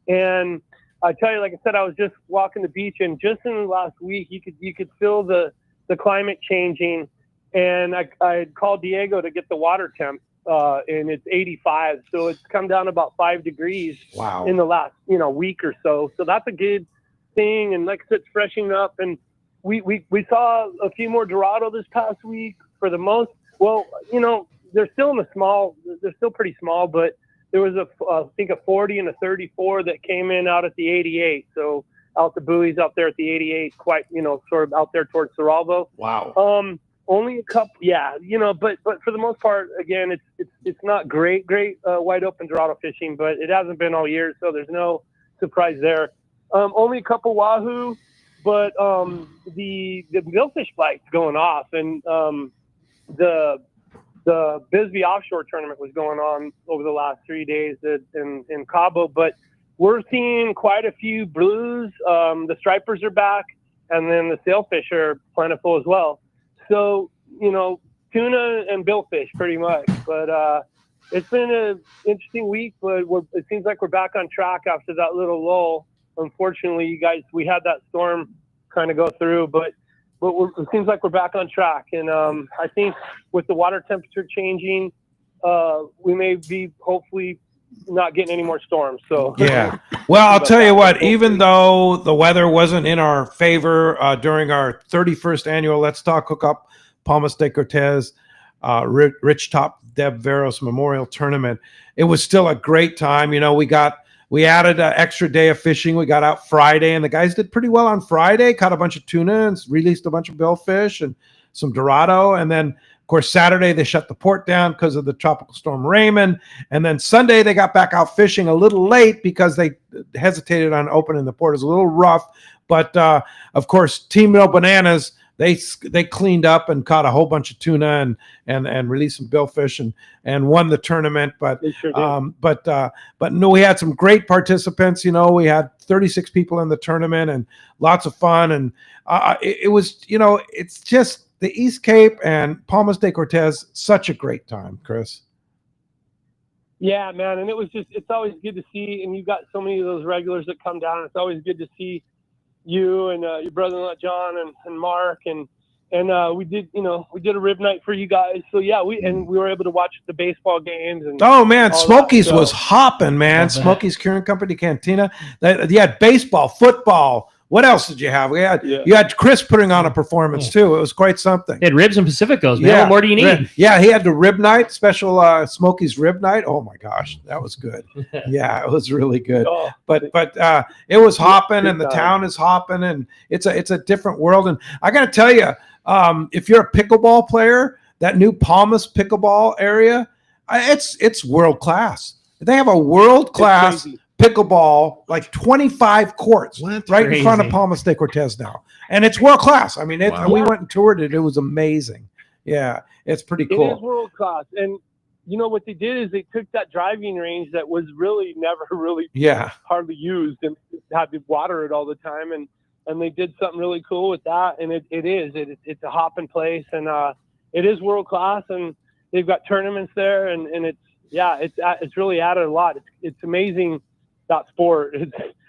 And I tell you, like I said, I was just walking the beach, and just in the last week, you could feel the climate changing. And I called Diego to get the water temp, and it's 85, so it's come down about 5 degrees. Wow. In the last week or so. So that's a good thing. And like I said, it's freshening up, and we saw a few more Dorado this past week. For the most, they're still in the small. They're still pretty small, but there was I think a 40 and a 34 that came in out at the 88. So out the buoys out there at the 88, quite sort of out there towards Cerralvo. Wow. Only a couple, but for the most part, again, it's not great wide open Dorado fishing, but it hasn't been all year, so there's no surprise there. Only a couple wahoo, but the billfish bite's going off, and the Bisbee offshore tournament was going on over the last 3 days in Cabo, but we're seeing quite a few blues. The stripers are back, and then the sailfish are plentiful as well. So, tuna and billfish pretty much. But it's been an interesting week, but it seems like we're back on track after that little lull. Unfortunately, you guys, we had that storm kind of go through, but it seems like we're back on track. And I think with the water temperature changing, we may be hopefully not getting any more storms. So yeah. Well, I'll tell you what, even though the weather wasn't in our favor during our 31st annual Let's Talk Hookup Palmas de Cortez Rich Top Deb Veros Memorial Tournament, it was still a great time. You know, we added an extra day of fishing. We got out Friday, and the guys did pretty well on Friday, caught a bunch of tuna and released a bunch of billfish and some Dorado. And then, of course, Saturday they shut the port down because of the tropical storm Raymond. And then Sunday they got back out fishing a little late because they hesitated on opening the port. It was a little rough. But, of course, Team No Bananas, they cleaned up and caught a whole bunch of tuna and released some billfish and won the tournament. But sure did. but no, we had some great participants. You know, we had 36 people in the tournament and lots of fun. And it was, you know, it's just the East Cape and Palmas de Cortez, such a great time, Chris. Yeah, man, and it's always good to see, and you've got so many of those regulars that come down. It's always good to see you and your brother-in-law John and Mark and we did a rib night for you guys. So yeah, we were able to watch the baseball games and oh man, Smokies was hopping, man. Smokies Curing Company Cantina. You had baseball, football. What else did you have? You had Chris putting on a performance too. It was quite something. They had ribs and Pacificos, man. What more do you need? Yeah, he had the rib night, special Smokies rib night. Oh my gosh, that was good. Yeah, it was really good. Oh. But it was hopping, and the town is hopping, and it's a different world. And I got to tell you, if you're a pickleball player, that new Palmas pickleball area, it's world class. They have a world class pickleball, like 25 courts right in front of Palmas de Cortez now. And it's world class. I mean, we went and toured it. It was amazing. Yeah, it's pretty cool. It is world class. And you know what they did is they took that driving range that was really never really hardly used and had to water it all the time. And they did something really cool with that. And it's a hopping place. And it is world class. And they've got tournaments there. And it's really added a lot. It's amazing. That sport.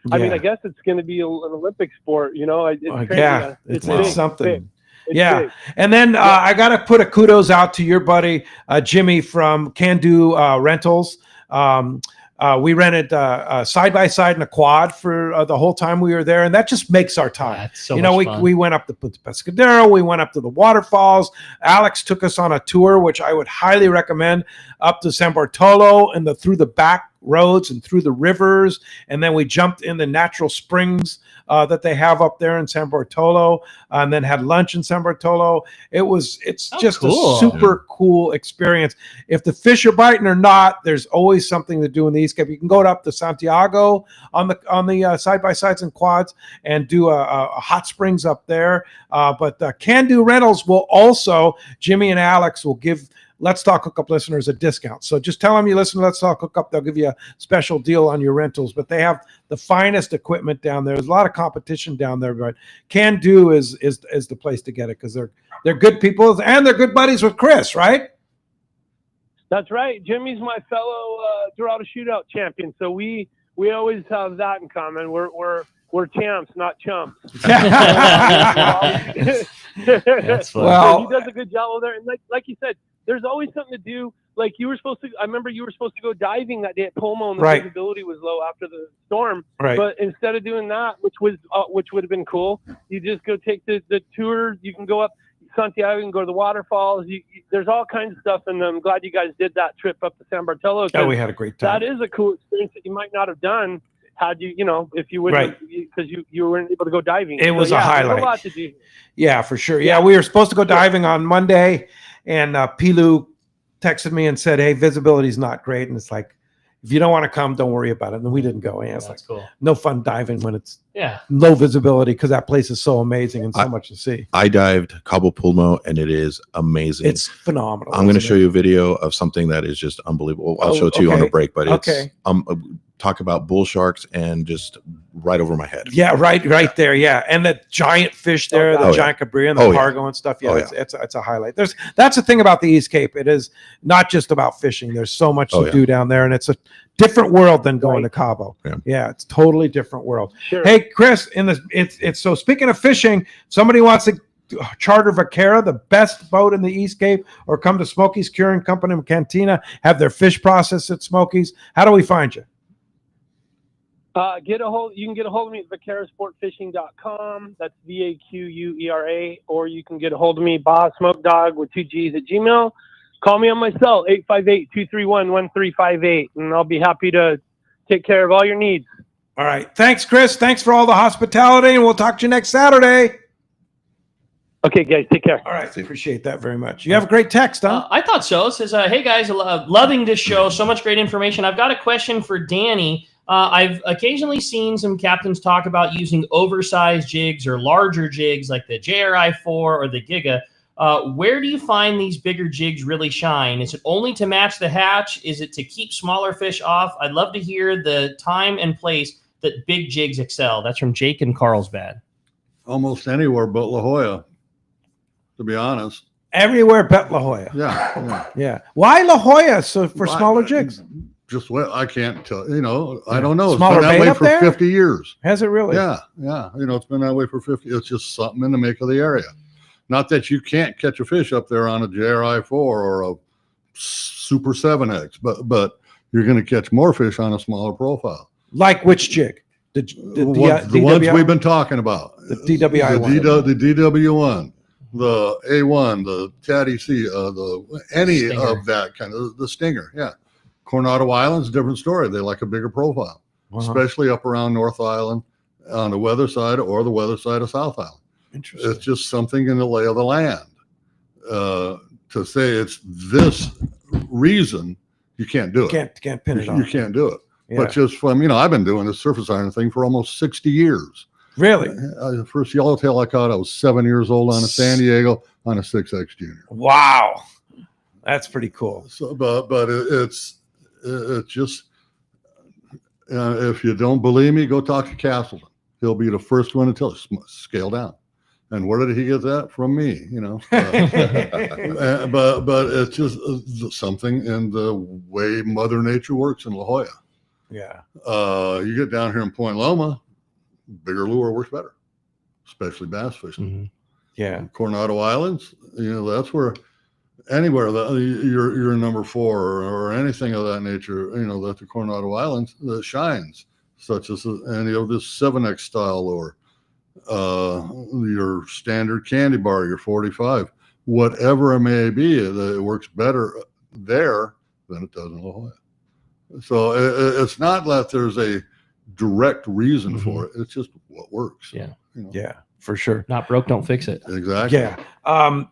I mean, I guess it's going to be an Olympic sport, you know. It's something. Big. Big. And then I got to put a kudos out to your buddy Jimmy from Can Do Rentals. We rented side by side and a quad for the whole time we were there, and that just makes our time. That's so much fun. We went up to Pescadero, we went up to the waterfalls. Alex took us on a tour, which I would highly recommend, up to San Bartolo and through the back roads and through the rivers, and then we jumped in the natural springs that they have up there in San Bartolo, and then had lunch in San Bartolo. It's just cool. A super cool experience. If the fish are biting or not, there's always something to do in the East Cape. You can go up to Santiago on the side by sides and quads and do a hot springs up there. But Can Do Rentals will also, Jimmy and Alex will give Let's Talk Hookup listeners a discount. So just tell them you listen to Let's Talk Hookup. They'll give you a special deal on your rentals. But they have the finest equipment down there. There's a lot of competition down there, but Can Do is the place to get it because they're good people and they're good buddies with Chris, right? That's right. Jimmy's my fellow Dorado Shootout champion. So we always have that in common. We're champs, not chumps. That's fun. Well, he does a good job over there. And like you said, there's always something to do. Like I remember you were supposed to go diving that day at Pomo, and the visibility was low after the storm. Right. But instead of doing that, which would have been cool, you just go take the tour. You can go up Santiago, you can go to the waterfalls. There's all kinds of stuff, and I'm glad you guys did that trip up to San Bartolo. Oh, we had a great time. That is a cool experience that you might not have done had you, if you wouldn't, because you weren't able to go diving. It was a highlight. There's a lot to do. Yeah, for sure. Yeah, we were supposed to go diving on Monday, and Pilu texted me and said, "Hey, visibility's not great," and it's like, if you don't want to come, don't worry about it. And we didn't go. Yeah, it's That's cool. No fun diving when it's low visibility because that place is so amazing and so much to see. I dived Cabo Pulmo, and it is amazing. It's phenomenal. I'm going to show you a video of something that is just unbelievable. I'll show it to you on a break, but it's talk about bull sharks and just right over my head. Yeah, right there. Yeah, and the giant fish there, the giant cabria and the cargo and stuff. Yeah, it's a highlight. That's the thing about the East Cape. It is not just about fishing. There's so much to do down there, and it's a different world than going to Cabo. Yeah, it's totally different world. Sure. Hey, Chris, it's so speaking of fishing, somebody wants to charter Vaquera, the best boat in the East Cape, or come to Smokies Curing Company in Cantina, have their fish processed at Smokies. How do we find you? You can get a hold of me at vaquerasportfishing.com. That's VAQUERA. Or you can get a hold of me, Bob Smoke Dog with 2 G's at Gmail. Call me on my cell, 858-231-1358, and I'll be happy to take care of all your needs. All right. Thanks, Chris. Thanks for all the hospitality, and we'll talk to you next Saturday. Okay, guys. Take care. All right. Appreciate that very much. You have a great text, huh? I thought so. It says, hey, guys, loving this show. So much great information. I've got a question for Danny. I've occasionally seen some captains talk about using oversized jigs or larger jigs like the JRI-4 or the Giga. Where do you find these bigger jigs really shine? Is it only to match the hatch? Is it to keep smaller fish off? I'd love to hear the time and place that big jigs excel. That's from Jake in Carlsbad. Almost anywhere but La Jolla, to be honest. Everywhere but La Jolla. Yeah. Why La Jolla? So for smaller jigs? Just what I can't tell. I don't know. It's Smaller been that bait way up for there? 50 years. Has it really? Yeah. It's been that way for 50. It's just something in the make of the area. Not that you can't catch a fish up there on a JRI-4 or a Super 7X, but you're going to catch more fish on a smaller profile. Like which jig? The ones we've been talking about. The DWI one. The DW1, the A1, the Caddy C, any Stinger. of that kind of, the Stinger. Yeah. Coronado Island's a different story. They like a bigger profile, especially up around North Island on the weather side or the weather side of South Island. Interesting. It's just something in the lay of the land. To say it's this reason, you can't do it. Can't pin it on. You can't do it. Yeah. But just from, I've been doing this surface iron thing for almost 60 years. Really? The first yellowtail I caught, I was 7 years old on a San Diego on a 6X Junior. Wow. That's pretty cool. So, but it's just, if you don't believe me, go talk to Castleton. He'll be the first one to tell you, scale down. And where did he get that? From me, but it's just something in the way Mother Nature works in La Jolla. Yeah. You get down here in Point Loma, bigger lure works better, especially bass fishing. Mm-hmm. Yeah. Coronado Islands, that's where anywhere that you're number 4 or anything of that nature, that the Coronado Islands that shines, such as any of this 7X style lure, your standard candy bar, your 45, whatever it may be, it works better there than it does in La Jolla. So it's not that there's a direct reason for it. It's just what works. Yeah. Yeah, for sure. Not broke, don't fix it. Exactly. Yeah.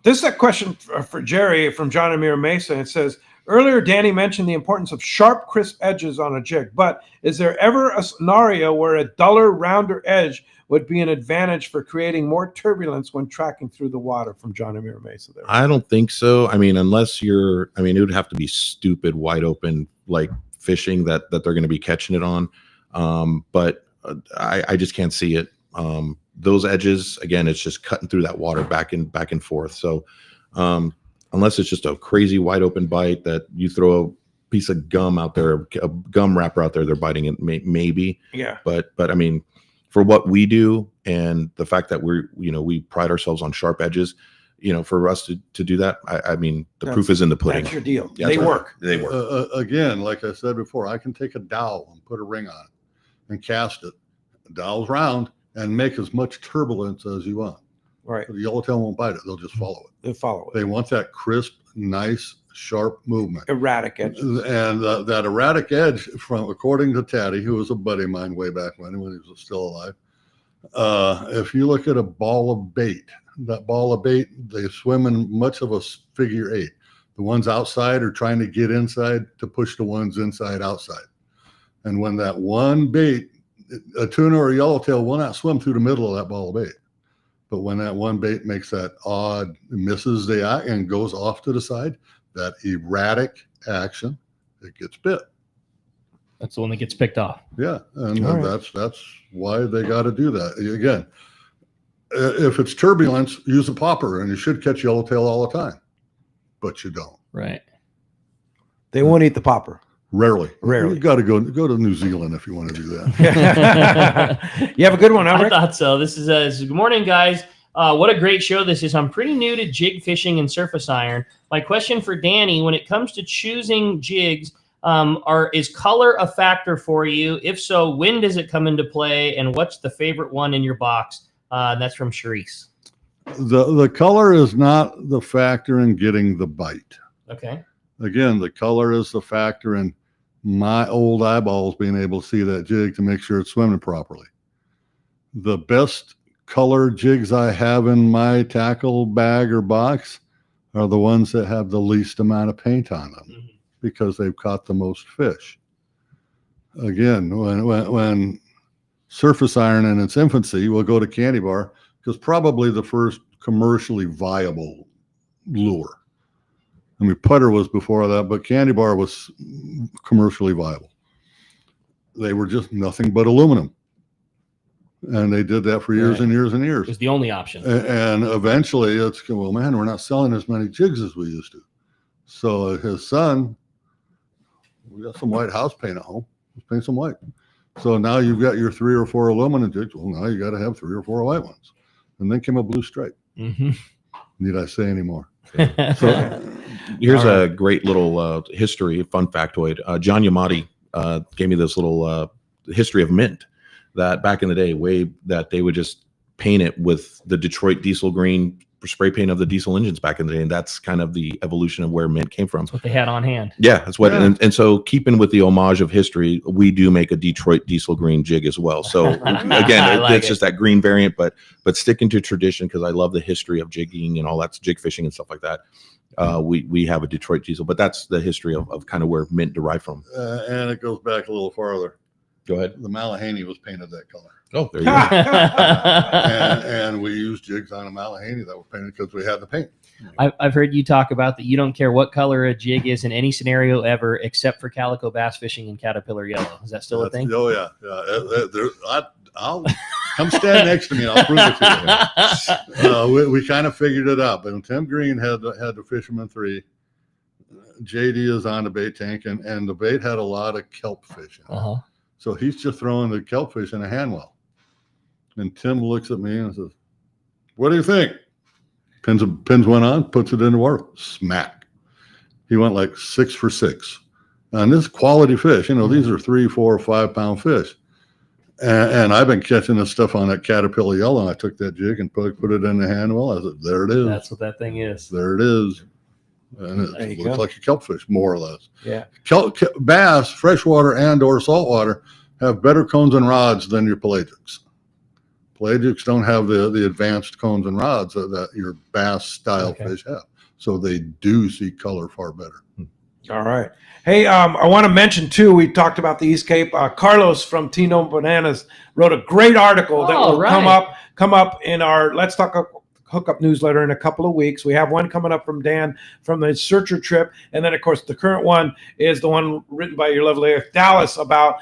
This is a question for Jerry from John Amir Mesa. It says, earlier, Danny mentioned the importance of sharp, crisp edges on a jig, but is there ever a scenario where a duller, rounder edge would be an advantage for creating more turbulence when tracking through the water? From John Amir Mesa there. I don't think so. Unless it would have to be stupid, wide open, like fishing that they're going to be catching it on. But I just can't see it. Those edges, again, it's just cutting through that water back and forth. So unless it's just a crazy wide open bite that you throw a piece of gum out there, a gum wrapper out there, they're biting it, maybe. Yeah. But for what we do and the fact that we pride ourselves on sharp edges, for us to do that, the proof is in the pudding. That's your deal. Yeah, They work. They work. Again, like I said before, I can take a dowel and put a ring on it and cast it. The dowel's round and make as much turbulence as you want. Right. The yellowtail won't bite it. They'll just follow it. They follow it. They want that crisp, nice, sharp movement. Erratic edge. And that erratic edge, according to Taddy, who was a buddy of mine way back when he was still alive, if you look at a ball of bait, that ball of bait, they swim in much of a figure 8. The ones outside are trying to get inside to push the ones inside outside. And when that one bait, a tuna or a yellowtail will not swim through the middle of that ball of bait. But when that one bait makes that odd, misses the eye and goes off to the side, that erratic action, it gets bit. That's the one that gets picked off. Yeah, and that's why they got to do that. Again, if it's turbulence, use a popper, and you should catch yellowtail all the time, but you don't. Right. They won't eat the popper. Rarely. You got to go to New Zealand if you want to do that. You have a good one, Albert. I thought so. This is good morning, guys. What a great show this is. I'm pretty new to jig fishing and surface iron. My question for Danny, when it comes to choosing jigs, is color a factor for you? If so, when does it come into play? And what's the favorite one in your box? That's from Charisse. The color is not the factor in getting the bite. Okay. Again, the color is the factor in my old eyeballs being able to see that jig to make sure it's swimming properly. The best color jigs I have in my tackle bag or box are the ones that have the least amount of paint on them because they've caught the most fish. Again, when surface iron in its infancy will go to candy bar because probably the first commercially viable lure. I mean, putter was before that, but candy bar was commercially viable. They were just nothing but aluminum. And they did that for years and years and years. It was the only option. And eventually it's, well, man, we're not selling as many jigs as we used to. So his son, we got some white house paint at home. Let's paint some white. So now you've got your 3 or 4 aluminum jigs. Well, now you got to have 3 or 4 white ones. And then came a blue stripe. Need I say any more? So here's a great little history, fun factoid. John Yamati gave me this little history of mint that back in the day, that they would just paint it with the Detroit diesel green spray paint of the diesel engines back in the day. And that's kind of the evolution of where mint came from. That's what they had on hand. Yeah, that's what. Yeah. And so keeping with the homage of history, we do make a Detroit diesel green jig as well. So again, it's just that green variant, but sticking to tradition, because I love the history of jigging and all that, jig fishing and stuff like that. We have a Detroit diesel, but that's the history of kind of where mint derived from. And it goes back a little farther. Go ahead. The Malahaney was painted that color. Oh, there you go. and we used jigs on a Malahaney that were painted because we had the paint. I've heard you talk about that you don't care what color a jig is in any scenario ever, except for calico bass fishing and caterpillar yellow. Is that still a thing? Oh, yeah. I'll come stand next to me and I'll prove it to you. We kind of figured it out. But Tim Green had the Fisherman 3. JD is on the bait tank, and the bait had a lot of kelp fish in it. So he's just throwing the kelp fish in a hand well. And Tim looks at me and says, "What do you think?" Pins went on, puts it in the water, smack. He went like 6 for 6. And this quality fish, these are 3, 4, 5 pound fish. And I've been catching this stuff on that caterpillar yellow. And I took that jig and put it in the hand well. I said, there it is. That's what that thing is. There it is. And it looks like a kelp fish, more or less. Yeah. Bass, freshwater and or saltwater, have better cones and rods than your pelagics. Pelagics don't have the advanced cones and rods that your bass style fish have. So they do see color far better. All right. Hey, I want to mention too, we talked about the East Cape. Carlos from Tino Bananas wrote a great article that will come up in our Let's Talk Hookup newsletter in a couple of weeks. We have one coming up from Dan from the Searcher trip. And then, of course, the current one is the one written by your lovely wife, Dallas, about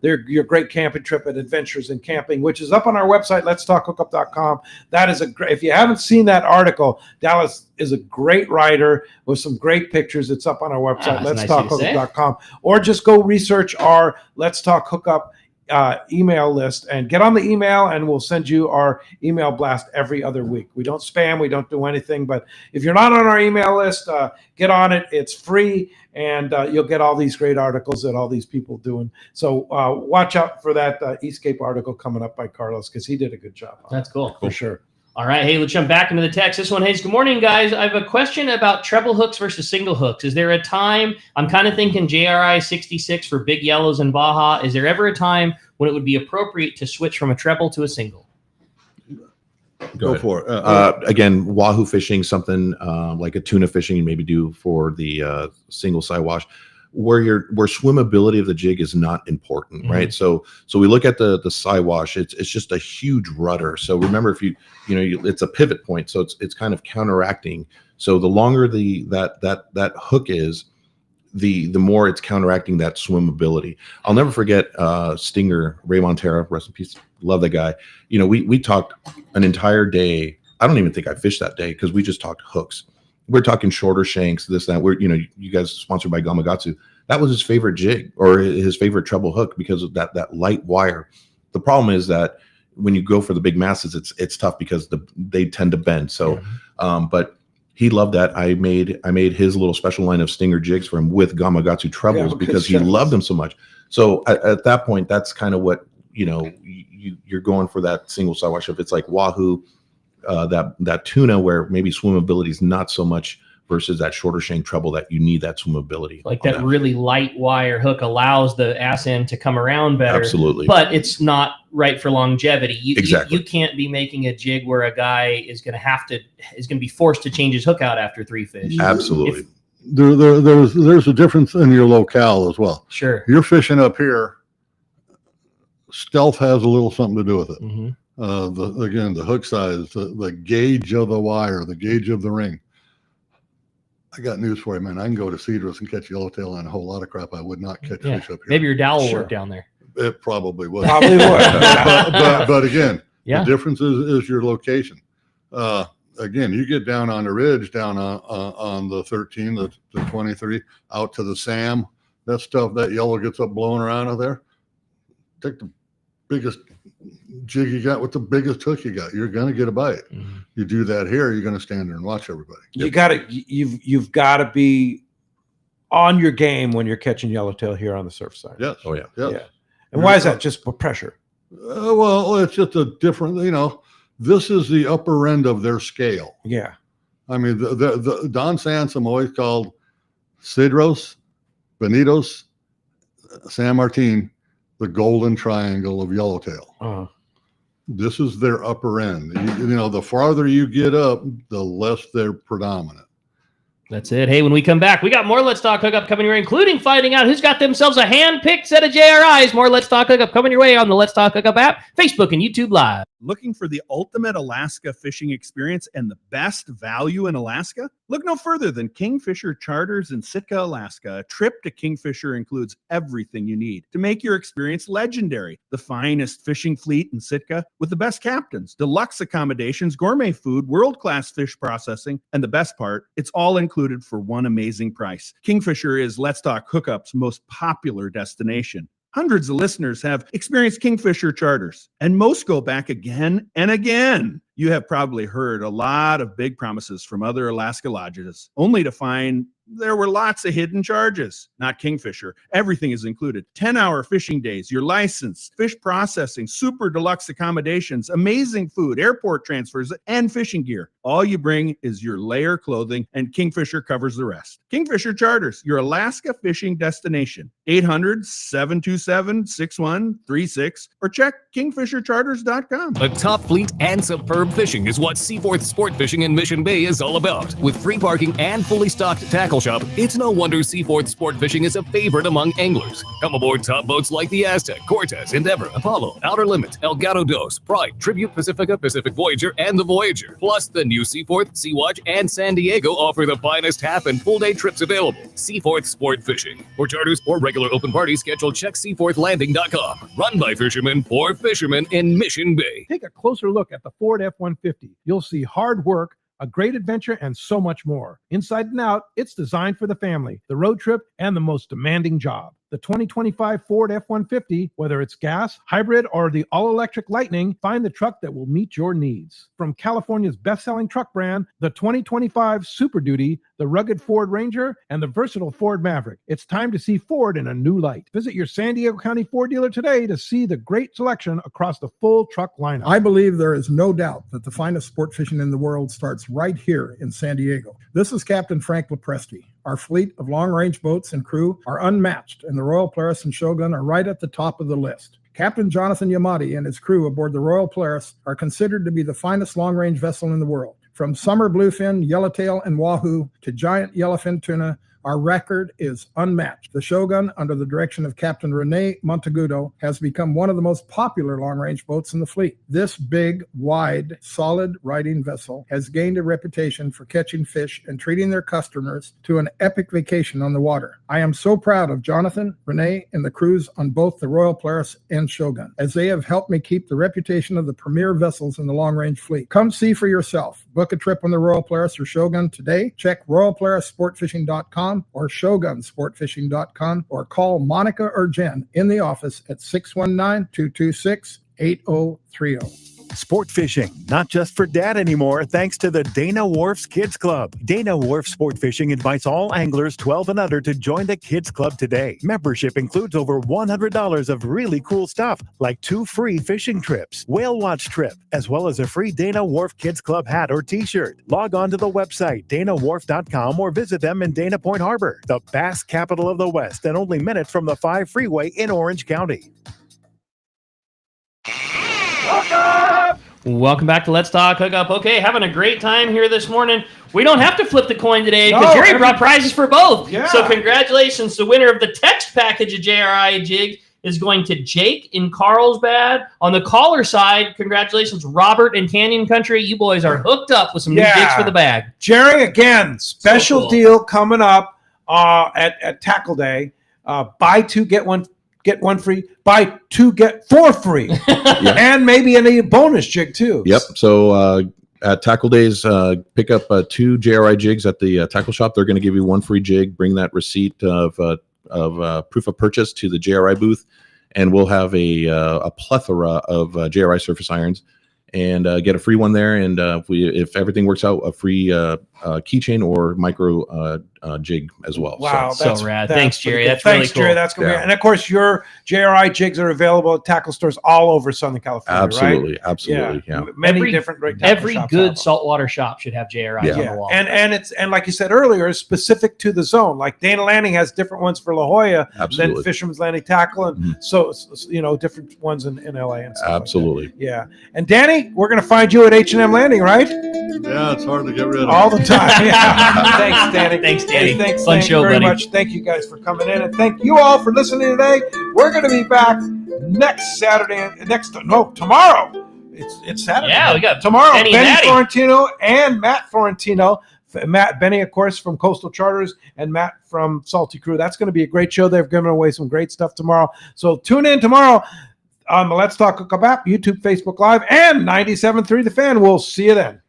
your great camping trip at Adventures in Camping, which is up on our website, letstalkhookup.com. That is if you haven't seen that article, Dallas is a great writer with some great pictures. It's up on our website, letstalkhookup.com. Or just go research our Let's Talk Hookup email list and get on the email, and we'll send you our email blast every other week. We don't spam, we don't do anything, but if you're not on our email list, get on it. It's free, and you'll get all these great articles that all these people doing. So watch out for that East Cape article coming up by Carlos, because he did a good job on That's cool. For sure. All right. Hey, let's jump back into the text. This one, hey, good morning, guys. I have a question about treble hooks versus single hooks. Is there a time, I'm kind of thinking JRI 66 for big yellows and Baja. Is there ever a time when it would be appropriate to switch from a treble to a single? Go for it. Again, wahoo fishing, something like a tuna fishing you maybe do for the single side wash, where swimmability of the jig is not important, right? So we look at the side wash. It's just a huge rudder. So remember, if it's a pivot point, so it's kind of counteracting. So the longer that hook is, the more it's counteracting that swimmability. I'll never forget Stinger, Ray Montera, rest in peace. Love that guy. We talked an entire day. I don't even think I fished that day because we just talked hooks. We're talking shorter shanks, this, that. You guys sponsored by Gamakatsu. That was his favorite jig or his favorite treble hook because of that light wire. The problem is that when you go for the big masses, it's tough because they tend to bend. So, but he loved that. I made his little special line of stinger jigs for him with Gamakatsu trebles because he loved them so much. So at that point, that's kind of what, you're going for that single sidewalk. If it's like wahoo, that tuna where maybe swimmability is not so much versus that shorter shank treble that you need that swimmability. Like that really light wire hook allows the ass end to come around better. Absolutely. But it's not right for longevity. Exactly. You can't be making a jig where a guy is going to be forced to change his hook out after 3 fish. Absolutely. There's a difference in your locale as well. Sure. You're fishing up here. Stealth has a little something to do with it. The hook size, the gauge of the wire, the gauge of the ring. I got news for you, man. I can go to Cedros and catch yellowtail on a whole lot of crap I would not catch fish up here. Maybe your dowel will work down there. It probably would. Probably would. but again, the difference is your location. Again, you get down on the ridge, down on the 13, the 23, out to the Sam. That stuff, that yellow gets up blowing around out there. Take the biggest jig you got with the biggest hook you got. You're going to get a bite. You do that here, you're going to stand there and watch everybody. You've got to be on your game when you're catching yellowtail here on the surf side. Yes. Oh, yeah. Yes. Yeah. And why is that? Just for pressure? Well, it's just a different, this is the upper end of their scale. Yeah. I mean, the Don Sansom always called Cedros, Bonitos, San Martin, the golden triangle of yellowtail. This is their upper end. The farther you get up, the less they're predominant. That's it. Hey, when we come back, we got more Let's Talk Hookup coming your way, including finding out who's got themselves a hand-picked set of JRIs. More Let's Talk Hookup coming your way on the Let's Talk Hookup app, Facebook, and YouTube Live. Looking for the ultimate Alaska fishing experience and the best value in Alaska? Look no further than Kingfisher Charters in Sitka, Alaska. A trip to Kingfisher includes everything you need to make your experience legendary. The finest fishing fleet in Sitka with the best captains, deluxe accommodations, gourmet food, world-class fish processing, and the best part, it's all included for one amazing price. Kingfisher is Let's Talk Hookup's most popular destination. Hundreds of listeners have experienced Kingfisher charters, and most go back again and again. You have probably heard a lot of big promises from other Alaska lodges, only to find there were lots of hidden charges. Not Kingfisher. Everything is included. 10-hour fishing days, your license, fish processing, super deluxe accommodations, amazing food, airport transfers, and fishing gear. All you bring is your layer clothing, and Kingfisher covers the rest. Kingfisher Charters, your Alaska fishing destination. 800-727-6136 or check kingfishercharters.com. A top fleet and superb fishing is what Seaforth Sport Fishing in Mission Bay is all about. With free parking and fully stocked tackle shop, it's no wonder Seaforth Sport Fishing is a favorite among anglers. Come aboard top boats like the Aztec, Cortez, Endeavor, Apollo, Outer Limit, Elgato Dos, Pride, Tribute Pacifica, Pacific Voyager, and the Voyager. Plus, the new Seaforth, Sea-Watch, and San Diego offer the finest half and full day trips available. Seaforth Sport Fishing. For charters or regular open parties, schedule check seaforthlanding.com. Run by fishermen for fishermen in Mission Bay. Take a closer look at the Ford F-150. You'll see hard work, a great adventure, and so much more. Inside and out, it's designed for the family, the road trip, and the most demanding job. The 2025 Ford F-150, whether it's gas, hybrid, or the all-electric Lightning, find the truck that will meet your needs. From California's best-selling truck brand, the 2025 Super Duty, the rugged Ford Ranger, and the versatile Ford Maverick, it's time to see Ford in a new light. Visit your San Diego County Ford dealer today to see the great selection across the full truck lineup. I believe there is no doubt that the finest sport fishing in the world starts right here in San Diego. This is Captain Frank Lepresti. Our fleet of long-range boats and crew are unmatched, and the Royal Polaris and Shogun are right at the top of the list. Captain Jonathan Yamati and his crew aboard the Royal Polaris are considered to be the finest long-range vessel in the world. From summer bluefin, yellowtail, and wahoo to giant yellowfin tuna, our record is unmatched. The Shogun, under the direction of Captain Rene Monteagudo, has become one of the most popular long-range boats in the fleet. This big, wide, solid riding vessel has gained a reputation for catching fish and treating their customers to an epic vacation on the water. I am so proud of Jonathan, Rene, and the crews on both the Royal Polaris and Shogun, as they have helped me keep the reputation of the premier vessels in the long-range fleet. Come see for yourself. Book a trip on the Royal Polaris or Shogun today. Check RoyalPolarisSportFishing.com or ShogunSportFishing.com or call Monica or Jen in the office at 619-226 8030. Sport fishing, not just for dad anymore, thanks to the Dana Wharf's Kids Club. Dana Wharf Sport Fishing invites all anglers 12 and under to join the Kids Club today. Membership includes over $100 of really cool stuff, like 2 free fishing trips, whale watch trip, as well as a free Dana Wharf Kids Club hat or t-shirt. Log on to the website, danawharf.com, or visit them in Dana Point Harbor, the bass capital of the West, and only minutes from the 5 freeway in Orange County. Welcome back to Let's Talk Hookup. Okay, having a great time here this morning. We don't have to flip the coin today because Jerry brought prizes for both. Yeah. So congratulations. The winner of the text package of JRI Jig is going to Jake in Carlsbad. On the caller side, congratulations, Robert in Canyon Country. You boys are hooked up with some new jigs for the bag. Jerry, again, special cool. deal coming up at Tackle Day. Buy 2, get 1 free. Buy 2, get 4 free. And maybe any bonus jig too. Yep. So at Tackle Days, pick up 2 JRI jigs at the tackle shop. They're going to give you 1 free jig. Bring that receipt of proof of purchase to the JRI booth, and we'll have a plethora of JRI surface irons, and get a free one there. And if everything works out, a free keychain or micro jig as well. Wow, so rad. That's Thanks, Jerry. pretty good. That's really Thanks, Jerry. cool. That's gonna be, and of course, your JRI jigs are available at tackle stores all over Southern California. Absolutely, right? absolutely, yeah. Many different great tackle Every shops good have them. saltwater shop should have JRI on the wall. And it's like you said earlier, it's specific to the zone. Like Dana Landing has different ones for La Jolla Absolutely. than Fisherman's Landing Tackle, and so different ones in LA and stuff. Absolutely. Like that. Yeah. And Danny, we're gonna find you at H&M Landing, right? Yeah, it's hard to get rid of. All the time. Yeah. Thanks, Danny. Thanks, Danny. Hey, thanks, Fun thank show, you very buddy. much. Thank you guys for coming in, and thank you all for listening today. We're going to be back next Saturday. Tomorrow. It's Saturday. Yeah, we got tomorrow. Benny Benny Matty. Florentino and Matt Florentino. Benny, of course, from Coastal Charters, and Matt from Salty Crew. That's going to be a great show. They're giving away some great stuff tomorrow. So tune in tomorrow on the Let's Talk Hookup app, YouTube, Facebook Live, and 97.3 The Fan. We'll see you then.